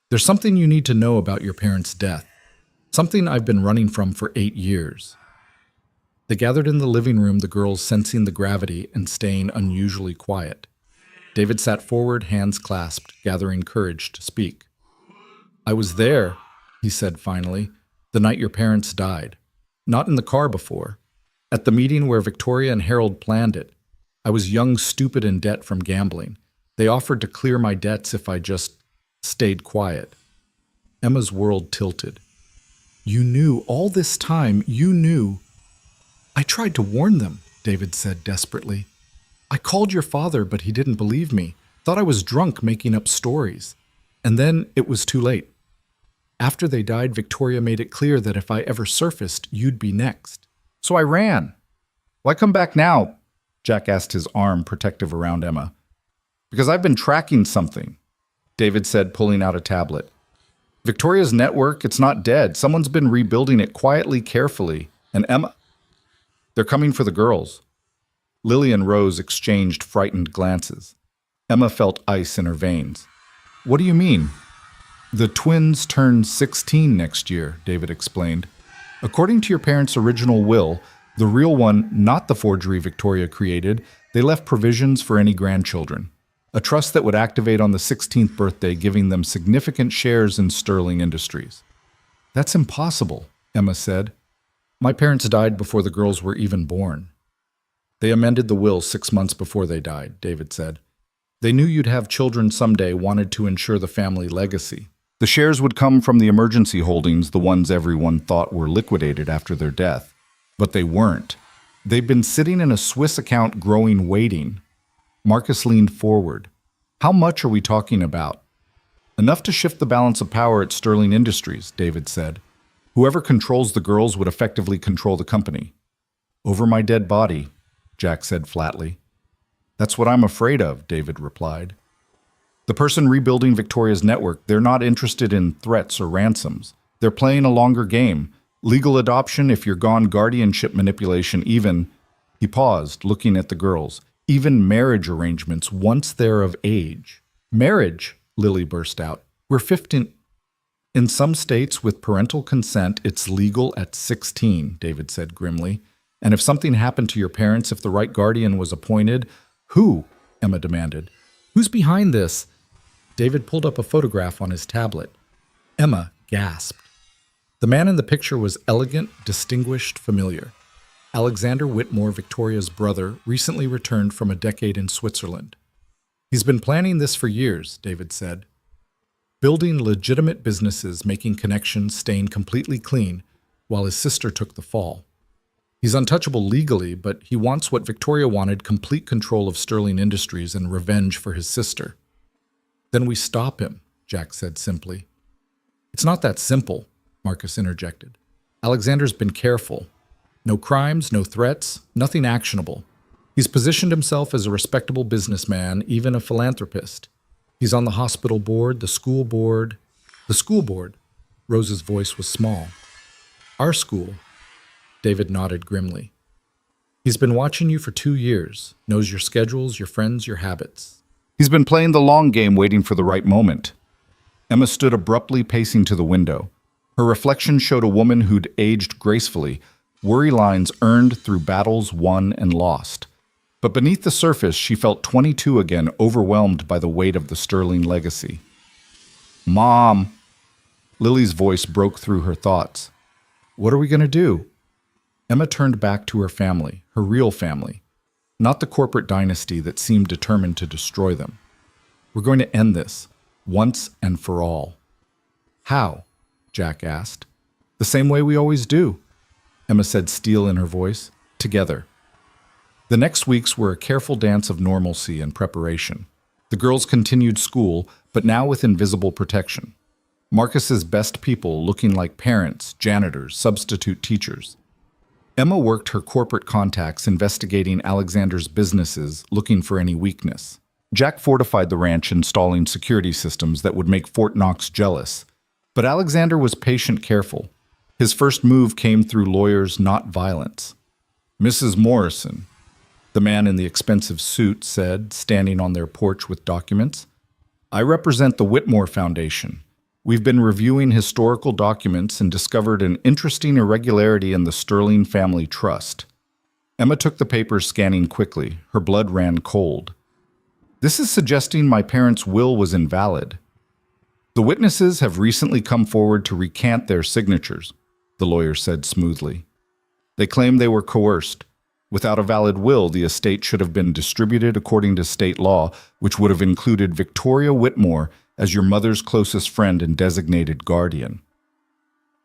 There's something you need to know about your parents' death. Something I've been running from for 8 years. They gathered in the living room, the girls sensing the gravity and staying unusually quiet. David sat forward, hands clasped, gathering courage to speak. "I was there," he said finally, "the night your parents died. Not in the car before. At the meeting where Victoria and Harold planned it. I was young, stupid, in debt from gambling. They offered to clear my debts if I just stayed quiet." Emma's world tilted. "You knew all this time, you knew." "I tried to warn them," David said desperately. "I called your father, but he didn't believe me. Thought I was drunk making up stories. And then it was too late. After they died, Victoria made it clear that if I ever surfaced, you'd be next. So I ran." "Why come back now?" Jack asked, his arm protective around Emma. "Because I've been tracking something," David said, pulling out a tablet. "Victoria's network, it's not dead. Someone's been rebuilding it quietly, carefully. And Emma, they're coming for the girls." Lily and Rose exchanged frightened glances. Emma felt ice in her veins. "What do you mean?" "The twins turn 16 next year," David explained. "According to your parents' original will, the real one, not the forgery Victoria created, they left provisions for any grandchildren. A trust that would activate on the 16th birthday, giving them significant shares in Sterling Industries." "That's impossible," Emma said. "My parents died before the girls were even born." "They amended the will 6 months before they died," David said. "They knew you'd have children someday, wanted to ensure the family legacy. The shares would come from the emergency holdings, the ones everyone thought were liquidated after their death. But they weren't. They've been sitting in a Swiss account, growing, waiting." Marcus leaned forward. "How much are we talking about?" "Enough to shift the balance of power at Sterling Industries," David said. "Whoever controls the girls would effectively control the company." "Over my dead body," Jack said flatly. "That's what I'm afraid of," David replied. "The person rebuilding Victoria's network, they're not interested in threats or ransoms. They're playing a longer game. Legal adoption, if you're gone, guardianship manipulation, even..." He paused, looking at the girls. even marriage arrangements once they're of age. Marriage, Lily burst out. We're 15. In some states, with parental consent, it's legal at 16, David said grimly. And if something happened to your parents, if the right guardian was appointed, who? Emma demanded. Who's behind this? David pulled up a photograph on his tablet. Emma gasped. The man in the picture was elegant, distinguished, familiar. Alexander Whitmore, Victoria's brother, recently returned from a decade in Switzerland. He's been planning this for years, David said. Building legitimate businesses, making connections, staying completely clean, while his sister took the fall. He's untouchable legally, but he wants what Victoria wanted, complete control of Sterling Industries and revenge for his sister. Then we stop him, Jack said simply. It's not that simple, Marcus interjected. Alexander's been careful. No crimes, no threats, nothing actionable. He's positioned himself as a respectable businessman, even a philanthropist. He's on the hospital board, the school board. The school board? Rose's voice was small. Our school. David nodded grimly. He's been watching you for 2 years, knows your schedules, your friends, your habits. He's been playing the long game, waiting for the right moment. Emma stood abruptly, pacing to the window. Her reflection showed a woman who'd aged gracefully, worry lines earned through battles won and lost. But beneath the surface, she felt 22 again, overwhelmed by the weight of the Sterling legacy. Mom! Lily's voice broke through her thoughts. What are we going to do? Emma turned back to her family, her real family, not the corporate dynasty that seemed determined to destroy them. We're going to end this, once and for all. How? Jack asked. The same way we always do, Emma said, steel in her voice. Together. The next weeks were a careful dance of normalcy and preparation. The girls continued school, but now with invisible protection. Marcus's best people looking like parents, janitors, substitute teachers. Emma worked her corporate contacts investigating Alexander's businesses, looking for any weakness. Jack fortified the ranch, installing security systems that would make Fort Knox jealous. But Alexander was patient, careful. His first move came through lawyers, not violence. Mrs. Morrison, the man in the expensive suit said, standing on their porch with documents. I represent the Whitmore Foundation. We've been reviewing historical documents and discovered an interesting irregularity in the Sterling family trust. Emma took the papers, scanning quickly. Her blood ran cold. This is suggesting my parents' will was invalid. The witnesses have recently come forward to recant their signatures, the lawyer said smoothly. They claim they were coerced. Without a valid will, the estate should have been distributed according to state law, which would have included Victoria Whitmore as your mother's closest friend and designated guardian.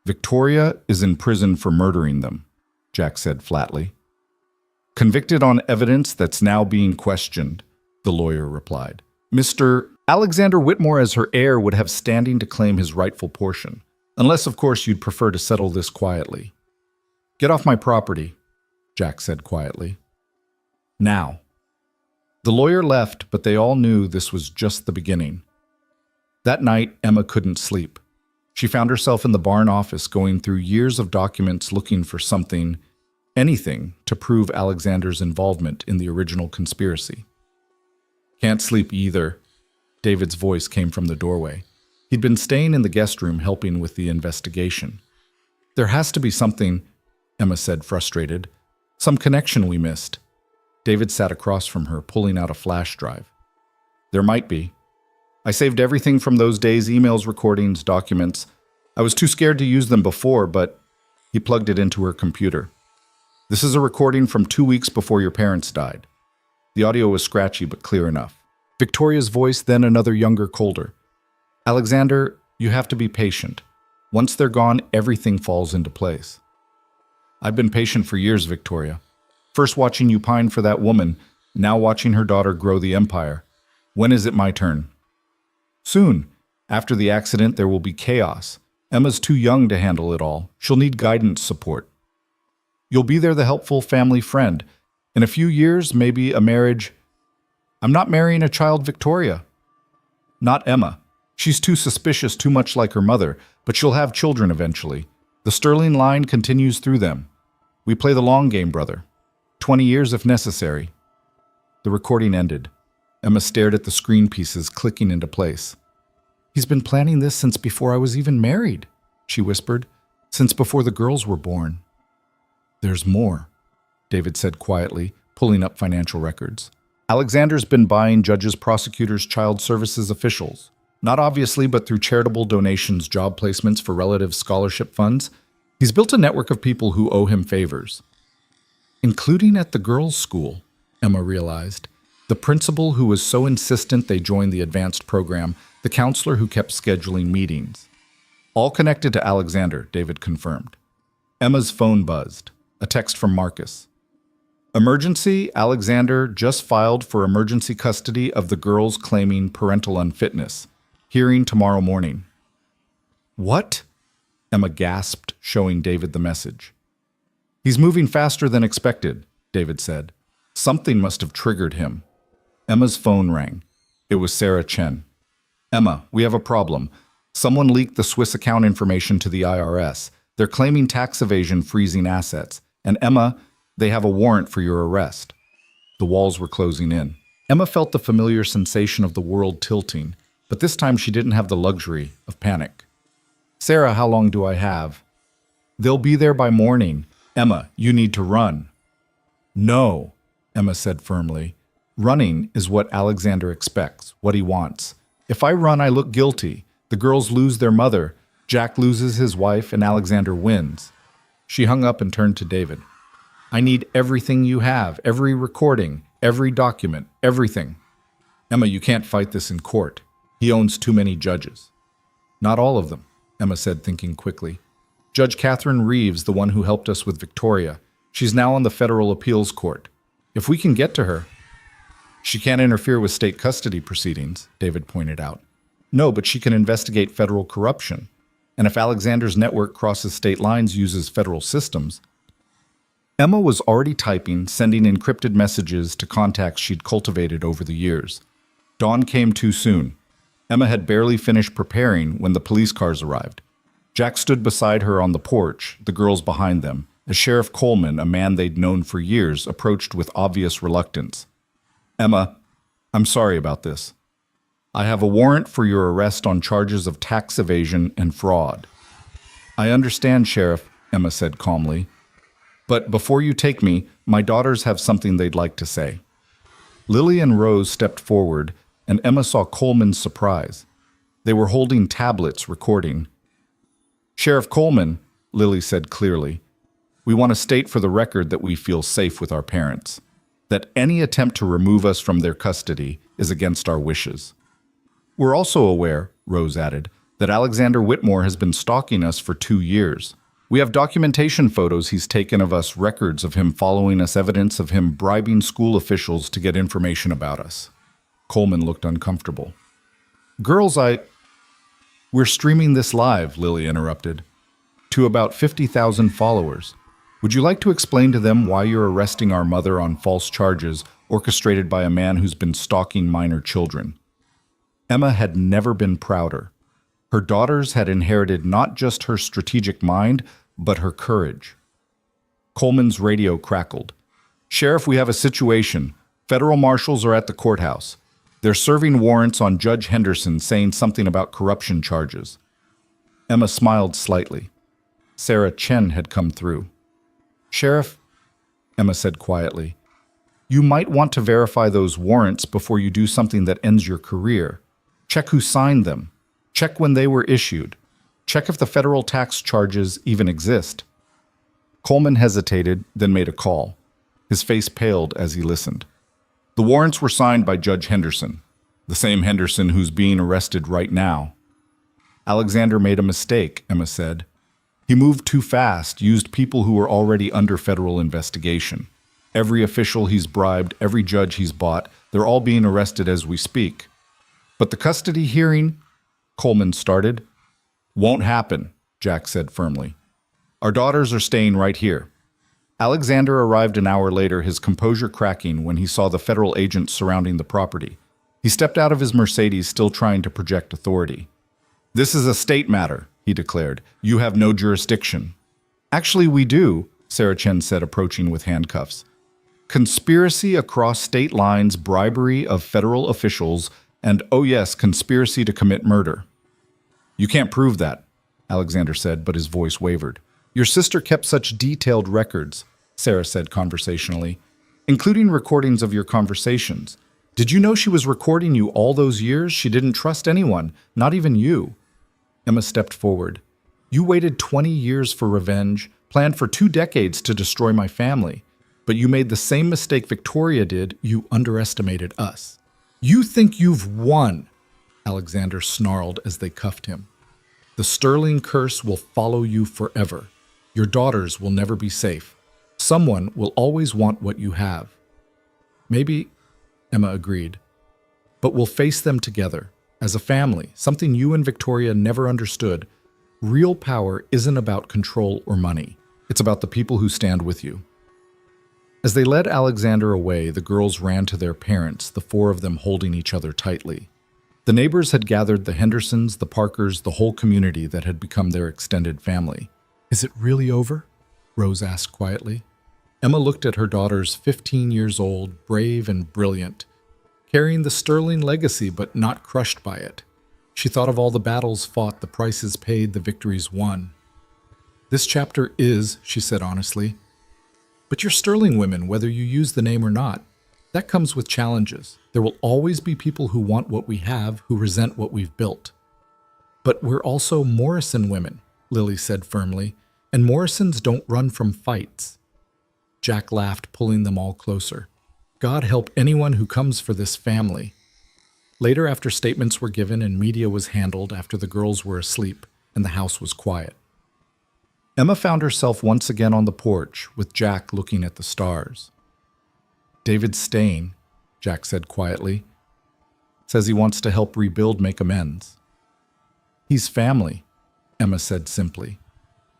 Victoria is in prison for murdering them, Jack said flatly. Convicted on evidence that's now being questioned, the lawyer replied. Mr. Alexander Whitmore as her heir would have standing to claim his rightful portion, unless, of course, you'd prefer to settle this quietly. Get off my property, Jack said quietly. Now. The lawyer left, but they all knew this was just the beginning. That night, Emma couldn't sleep. She found herself in the barn office going through years of documents looking for something, anything, to prove Alexander's involvement in the original conspiracy. Can't sleep either. David's voice came from the doorway. He'd been staying in the guest room helping with the investigation. There has to be something, Emma said, frustrated. Some connection we missed. David sat across from her, pulling out a flash drive. There might be. I saved everything from those days, emails, recordings, documents. I was too scared to use them before, but he plugged it into her computer. This is a recording from 2 weeks before your parents died. The audio was scratchy but clear enough. Victoria's voice, then another younger, colder. Alexander, you have to be patient. Once they're gone, everything falls into place. I've been patient for years, Victoria. First watching you pine for that woman, now watching her daughter grow the empire. When is it my turn? Soon. After the accident, there will be chaos. Emma's too young to handle it all. She'll need guidance, support. You'll be there, the helpful family friend. In a few years, maybe a marriage. I'm not marrying a child, Victoria. Not Emma. She's too suspicious, too much like her mother, but she'll have children eventually. The Sterling line continues through them. We play the long game, brother. 20 years if necessary. The recording ended. Emma stared at the screen pieces clicking into place. "He's been planning this since before I was even married," she whispered, "since before the girls were born." "There's more," David said quietly, pulling up financial records. "Alexander's been buying judges, prosecutors, child services officials. Not obviously, but through charitable donations, job placements for relatives, scholarship funds. He's built a network of people who owe him favors." Including at the girls' school, Emma realized. The principal who was so insistent they join the advanced program, the counselor who kept scheduling meetings. "All connected to Alexander," David confirmed. Emma's phone buzzed. A text from Marcus. "Emergency, Alexander just filed for emergency custody of the girls claiming parental unfitness. Hearing tomorrow morning." "What?" Emma gasped, showing David the message. "He's moving faster than expected," David said. "Something must have triggered him." Emma's phone rang. It was Sarah Chen. "Emma, we have a problem. Someone leaked the Swiss account information to the IRS. They're claiming tax evasion, freezing assets. And Emma, they have a warrant for your arrest." The walls were closing in. Emma felt the familiar sensation of the world tilting, but this time she didn't have the luxury of panic. "Sarah, how long do I have?" "They'll be there by morning. Emma, you need to run." "No," Emma said firmly. "Running is what Alexander expects, what he wants. If I run, I look guilty. The girls lose their mother. Jack loses his wife, and Alexander wins." She hung up and turned to David. "I need everything you have, every recording, every document, everything." "Emma, you can't fight this in court. He owns too many judges." "Not all of them," Emma said, thinking quickly. "Judge Catherine Reeves, the one who helped us with Victoria. She's now on the federal appeals court. If we can get to her—" "She can't interfere with state custody proceedings," David pointed out. "No, but she can investigate federal corruption. And if Alexander's network crosses state lines, uses federal systems—" Emma was already typing, sending encrypted messages to contacts she'd cultivated over the years. Dawn came too soon. Emma had barely finished preparing when the police cars arrived. Jack stood beside her on the porch, the girls behind them, as Sheriff Coleman, a man they'd known for years, approached with obvious reluctance. "Emma, I'm sorry about this. I have a warrant for your arrest on charges of tax evasion and fraud." "I understand, Sheriff," Emma said calmly. "But before you take me, my daughters have something they'd like to say." Lily and Rose stepped forward, and Emma saw Coleman's surprise. They were holding tablets recording. "Sheriff Coleman," Lily said clearly, "we want to state for the record that we feel safe with our parents, that any attempt to remove us from their custody is against our wishes. We're also aware," Rose added, "that Alexander Whitmore has been stalking us for 2 years. We have documentation photos he's taken of us, records of him following us, evidence of him bribing school officials to get information about us." Coleman looked uncomfortable. "Girls, We're streaming this live," Lily interrupted, "to about 50,000 followers. Would you like to explain to them why you're arresting our mother on false charges orchestrated by a man who's been stalking minor children?" Emma had never been prouder. Her daughters had inherited not just her strategic mind, but her courage. Coleman's radio crackled. "Sheriff, we have a situation. Federal marshals are at the courthouse. They're serving warrants on Judge Henderson, saying something about corruption charges." Emma smiled slightly. Sarah Chen had come through. "Sheriff," Emma said quietly, "you might want to verify those warrants before you do something that ends your career. Check who signed them. Check when they were issued. Check if the federal tax charges even exist." Coleman hesitated, then made a call. His face paled as he listened. "The warrants were signed by Judge Henderson, the same Henderson who's being arrested right now." "Alexander made a mistake," Emma said. "He moved too fast, used people who were already under federal investigation. Every official he's bribed, every judge he's bought, they're all being arrested as we speak." "But the custody hearing," Coleman started. "Won't happen," Jack said firmly. "Our daughters are staying right here." Alexander arrived an hour later, his composure cracking when he saw the federal agents surrounding the property. He stepped out of his Mercedes, still trying to project authority. "This is a state matter," he declared. "You have no jurisdiction." "Actually, we do," Sarah Chen said, approaching with handcuffs. conspiracy across state lines, bribery of federal officials, and, oh yes, conspiracy to commit murder. You can't prove that, Alexander said, but his voice wavered. Your sister kept such detailed records, Sarah said conversationally, including recordings of your conversations. Did you know she was recording you all those years? She didn't trust anyone, not even you. Emma stepped forward. You waited 20 years for revenge, planned for 2 decades to destroy my family. But you made the same mistake Victoria did. You underestimated us. You think you've won, Alexander snarled as they cuffed him. The Sterling curse will follow you forever. Your daughters will never be safe. Someone will always want what you have. Maybe, Emma agreed, but we'll face them together, as a family, something you and Victoria never understood. Real power isn't about control or money. It's about the people who stand with you. As they led Alexander away, the girls ran to their parents, the 4 of them holding each other tightly. The neighbors had gathered, the Hendersons, the Parkers, the whole community that had become their extended family. Is it really over? Rose asked quietly. Emma looked at her daughters, 15 years old, brave and brilliant, carrying the Sterling legacy but not crushed by it. She thought of all the battles fought, the prices paid, the victories won. This chapter is, she said honestly, but you're Sterling women, whether you use the name or not. That comes with challenges. There will always be people who want what we have, who resent what we've built. But we're also Morrison women, Lily said firmly, and Morrisons don't run from fights. Jack laughed, pulling them all closer. God help anyone who comes for this family. Later, after statements were given and media was handled after the girls were asleep and the house was quiet, Emma found herself once again on the porch with Jack looking at the stars. David's staying, Jack said quietly. Says he wants to help rebuild, make amends. He's family, Emma said simply.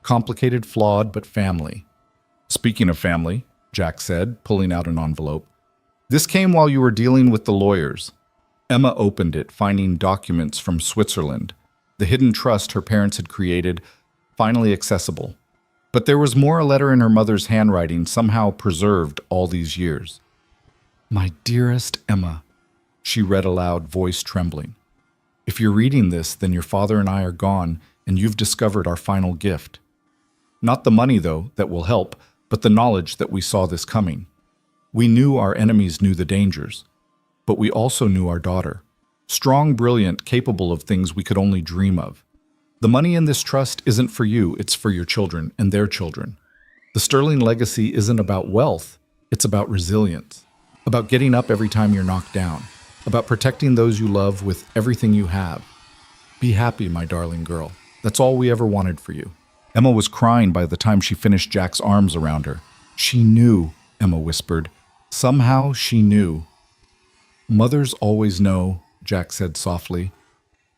Complicated, flawed, but family. Speaking of family, Jack said, pulling out an envelope. This came while you were dealing with the lawyers. Emma opened it, finding documents from Switzerland, the hidden trust her parents had created, finally accessible. But there was more, a letter in her mother's handwriting, somehow preserved all these years. My dearest Emma, she read aloud, voice trembling. If you're reading this, then your father and I are gone, and you've discovered our final gift. Not the money, though, that will help, but the knowledge that we saw this coming. We knew our enemies knew the dangers, but we also knew our daughter. Strong, brilliant, capable of things we could only dream of. The money in this trust isn't for you, it's for your children and their children. The Sterling legacy isn't about wealth, it's about resilience. About getting up every time you're knocked down. About protecting those you love with everything you have. Be happy, my darling girl. That's all we ever wanted for you. Emma was crying by the time she finished Jack's arms around her. She knew, Emma whispered. Somehow she knew. Mothers always know, Jack said softly.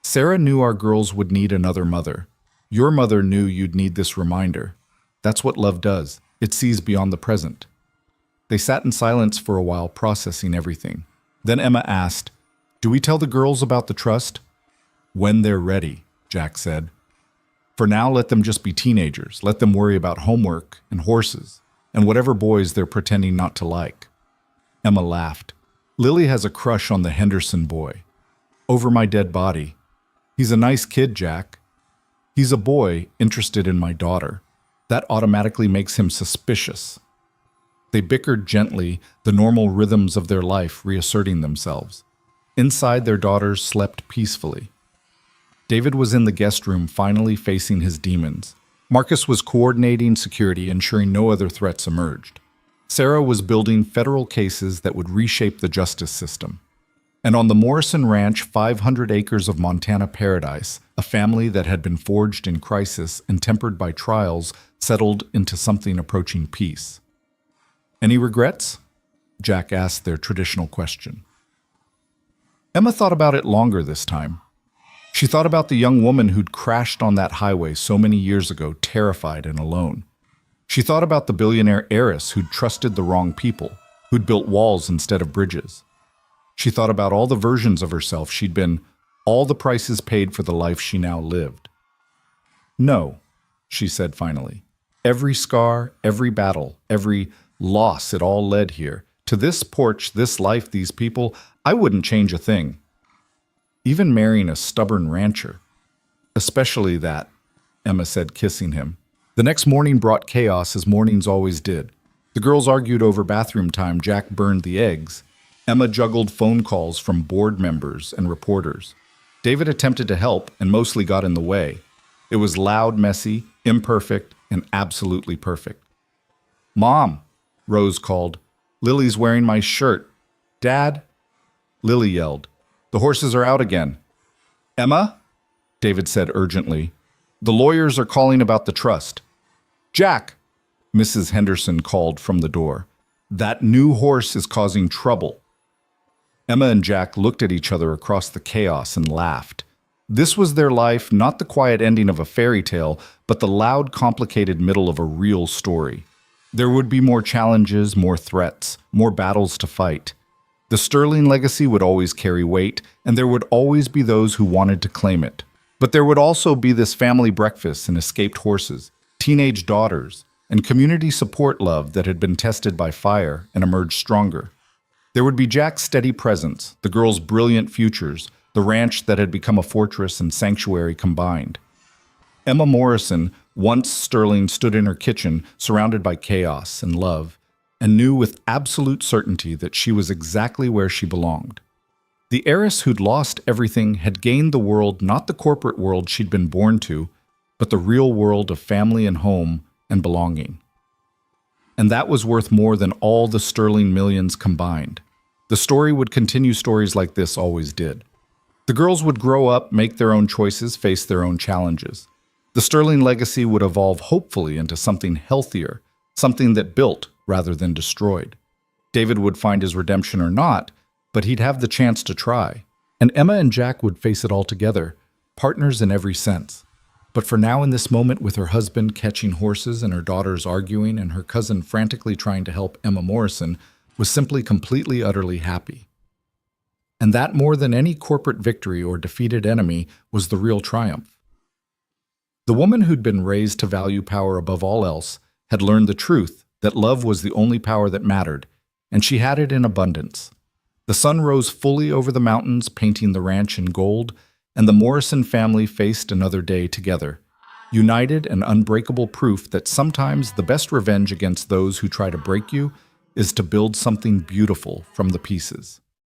Sarah knew our girls would need another mother. Your mother knew you'd need this reminder. That's what love does. It sees beyond the present. They sat in silence for a while, processing everything. Then Emma asked, Do we tell the girls about the trust? When they're ready, Jack said. For now, let them just be teenagers. Let them worry about homework and horses and whatever boys they're pretending not to like. Emma laughed. Lily has a crush on the Henderson boy. Over my dead body. He's a nice kid, Jack. He's a boy interested in my daughter. That automatically makes him suspicious. They bickered gently, the normal rhythms of their life reasserting themselves. Inside, their daughters slept peacefully. David was in the guest room, finally facing his demons. Marcus was coordinating security, ensuring no other threats emerged. Sarah was building federal cases that would reshape the justice system. And on the Morrison Ranch, 500 acres of Montana paradise, a family that had been forged in crisis and tempered by trials settled into something approaching peace. Any regrets? Jack asked their traditional question. Emma thought about it longer this time. She thought about the young woman who'd crashed on that highway so many years ago, terrified and alone. She thought about the billionaire heiress who'd trusted the wrong people, who'd built walls instead of bridges. She thought about all the versions of herself she'd been, all the prices paid for the life she now lived. No, she said finally. Every scar, every battle, every loss it all led here. To this porch, this life, these people, I wouldn't change a thing. Even marrying a stubborn rancher. Especially that, Emma said, kissing him. The next morning brought chaos, as mornings always did. The girls argued over bathroom time. Jack burned the eggs. Emma juggled phone calls from board members and reporters. David attempted to help and mostly got in the way. It was loud, messy, imperfect, and absolutely perfect. "Mom," Rose called. "Lily's wearing my shirt." "Dad," Lily yelled. "The horses are out again." "Emma," David said urgently, "the lawyers are calling about the trust." "Jack," Mrs. Henderson called from the door. "That new horse is causing trouble." Emma and Jack looked at each other across the chaos and laughed. This was their life, not the quiet ending of a fairy tale, but the loud, complicated middle of a real story. There would be more challenges, more threats, more battles to fight. The Sterling legacy would always carry weight, and there would always be those who wanted to claim it. But there would also be this family breakfast and escaped horses, teenage daughters, and community support love that had been tested by fire and emerged stronger. There would be Jack's steady presence, the girls' brilliant futures, the ranch that had become a fortress and sanctuary combined. Emma Morrison, once Sterling, stood in her kitchen, surrounded by chaos and love, and knew with absolute certainty that she was exactly where she belonged. The heiress who'd lost everything had gained the world, not the corporate world she'd been born to, but the real world of family and home and belonging. And that was worth more than all the Sterling millions combined. The story would continue. Stories like this always did. The girls would grow up, make their own choices, face their own challenges. The Sterling legacy would evolve hopefully into something healthier, something that built rather than destroyed. David would find his redemption or not, but he'd have the chance to try. And Emma and Jack would face it all together, partners in every sense. But for now, in this moment, with her husband catching horses and her daughters arguing and her cousin frantically trying to help, Emma Morrison was simply completely, utterly happy. And that, more than any corporate victory or defeated enemy, was the real triumph. The woman who'd been raised to value power above all else had learned the truth that love was the only power that mattered, and she had it in abundance. The sun rose fully over the mountains, painting the ranch in gold, and the Morrison family faced another day together, united and unbreakable, proof that sometimes the best revenge against those who try to break you is to build something beautiful from the pieces.